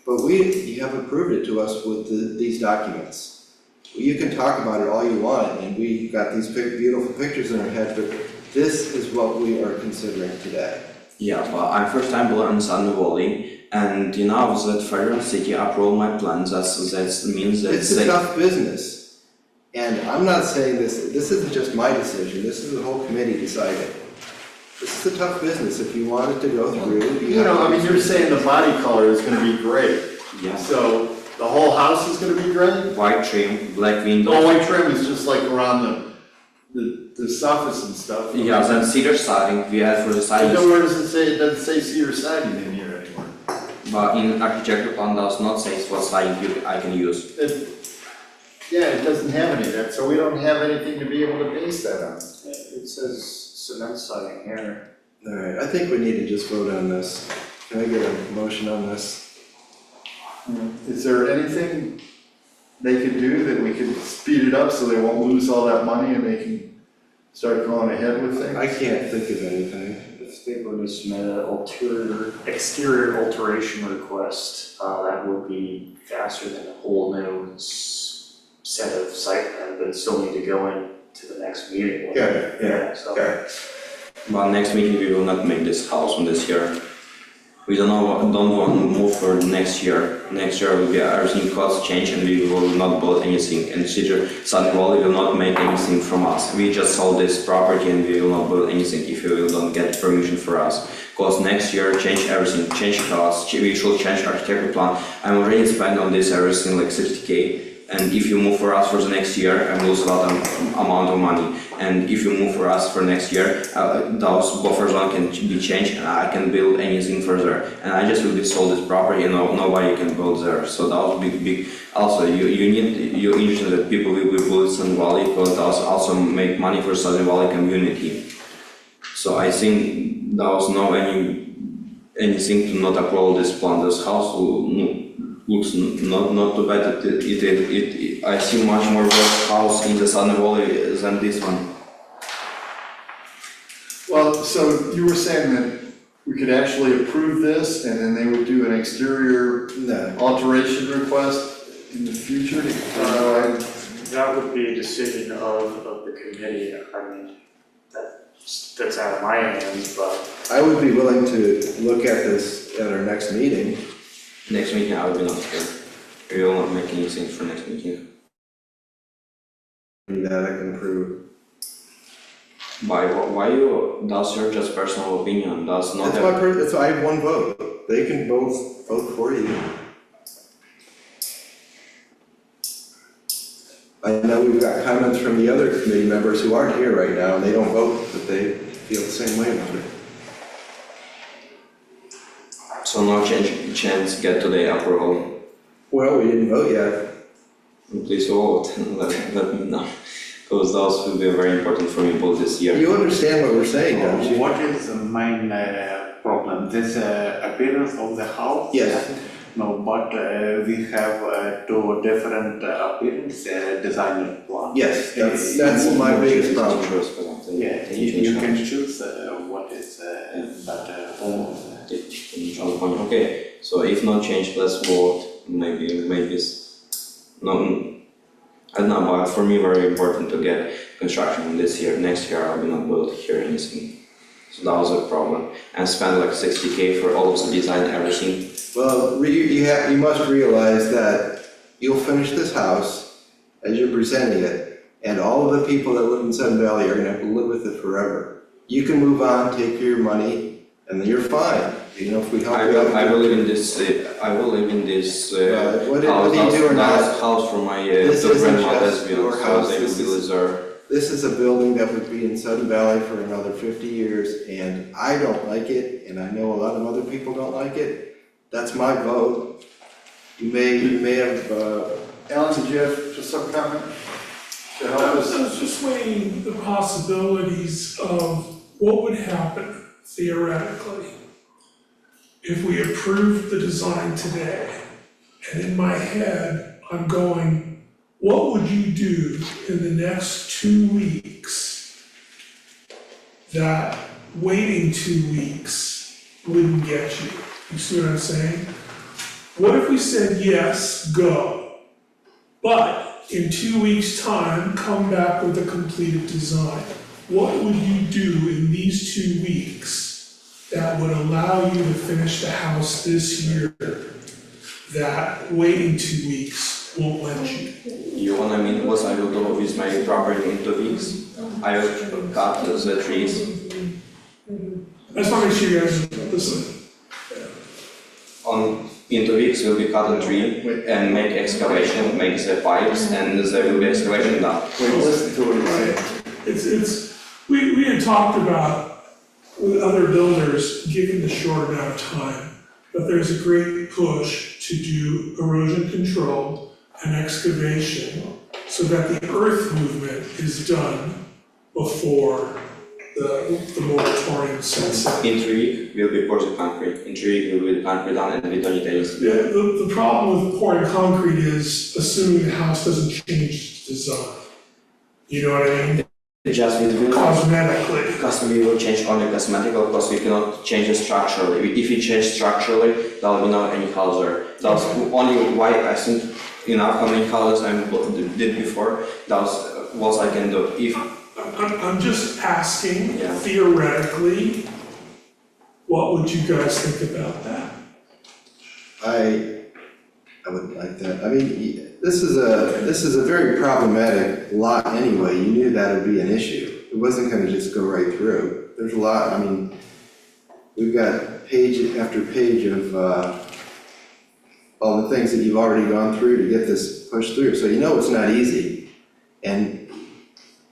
but you haven't proved it to us with these documents. You can talk about it all you want, and we got these beautiful pictures in our head, but this is what we are considering today. Yeah, but I'm first time builder in Sudden Valley. And you know that Federal City approved my plans, that means that it's a tough business. And I'm not saying this isn't just my decision, this is the whole committee deciding. This is a tough business if you want it to go through. You're saying the body color is gonna be gray. Yeah. So the whole house is gonna be gray? White trim, black windows. Oh, white trim is just like around the surface and stuff. Yeah, then cedar siding, we have for the siding. So where does it say, it doesn't say cedar siding in here anymore? But in architecture plan does not say what siding I can use. It doesn't have any of that, so we don't have anything to be able to base that on. It says cement siding here. Alright, I think we need to just vote on this. Can I get a motion on this? Is there anything they could do that we could speed it up so they won't lose all that money and they can start going ahead with things? I can't think of anything. If they were to submit an exterior alteration request, that would be faster than a whole new set of site plans that still need to go in to the next meeting. Yeah, So. okay. But next meeting, we will not make this house on this year. We don't want to move for next year. Next year will be everything costs change and we will not build anything. And Sudden Valley will not make anything from us. We just sold this property and we will not build anything if we will not get permission for us. Because next year change everything, change costs, we should change architecture plan. I'm already spending on this everything like 60K. And if you move for us for the next year, I lose a lot of amount of money. And if you move for us for next year, those buffer zone can be changed and I can build anything further. And I just will be sold this property and nobody can build there. So that was big. Also, you're interested that people will build Sudden Valley because that also make money for Sudden Valley community. So I think there was no anything to not approve this plan. This house looks not too bad. I see much more worse house in the Sudden Valley than this one. Well, so you were saying that we could actually approve this and then they would do an exterior alteration request in the future? That would be a decision of the committee. I mean, that's out of my hands, but. I would be willing to look at this at our next meeting. Next meeting I will be not here. We will not make anything for next meeting. That I can approve. Why that's your just personal opinion, that's not That's I have one vote. They can both vote for you. I know we've got comments from the other committee members who aren't here right now and they don't vote, but they feel the same way about it. So no chance get today approval. Well, we didn't vote yet. Please vote and let me know. Because those will be very important for me both this year. You understand what we're saying, don't you? What is the main problem? This appearance of the house? Yes. No, but we have two different appearance designer plan. Yes, that's my biggest problem. Yeah, you can choose what is better. Okay, so if not change, let's vote. Maybe no. I don't know, but for me very important to get construction this year. Next year I will not build here anything. So that was a problem. And spend like 60K for all of the design, everything. Well, you must realize that you'll finish this house as you're presenting it, and all of the people that live in Sudden Valley are gonna have to live with it forever. You can move on, take your money, and then you're fine. You know, if we help you out. I will live in this. I will live in this what house. do you do or not? House for my This isn't grandma just lesbian, your so house. they will be reserved. This is a building that would be in Sudden Valley for another 50 years, and I don't like it, and I know a lot of other people don't like it. That's my vote. You may have, Alan, did you have just some comment to help I us? was just weighing the possibilities of what would happen theoretically if we approved the design today. And in my head, I'm going, what would you do in the next 2 weeks that waiting 2 weeks wouldn't get you? You see what I'm saying? What if we said, yes, go, but in 2 weeks' time, come back with a completed design? What would you do in these 2 weeks that would allow you to finish the house this year that waiting 2 weeks won't let you? You wanna mean what I will do with my property in 2 weeks? I will cut the trees. I just want to make sure you guys listen. In 2 weeks will be cut a tree and make excavation, make the pipes, and there will be excavation done. Wait, listen to what he's saying. We had talked about with other builders, given the short amount of time, but there's a great push to do erosion control and excavation so that the earth movement is done before the moratorium sets in. In 3 weeks will be poured the concrete. In 3 weeks will be the concrete done and we don't need anything. The problem with pouring concrete is assuming the house doesn't change its design. You know what I mean? Just it will cosmetically. because we will change only cosmetical because we cannot change it structurally. If we change structurally, there will be no any hazard. That's only why I think in upcoming houses I did before. That's what I can do. If I'm just asking Yeah. theoretically, what would you guys think about that? I would like that. I mean, this is a very problematic lot anyway. You knew that would be an issue. It wasn't gonna just go right through. There's a lot, I mean, we've got page after page of, all the things that you've already gone through to get this pushed through. So you know it's not easy. And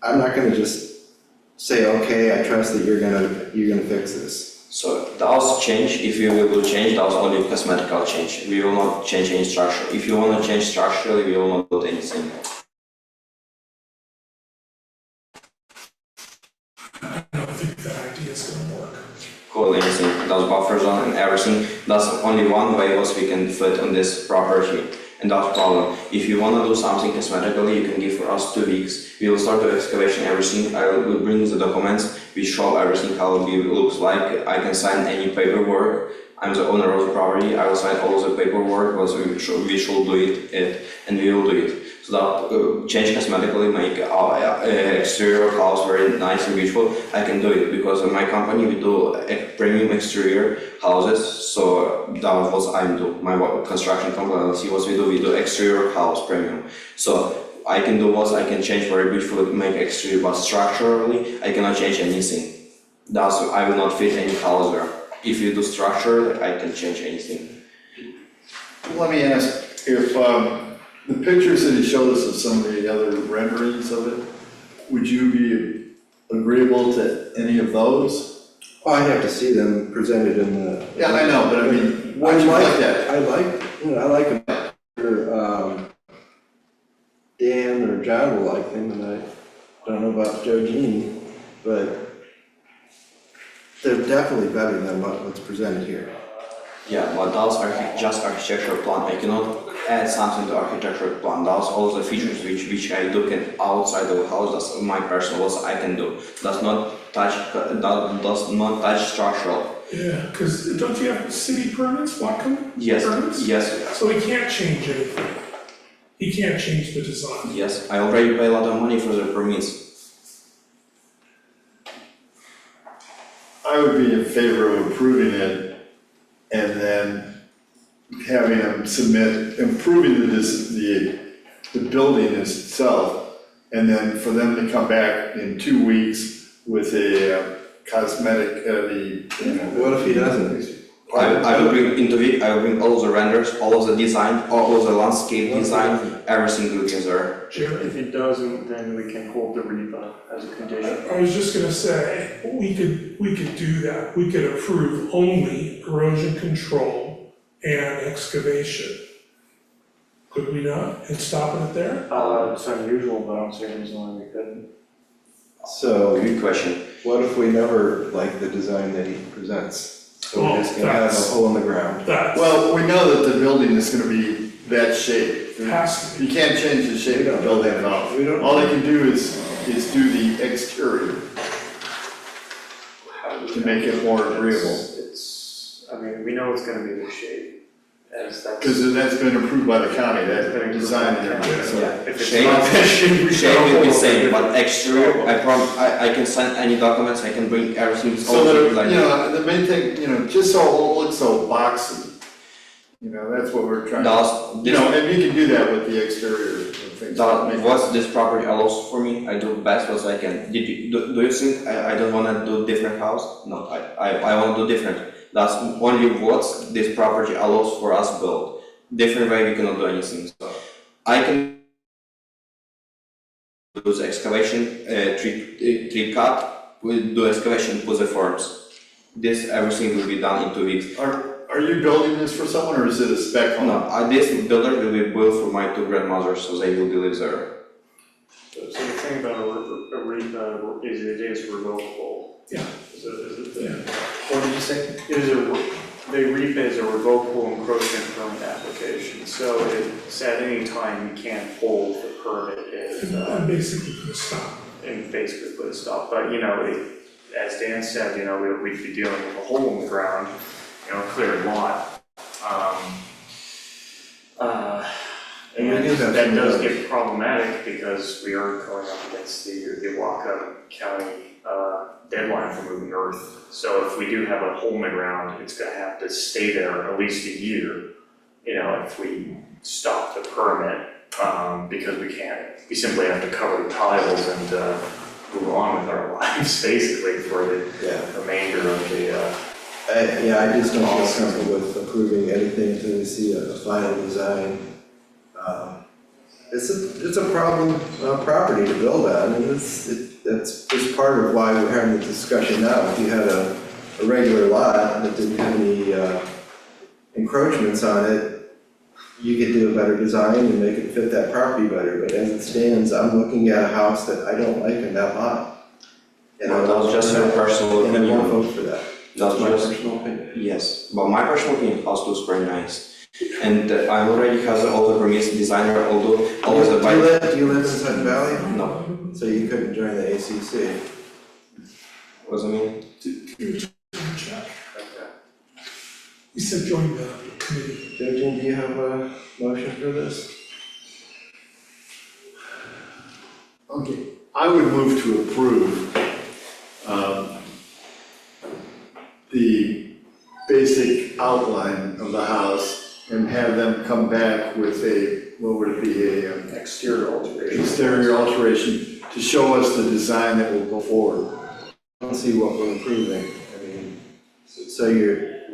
I'm not gonna just say, okay, I trust that you're gonna fix this. so those change, if you will change, those only cosmetical change. We will not change any structure. If you want to change structurally, we will not do anything. I don't think that idea is gonna work. Cool, anything. That's buffer zone and everything. That's only one way what we can fit on this property. And that's problem. If you want to do something cosmetically, you can give for us 2 weeks. We will start the excavation, everything. I will bring the documents. We show everything how it looks like. I can sign any paperwork. I'm the owner of the property. I will sign all the paperwork. Because we should do it, and we will do it. So that change cosmetically, make exterior house very nice and beautiful. I can do it because in my company we do premium exterior houses. So that was I do. My construction company, see what we do. We do exterior house premium. So I can do what I can change very beautifully, make exterior, but structurally I cannot change anything. That's I will not fit any house there. If you do structure, I can change anything. Let me ask, if the pictures that he showed us of some of the other renderings of it, would you be agreeable to any of those? Well, I'd have to see them presented in the. Yeah, I know, but I mean, would you like that? I like them. Dan or John will like them, and I don't know about Joe Jeannie, but they're definitely better than what's presented here. Yeah, but those are just architectural plan. I cannot add something to architectural plan. Those all the features which I look at outside of the house. That's my personal what I can do. Does not touch structural. Yeah, because don't you have city permits, block permits? Yes, yes, So he can't change anything. He can't change the design. yes. I already pay a lot of money for the permits. I would be in favor of approving it and then having them submit, improving the building itself, and then for them to come back in 2 weeks with a cosmetic, What if he doesn't? I will bring all the renders, all of the design, all of the landscape design, everything will be there. If it doesn't, then we can hold the REPA as a condition. I was just gonna say, we could do that. We could approve only erosion control and excavation. Could we not? And stop it there? It's unusual, but I don't see a reason why we couldn't. So, Good question. what if we never like the design that he presents? So we're just gonna have a hole in the ground. That's, well, we know that the building is gonna be that shape. has to be. You can't change the shape of the building at all. We don't. All they can do is do the exterior to make it more agreeable. I mean, we know it's gonna be the shape, as that's. Because that's been approved by the county, That's that been design approved and by the everything, so. county. If it's Shape- not that shape, we Shape don't will be hold same, it. but exterior, I can sign any documents, I can bring everything. So that, the main thing, just so it won't look so boxy, that's what we're trying to, and you can do that with the exterior and things. What this property allows for me, I do best what I can. Do you think I don't wanna do different house? No, I wanna do different. That's only what this property allows for us build. Different way we cannot do anything, so. I can do the excavation, tree cut, we'll do excavation, put the forms. This, everything will be done in 2 weeks. Are you building this for someone, or is it a spec home? No, this builder will be built for my 2 grandmothers, so they will live there. So the thing about a REPA is it is revocable. Yeah. What did you say? The REPA is a revocable encroachment permit application, so it's at any time you can't hold the permit if, I'm basically gonna stop. and basically put a stop, but as Dan said, we'd be dealing with a hole in the ground, cleared lot. And that does get problematic because we are going up against the Whatcom County deadline for moving earth. So if we do have a hole in the ground, it's gonna have to stay there at least a year, if we stop the permit, because we simply have to cover the tiles and move on with our lives basically for the remainder of the I just don't feel comfortable with approving anything until we see a final design. It's a problem, property to build on, and that's just part of why we're having the discussion now. If you had a regular lot that didn't have any encroachments on it, you could do a better design and make it fit that property better, but as it stands, I'm looking at a house that I don't like in that lot. And Well, that was just your personal and I won't opinion. vote for that. That's My just, personal opinion. yes, but my personal opinion, house looks very nice. And I already has all the permits designer, although always the Do you live in Sutton Valley? No, So you couldn't join the ACC? what does it mean? Check. He said join the committee. Jojen, do you have a motion for this? Okay, I would move to approve the basic outline of the house and have them come back with what would it be, exterior alteration. exterior alteration to show us the design that will go forward. I don't see what we're improving. I mean,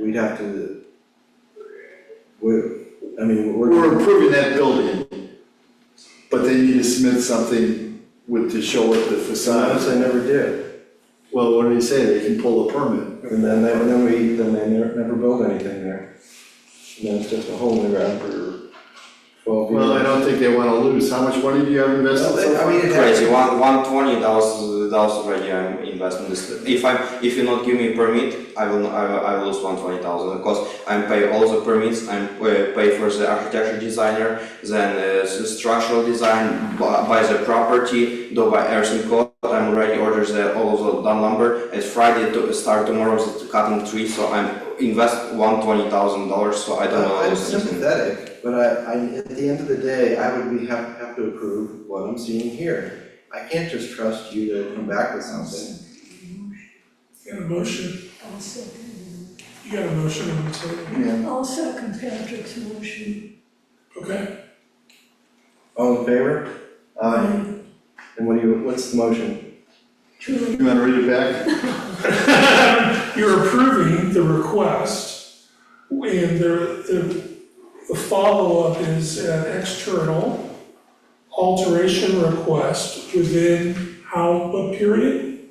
we'd have to, we're improving that building, but they need to submit something to show what the facade. Sometimes they never do. Well, what did he say? They can pull a permit. And then they never build anything there. And then it's just a hole in the ground for 12 years. Well, I don't think they want to lose. How much money do you have invested so far? Crazy, 120, that was already I'm investing this. If you not give me a permit, I will lose 120,000 because I'm pay all the permits, I'm pay for the architecture designer, then the structural design, buy the property, do by everything code. I'm already ordered all of the done lumber. It's Friday to start tomorrow to cutting trees, so I'm invest $120,000. So I don't know. I'm sympathetic, but I at the end of the day, I would have to approve what I'm seeing here. I can't just trust you to come back with something. You got a motion? I'll second. You got a motion on the table? I'll second Patrick's motion. Okay. All in favor? Aye. And what's the motion? You want to read it back? You're approving the request, and the follow-up is an external alteration request within what period?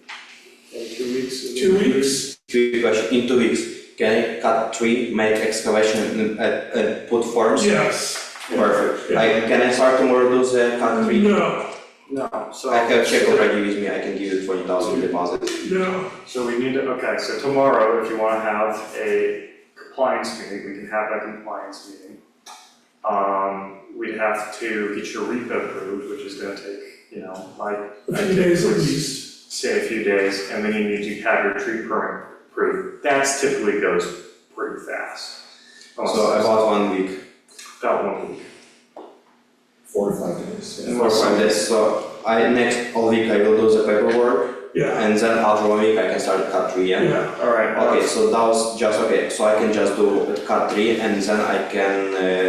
2 weeks. 2 weeks? In 2 weeks, can I cut tree, make excavation, and put forms? Yes. Perfect. Can I start tomorrow do the cut tree? No, So I have check already with me, I can give you 20,000 deposit. no. So we need to, so tomorrow, if you wanna have a compliance meeting, we can have that compliance meeting. We'd have to get your REPA approved, which is gonna take, like. A few days at least. Say a few days, and then you need to have your tree permit approved. That typically goes pretty fast. So about 1 week. About 1 week. 4 to 5 days. For 5 days, so next all week I will do the paperwork, Yeah. and then after 1 week I can start cut tree, yeah? Yeah. Alright. Okay, so that was just, okay, so I can just do cut tree and then I can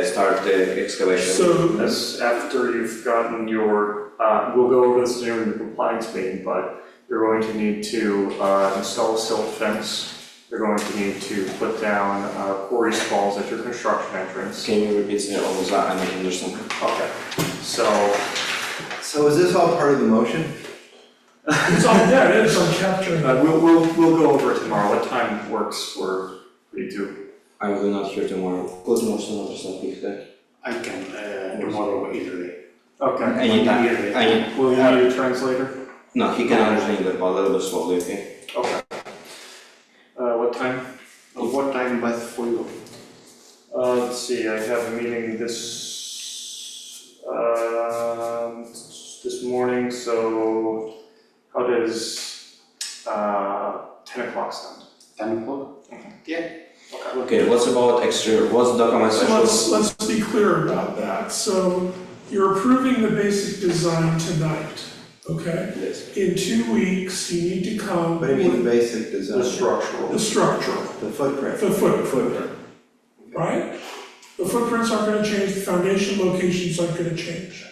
start the excavation. So, That's after you've gotten your, we'll go over this during the compliance meeting, but you're going to need to install a silt fence. You're going to need to put down quarry stalls at your construction entrance. Can you repeat all of that? I don't understand. Okay, so So is this all part of the motion? it's all, yeah, it is, I'm capturing. we'll go over it tomorrow. What time works for you two? I will not here tomorrow. Коли можете написати їх, так? I can, tomorrow either day. Okay. Anytime. Will you need a translator? No, he can understand English, but a little bit slowly, okay? Okay. What time? What time best for you? Let's see, I have a meeting this morning, so was, 10 o'clock sound. 10 o'clock? Yeah. Okay, what's about extra, what's documentation? So let's be clear about that. So you're approving the basic design tonight, okay? Yes. In 2 weeks, you need to come What do you mean the with basic design? the structural, The footprint. the footprint, right? The footprints aren't gonna change, the foundation locations aren't gonna change.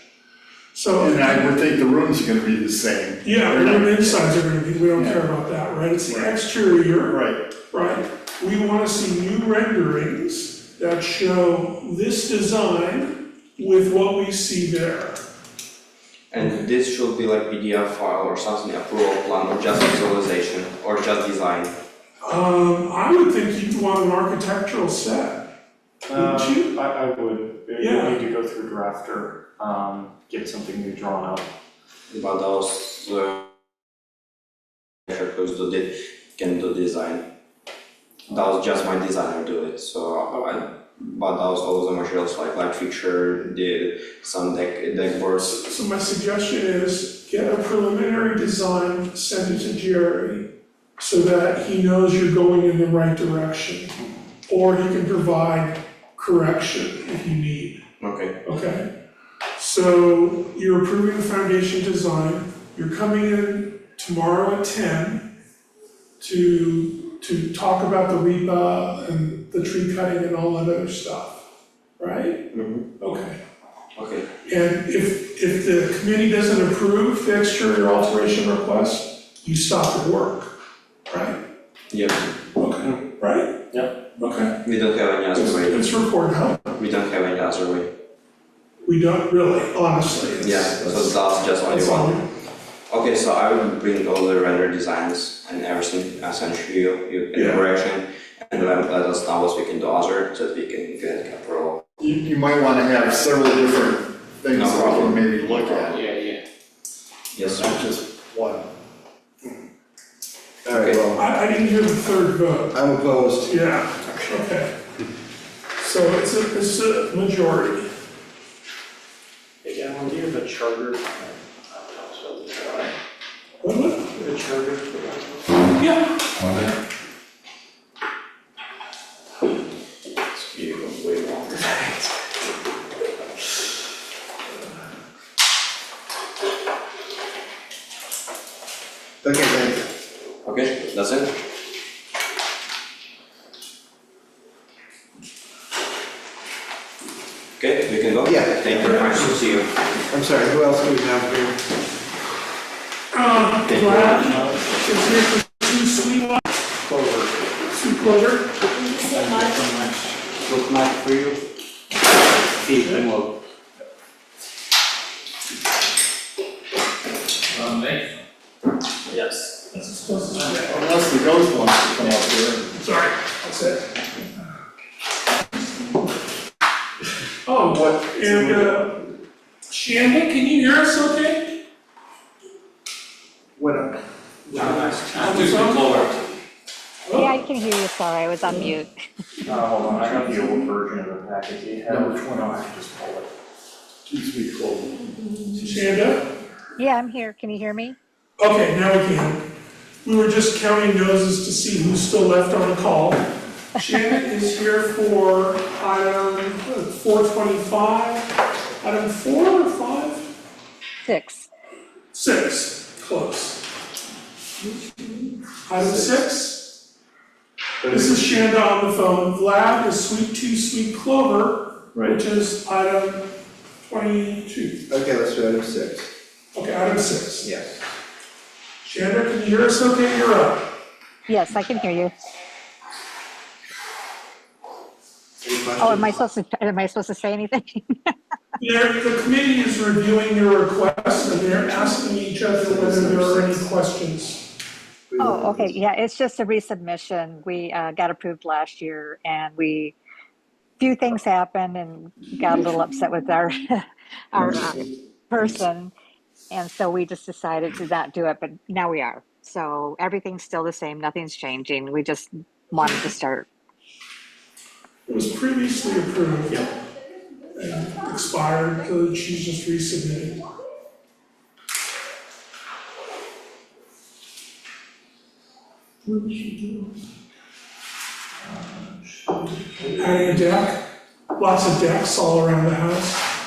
So. And I would think the rooms are gonna be the same. Yeah, They're not- the insides are gonna be, we don't Yeah. care about that, right? It's the Right. exterior, Right, right? We wanna see new renderings that show this design with what we see there. And this should be like PDF file or something, approval plan, or just visualization, or just design. I would think you'd want an architectural set, wouldn't you? I would, Yeah. you need to go through drafter, get something new drawn up. But those, who's do it, can do design. That was just my designer do it, so but that was all the materials like light fixture, some deck boards. So my suggestion is get a preliminary design, send it to Jerry so that he knows you're going in the right direction. Or he can provide correction if you need. Okay. Okay, so you're approving the foundation design, you're coming in tomorrow at 10 to talk about the REPA and the tree cutting and all that other stuff, right? Mm-hmm. Okay, Okay. and if the committee doesn't approve the exterior alteration request, you stop the work, right? Yep. Okay, right? Yep. Okay, We don't have any other way. it's report, huh? We don't have any other way. We don't really, honestly. Yeah, so that's just only That's all. one. Okay, so I will bring all the render designs and everything, and send you in Yeah. correction, and then let us know what we can do other, so that we can get approval. you might wanna have several different things No that we problem. can maybe look at, Yes, sir. not just one. All right, well, I didn't hear the third vote. I'm opposed. Yeah, okay. So it's a majority. Hey, Alan, do you have a charter? What? A charter? Yeah. It's getting way longer. Okay, thank you. Okay, that's it? Okay, we can go? Yeah. Thank you, nice to see you. I'm sorry, who else do we have here? Vlad is here for 2 sweet lots. Clover. 2 clover. Look nice for you. See, well. Yes. Unless the ghost wants to come up here. Sorry, that's it. Oh, what, and, Shannon, can you hear us okay? What up? Yeah, I can hear you, sorry, I was on mute. Hold on, I got the old version of the packet, do you have? Number 20. No, I can just pull it. Please be closed. Shanda? Yeah, I'm here, can you hear me? Okay, now we can. We were just counting noses to see who's still left on the call. Shannon is here for item 425, item 4 or 5? 6. 6, close. Item 6. This is Shanda on the phone. Vlad is Suite 2, Sweet Clover, which is item 22. Okay, let's do item 6. Okay, item 6. Yes. Shanda, can you hear us okay? You're up. Yes, I can hear you. Any questions? Oh, am I supposed to say anything? The committee is reviewing your requests and they're asking each other whether there are any questions. Oh, okay, yeah, it's just a resubmission. We got approved last year and few things happened and got a little upset with our person. And so we just decided to not do it, but now we are. So everything's still the same, nothing's changing. We just wanted to start. It was previously approved and expired, so she's just resubmitting. What did she do? Adding a deck, lots of decks all around the house.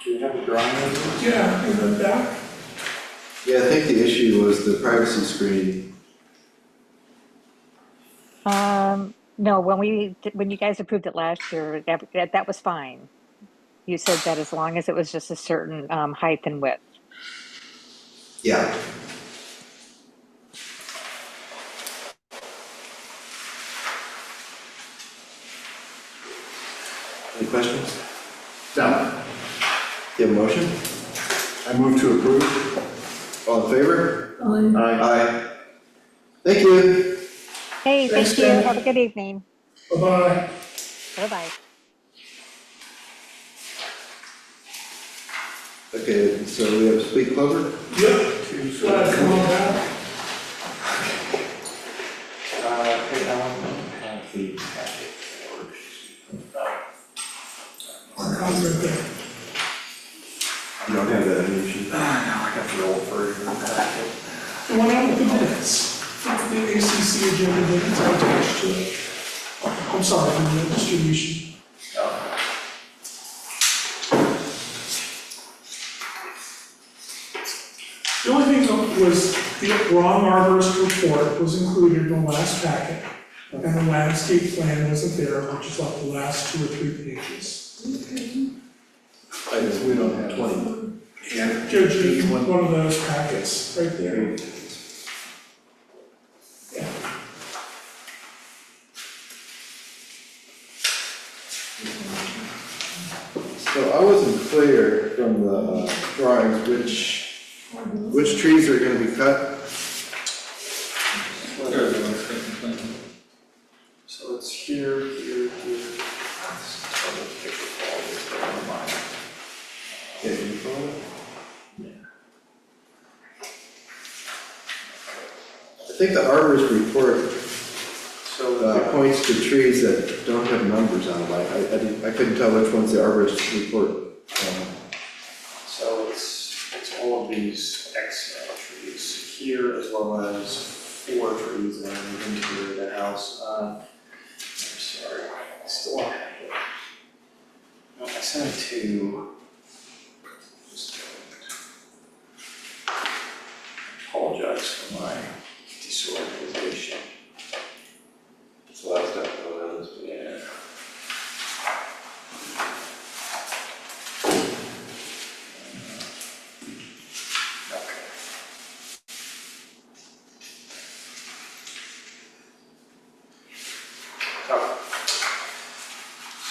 Do you have a drawing of it? Yeah, in the back. Yeah, I think the issue was the privacy screen. No, when you guys approved it last year, that was fine. You said that as long as it was just a certain height and width. Yeah. Any questions? Done. Do you have a motion? I move to approve. All in favor? Aye. Aye. Thank you. Hey, Thanks, thank you. Dan. Have a good evening. Bye-bye. Bye-bye. Okay, so we have Sweet Clover? Yep. Come on back. Hey, Alan, I have the packet. Comes right there. You don't have that information. No, I got the old version of the packet. The one out with the minutes, from the ACC agenda minutes are attached to it. I'm sorry, from the distribution. The only thing that was, the wrong arborist report was included in the last packet, and the landscape plan wasn't there, which is like the last 2 or 3 pages. I guess we don't have 20. Yeah, Judge, one of those packets, right there. Yeah. So I wasn't clear from the drawings which trees are gonna be cut. So it's here, here, here. Let's double check the quality of mine. Yeah, you follow? I think the arborist report So points to trees that don't have numbers on them. I couldn't tell which one's the arborist report. So it's all of these XL trees here, as well as 4 trees that are in the interior of the house. I'm sorry, I still don't have it. No, I sent it to. Apologize for my disorganization. It's a lot of stuff going on this. Yeah.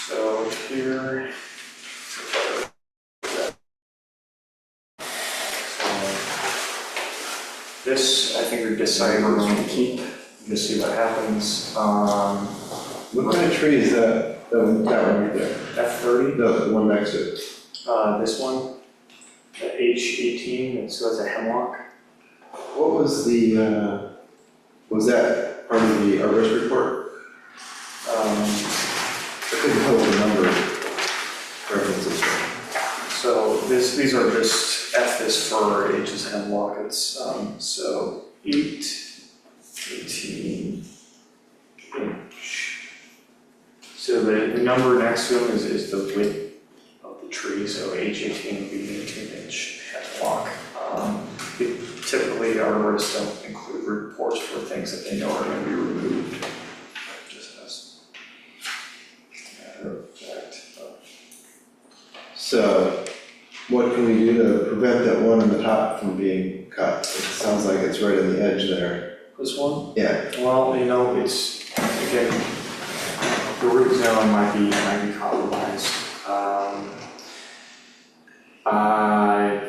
So here. This, I think we've decided we're going to keep, just see what happens. What kind of tree is that? That one right there? F30, No, the one next to it. this one, the H18, and so it's a hemlock. What was was that part of the arborist report? I couldn't tell what the number references were. So these are just, F is for, H is hemlock, it's, so 8, 18 inch. So the number next to them is the width of the tree, so H18 would be 18 inch hemlock. Typically, arborists don't include reports for things that they know are going to be removed, just as a matter of fact. So what can we do to prevent that one on the top from being cut? It sounds like it's right on the edge there. This one? Yeah. Well, you know, it's, again, the root zone might be compromised.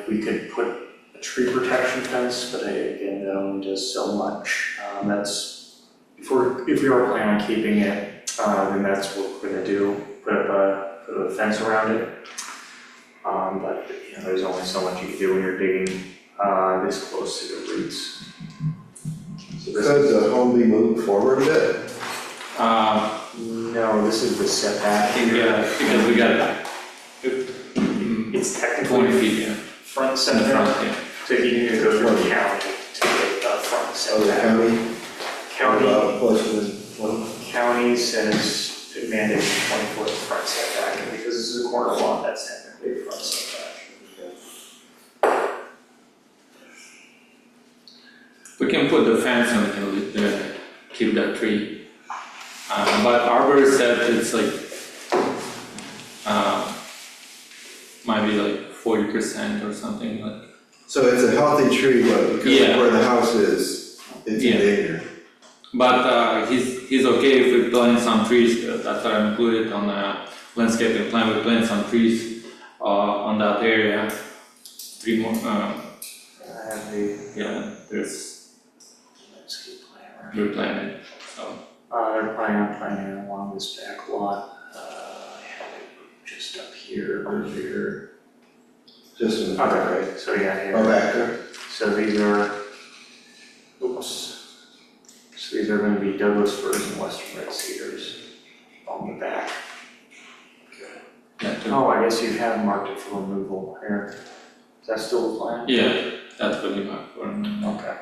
We could put a tree protection fence, but again, that only does so much. If we are planning on keeping it, then that's what we're gonna do, put a fence around it. But, you know, there's only so much you can do when you're digging, this close to the roots. So this Could the home be moved forward a bit? no, this is the setback. Because we got It's technically 20 feet, yeah. front In the setback. front, yeah. So you need to go through the county to get the front Oh, the setback. county? About portion is one. County says it mandates 20-foot front setback, and because this is a corner lot, that's technically a front setback. We can put the fence and we can keep that tree. But arbor said it's like, might be like 40% or something like. So it's a healthy tree, but because of Yeah. where the house is, it's in Yeah. danger. But he's okay if we plant some trees, that's what I included on the landscaping plan, we plant some trees on that area. 3 more, I have the yeah, there's, landscape plan. we're planting, so. They're planning on planting along this back lot. I have it just up here, earlier. Just in the front, right? So yeah, here. Or back there. So these are, oops. So these are gonna be Douglas firs and western red cedars on the back. Yeah, Oh, I guess you have marked it for removal here. Is that still the plan? yeah, that's what you have for, Okay.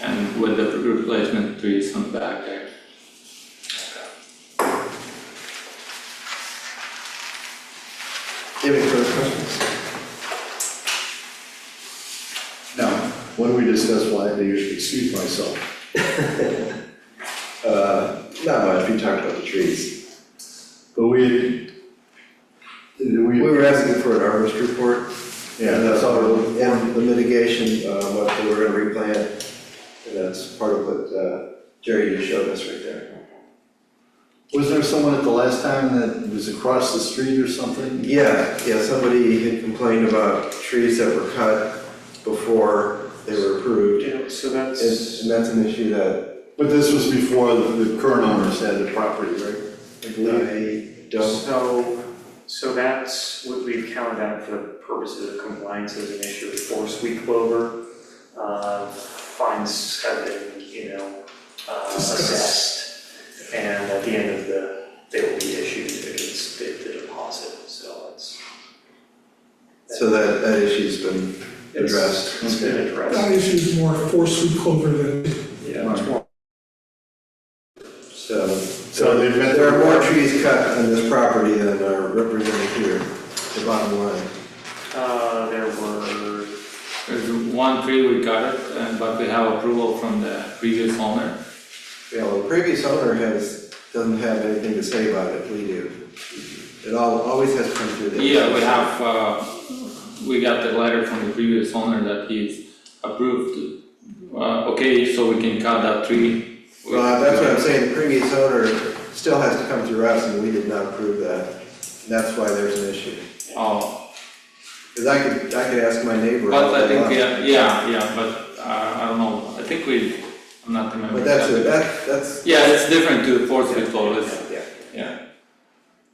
and with the replacement trees on the back there. Do you have any further questions? Now, when we discuss why, I usually excuse myself. Not much, we talked about the trees. But we We were asking for an arborist report. Yeah, And that's all. and the mitigation, what they were gonna replant, and that's part of what Jerry just showed us right there. Was there someone at the last time that was across the street or something? Yeah, somebody had complained about trees that were cut before they were approved. Yeah, so that's. And that's an issue that But this was before the current owners had the property, right? I believe I don't. So that's what we've counted out for the purposes of compliance as an issue with forest weed clover. Fines have been, assessed, and at the end of they will be issued against the deposit, so it's. So that issue's been addressed. It's been addressed. That issue is more forest weed clover than, Yeah, it's more. So there are more trees cut on this property than are represented here, the bottom line. There's one tree we got it, but we have approval from the previous owner. Yeah, well, the previous owner doesn't have anything to say about it, we do. It always has come through the. Yeah, we have, we got the letter from the previous owner that he's approved, okay, so we can cut that tree. Well, that's what I'm saying, the previous owner still has to come through us, and we did not approve that. And that's why there's an issue. Oh, Because I could ask my neighbor. but I think, but I don't know, I think I'm not remembering. But that's. Yeah, it's different to forest weed clover, Yeah.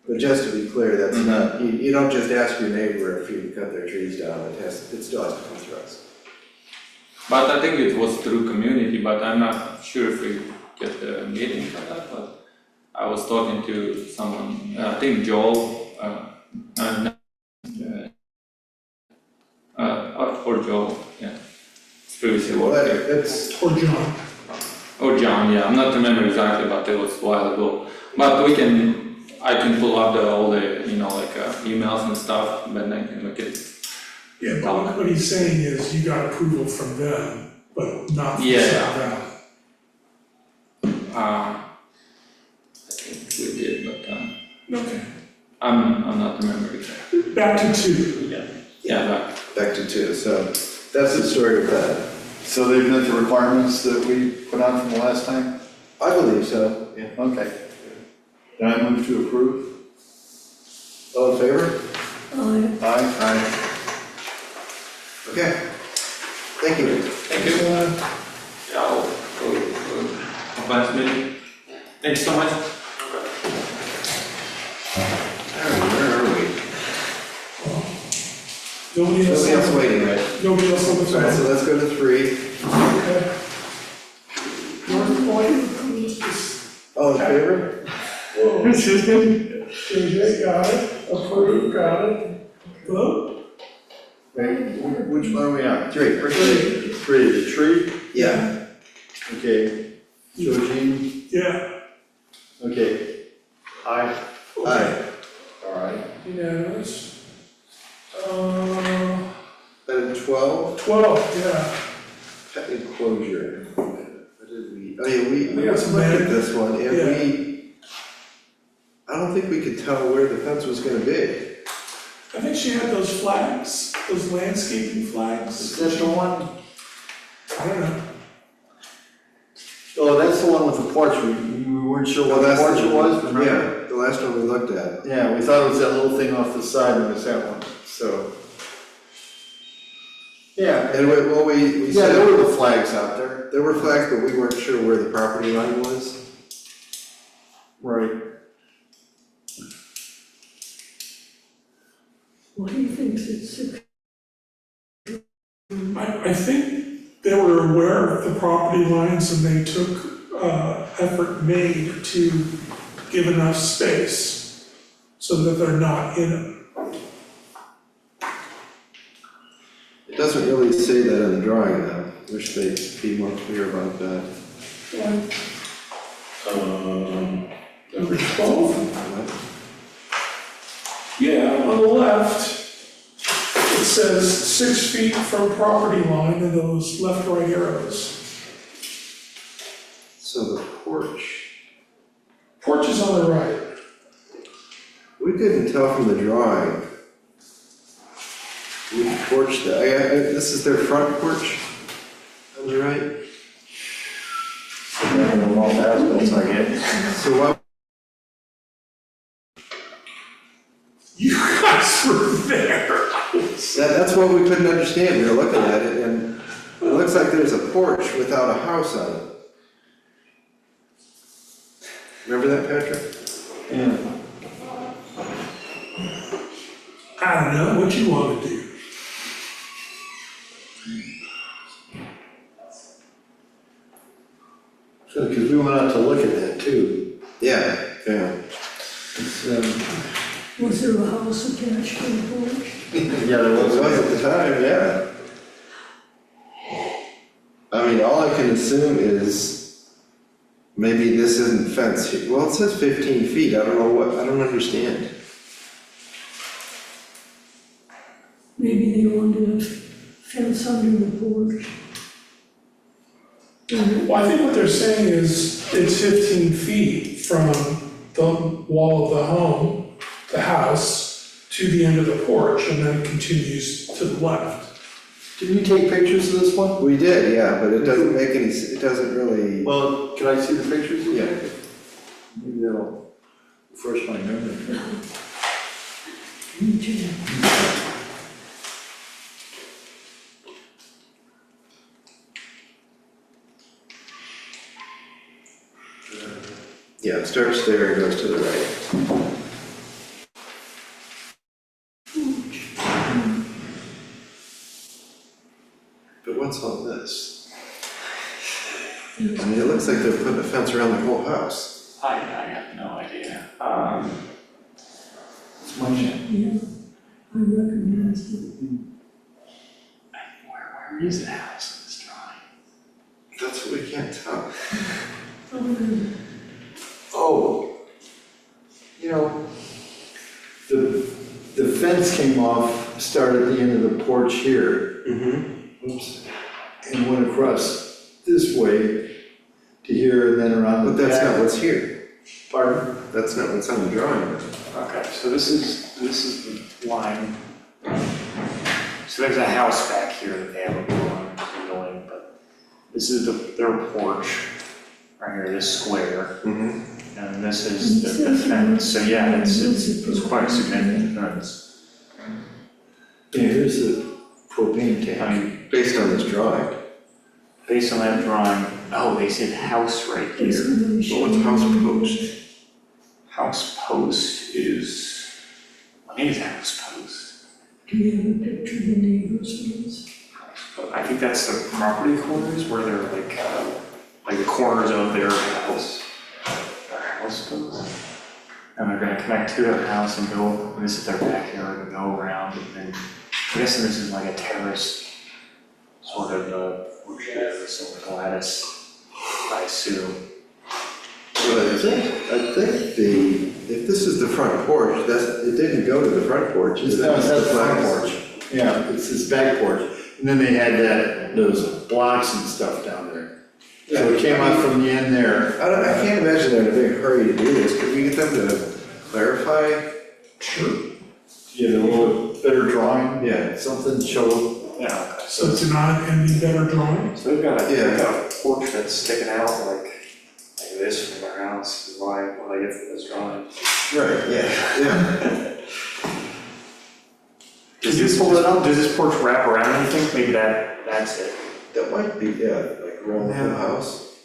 But just to be clear, that's not, you don't just ask your neighbor if you cut their trees down, it still has to come through us. But I think it was through community, but I'm not sure if we get the meeting for that, but I was talking to someone, I think Joel, or Joel, yeah. It's previously Well, worked there. that's. or John. Or John, yeah, I'm not remember exactly, but it was a while ago. But I can pull up all the, emails and stuff, but then I can look at. Yeah, but what he's saying is you got approval from them, but not from Yeah. South Valley. I think we did, but Okay, I'm not remembering exactly. back to 2. Yeah, Back to 2, so that's the story of that. So they've met the requirements that we put on from the last time? I believe so, yeah. Okay. Then I move to approve. All in favor? Aye. Okay. Thank you. Thank you. Yeah, I'll go advance meeting. Thanks so much. Alright, where are we? Nobody else waiting, right? Nobody else on the phone. Alright, so let's go to 3. Okay. North Point. All in favor? Whoa. JJ, got it. Approved, got it. Vote? Wait, which one are we on? 3. Three, the tree? Yeah. Okay, Georgine, Yeah, okay. Aye. Aye. All right. unanimous. Item 12, 12, yeah. pet enclosure. What did we, oh yeah, we We got some looked at bad- this one, and yeah. I don't think we could tell where the fence was gonna be. I think she had those flags, those landscaping flags. Is that the one? I don't know. Oh, that's the one with the porch, we weren't sure what the porch it was, remember? Yeah, the last one we looked at. Yeah, we thought it was that little thing off the side, and it was that one, so. Yeah, And we yeah, said, there were the flags out there. there were flags, but we weren't sure where the property line was. Right. Well, he thinks it's I think they were aware of the property lines and they took effort made to give enough space so that they're not in it. It doesn't really say that in the drawing though. Wish they'd be more clear about that. Number 12. Yeah, on the left, it says 6 feet from property line and those left-right arrows. So the porch, Porch is on the right. we couldn't tell from the drawing. We porch, this is their front porch on the right? So what? You guys were there. That's what we couldn't understand, we were looking at it, and it looks like there's a porch without a house on it. Remember that, Patrick? Yeah. I don't know, what you want to do? So, because we went out to look at that too. Yeah. It's, was there a house attached to the porch? yeah, there It was. was at the time, yeah. I mean, all I can assume is maybe this isn't fenced. Well, it says 15 feet, I don't know what, I don't understand. Maybe they wanted a fence under the porch. Well, I think what they're saying is it's 15 feet from the wall of the home, the house, to the end of the porch, and then it continues to the left. Did you take pictures of this one? We did, yeah, but it doesn't make any, it doesn't really. Well, can I see the pictures? Yeah. Maybe that'll refresh my memory. Me too. Yeah, it starts there and goes to the right. But what's all this? I mean, it looks like they're putting a fence around the whole house. I have no idea. It's my shit. Yeah, I recognize it. Where is the house in this drawing? That's what we can't tell. Oh, you know, the fence came off, started at the end of the porch here. Mm-hmm. Oops. And went across this way to here and then around the But that's back. not what's here. Pardon? That's not what's on the drawing. Okay, so this is the line. So there's a house back here that they have a building, but this is their porch, right here, this square. Mm-hmm. And this is the fence, so yeah, it's quite a significant fence. Yeah, here's the propane I tank. mean, Based on this drawing. based on that drawing, oh, they said house right here. But what's house post? House post is, what is house post? Do you have a picture of the neighbors, please? I think that's the property corners where they're like the corners of their house post. And they're gonna connect to their house and go, this is their backyard, and go around, and then, I'm guessing this is like a terrace, sort of, some lattice. I assume. Well, I think if this is the front porch, it didn't go to the front porch. That's the front porch. Yeah, it's this back porch. And then they had those blocks and stuff down there. So it came out from the end there. I can't imagine they're in a big hurry to do this. Could we get them to clarify? Sure. Get a little better drawing. Yeah. Something show. Yeah. So it's not any better drawing? So they've got a porch that's sticking out like this from their house, is what I get from this drawing. Right, yeah. Does this porch wrap around anything? Maybe that's it. That might be, like around the whole house.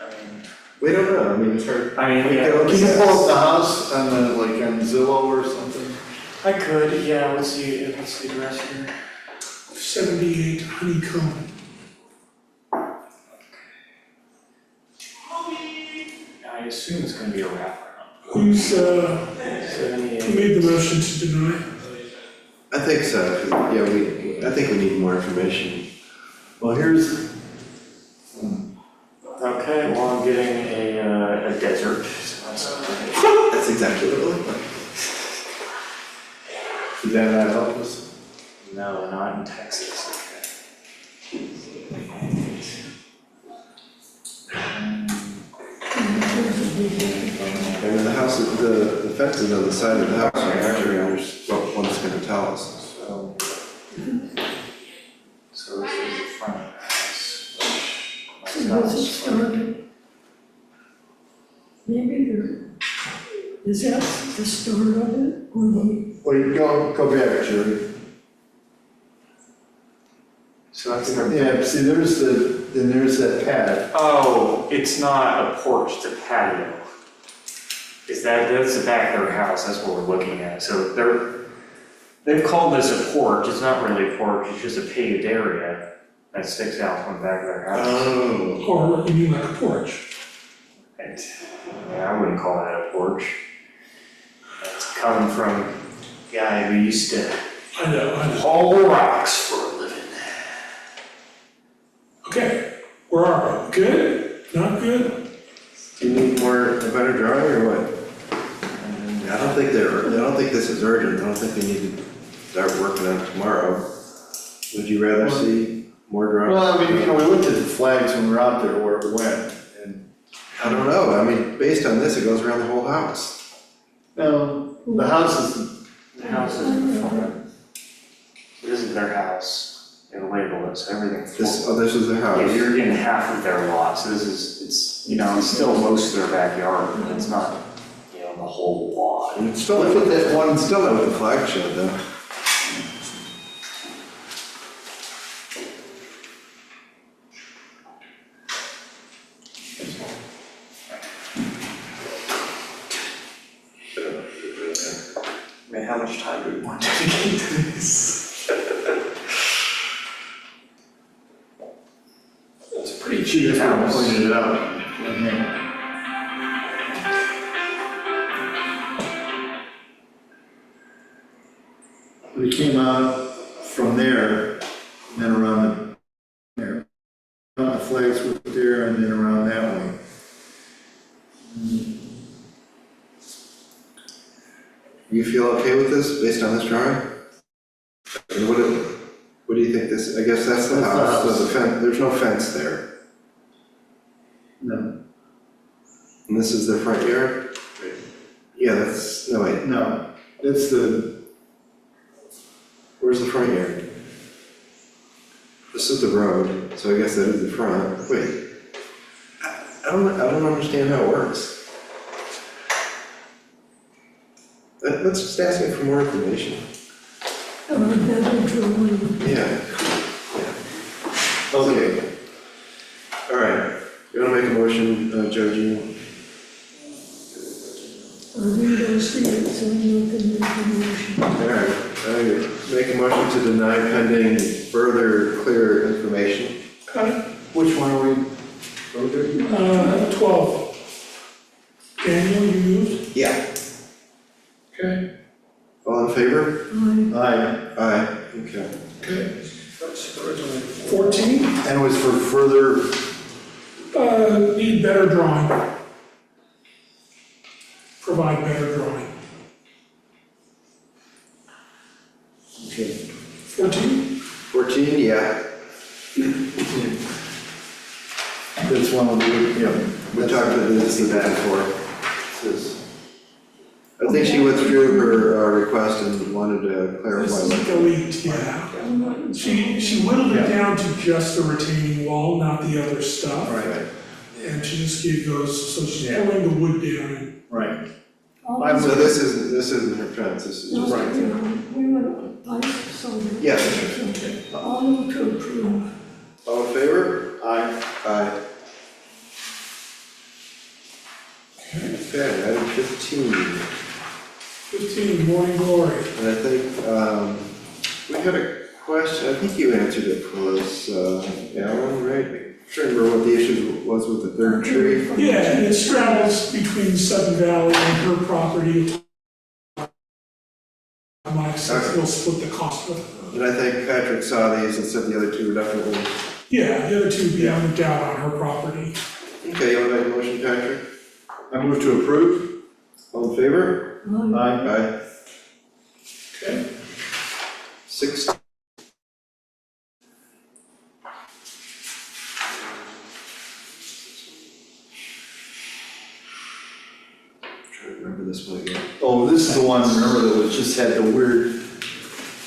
I mean, We don't know, I mean, it's hard. I mean, yeah. Can you pull up the house on on Zillow or something? I could, yeah, what's the address here? 78 Honeycomb. I assume it's gonna be a wraparound. Who's, who 78. made the motion to deny? I think so, 'cause, yeah, I think we need more information. Well, here's, Okay, well, I'm getting a desert, so that's That's exactly what it looked like. did that not help us? no, not in Texas, okay. And the house, the fence is on the side of the house, right after, there's what one's gonna tell us, so. So this is the front of the house, which So does it start, maybe is that the start of it, or the, Well, you go back, Jerry. So that's the. Yeah, see, there's that pad. Oh, it's not a porch, it's a patio. That's the back of their house, that's what we're looking at. So they've called this a porch, it's not really a porch, it's just a paved area that sticks out from the back of their house. Oh. Or you mean like a porch? And, I wouldn't call that a porch. It's coming from a guy who used to I know. haul rocks for a living. Okay, where are we? Good? Not good? Do you need a better drawing or what? I don't think this is urgent, I don't think they need to start working on it tomorrow. Would you rather see more drawings? Well, I mean, we looked at the flags when we were out there where it went, and. I don't know, I mean, based on this, it goes around the whole house. No, the house is, The house is in the front. This is their house, they labeled it, so everything's. This is the house. Yeah, you're getting half of their lot, so it's still most of their backyard, but it's not, the whole lot. And it's still, look at that one, still not with the flag showed though. I mean, how much time do we want to dedicate to this? it's a pretty cheap house. Pointed it out. We came out from there, and then around there. The flags were there, and then around that way. You feel okay with this, based on this drawing? And what do you think this, I guess that's the That's the house, house. so the fence, there's no fence there. No, And this is the front yard? Yeah, that's, no wait, no, it's where's the front yard? This is the road, so I guess that is the front, wait. I don't understand how it works. Let's just ask him for more information. a better drawing? Yeah. Okay. All right, you wanna make a motion, Joe? I didn't see it, so I'm not gonna make a motion. All right, I make a motion to deny pending further clear information. which one are we? 12. Daniel, you moved? Yeah. Okay. All in favor? Aye. Aye, okay. Okay. 14? And it was for further Need better drawing. Provide better drawing. Okay. 14? 14, yeah. This one will be, We talked about this before. This is- I think she withdrew her request and wanted to clarify. This is delete, yeah. She whittled it down to just the retaining wall, not the other stuff. Right, And she just gave those, so she's pulling the wood down. right. So this isn't her fence, this is just. Right. We went, sorry. Yes. I'll move to approve. All in favor? Aye. Aye. Okay, item 15. 15, morning glory. And I think, we had a question, I think you answered it for us, Alan, right? I'm trying to remember what the issue was with the third tree. Yeah, and it straddles between Sudden Valley and her property. Mike says he'll split the cost with her. And I think Patrick saw these and said the other two were definitely. Yeah, the other two beyond the doubt on her property. Okay, you want to make a motion, Patrick? I move to approve. All in favor? Aye. Aye. Okay. 16. Trying to remember this one again. Oh, this is the one, remember, that was just had the weird,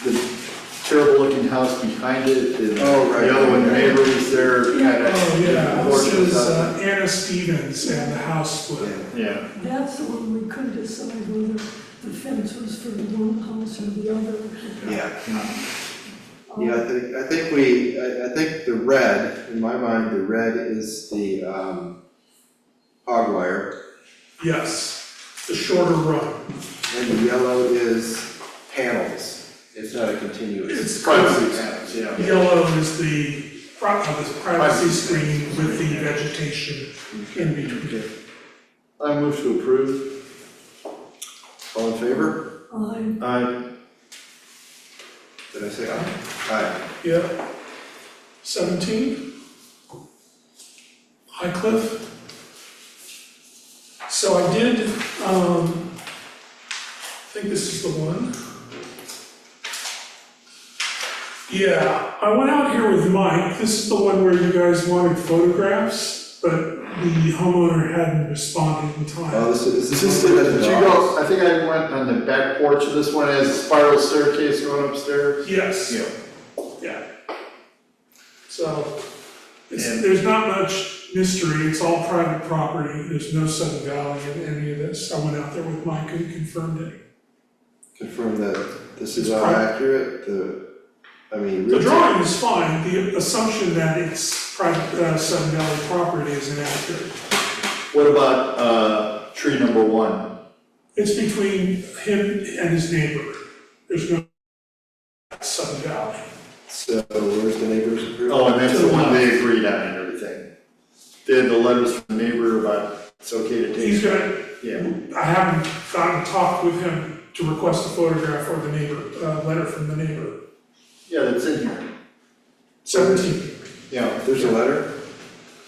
the terrible looking house behind it, and Oh, right. the other one, the neighbor was there, kinda. Oh, yeah, this portions is of Anna Stevens and the house split. it. Yeah, That's the one we couldn't decide whether the fence was for one house or the other. Yeah. Yeah, I think the red, in my mind, the red is the, hog wire, Yes, the shorter run. and the yellow is panels. It's not a continuous. It's privacy panels, yeah. Yellow is the privacy screen with the vegetation in between. I move to approve. All in favor? Aye. Aye. Did I say aye? Aye. Yeah. 17. High Cliff. So I did, I think this is the one. Yeah, I went out here with Mike. This is the one where you guys wanted photographs, but the homeowner hadn't responded in time. Oh, this Is is this the, did you go, I think I went on the back porch of this one, has a spiral staircase going upstairs? Yes. Yeah. Yeah. So, there's not much mystery, it's all private property, there's no Sudden Valley in any of this. I went out there with Mike and confirmed it. Confirm that this is It's all private. accurate, I mean. The drawing is fine, the assumption that it's private, Sudden Valley property is inaccurate. What about, tree number 1? It's between him and his neighbor, there's no Sudden Valley. So where's the neighbor's approval? Oh, and that's the one they agreed on and everything. They had the letters from the neighbor about it's okay to take. He's gonna, Yeah, I haven't gotten to talk with him to request a photograph or the neighbor, letter from the neighbor. yeah, that's in here. 17. Yeah. There's a letter?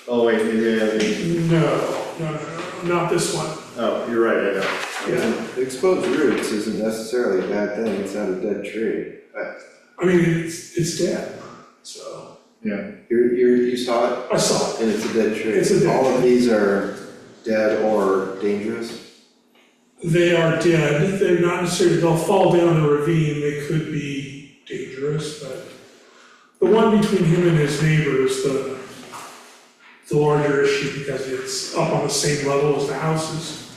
Oh, wait, maybe I have it. No, not this one. Oh, you're right, I know. Yeah. Exposed roots isn't necessarily a bad thing, it's not a dead tree. I mean, it's dead, so. Yeah. You saw it? I saw it. And it's a dead tree? It's a dead All of tree. these are dead or dangerous? They are dead, they're not necessarily, they'll fall down the ravine, they could be dangerous, but the one between him and his neighbor is the larger issue because it's up on the same level as the houses.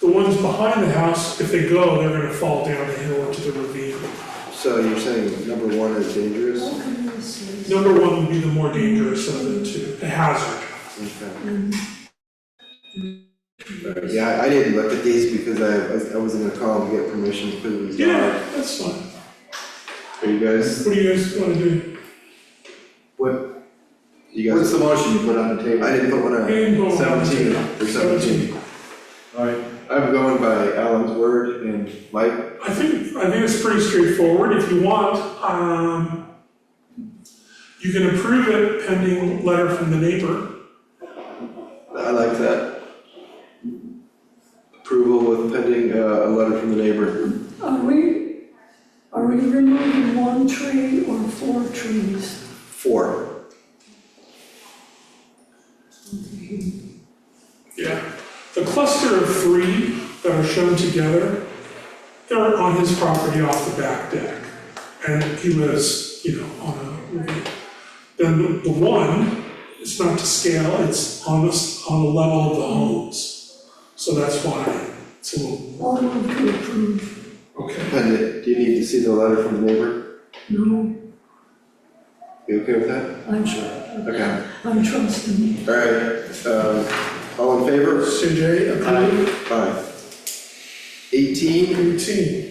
The ones behind the house, if they go, they're gonna fall down the hill into the ravine. So you're saying number 1 is dangerous? Number 1 would be the more dangerous of the two, the hazard. Okay. Yeah, I didn't look at these because I wasn't gonna call and get permission to put these down. Yeah, that's fine. Are you guys, What do you guys wanna do? what? You guys? What's the motion you put on the table? I didn't put one on. And go 17, on. for 17. All right. I'm going by Alan's word and Mike. I think it's pretty straightforward. If you want, you can approve it pending letter from the neighbor. a letter from the neighbor? Are we removing one tree or 4 trees? 4. Yeah. The cluster of 3 that are shown together, they're on his property off the back deck. And he lives, on a, then the one, it's not to scale, it's on the level of the homes. So that's why it's a little, I'll move to approve. okay. And do you need to see the letter from the neighbor? No, You okay with that? I'm sure. Okay. I'm trusting. All right, all in favor? CJ, approved. Aye. 18, 18.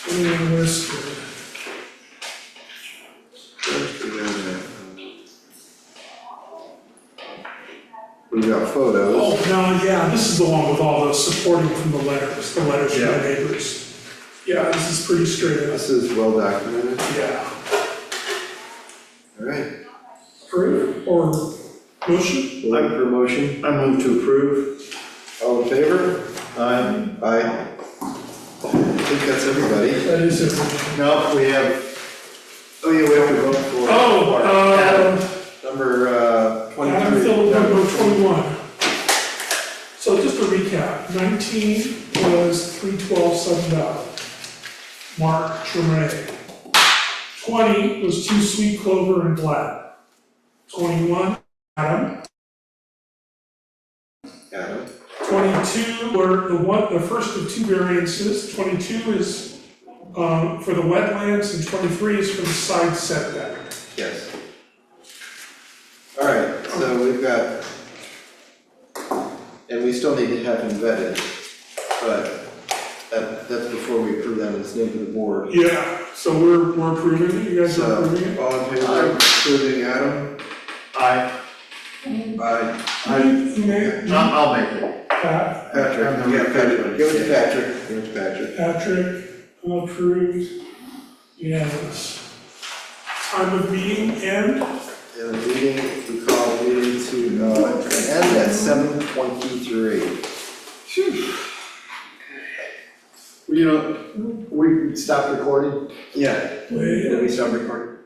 21 Westwood. We've got photos. Oh, no, yeah, this is the one with all the supporting from the letters from the neighbors. Yeah, this is pretty straight up. This is well documented. Yeah. All right. Approve or motion? Looking for a motion. I move to approve. All in favor? Aye. Aye. I think that's everybody. That is it. No, we have, Oh, yeah, we have to vote for. Number Adam 23. filled number 21. So just to recap, 19 was 312 Sundial, Mark Tremay. 20 was 2 Sweet Clover and Glad. 21, Adam. Adam. 22 were the first of 2 variances. 22 is for the wetlands and 23 is for the side setback. Yes. All right, so we've got, and we still need to have him vetted, but that's before we approve that as name of the board. Yeah, so we're approving it, you guys are So, approving it? all in favor of approving Adam? aye. Aye. I'll make it. Patrick, yeah, Patrick, give it to Patrick, give it to Patrick. Patrick, approved, unanimous. Time of meeting end? And the meeting, we call the meeting to end at 7:23. We stopped recording? Yeah, did we stop recording?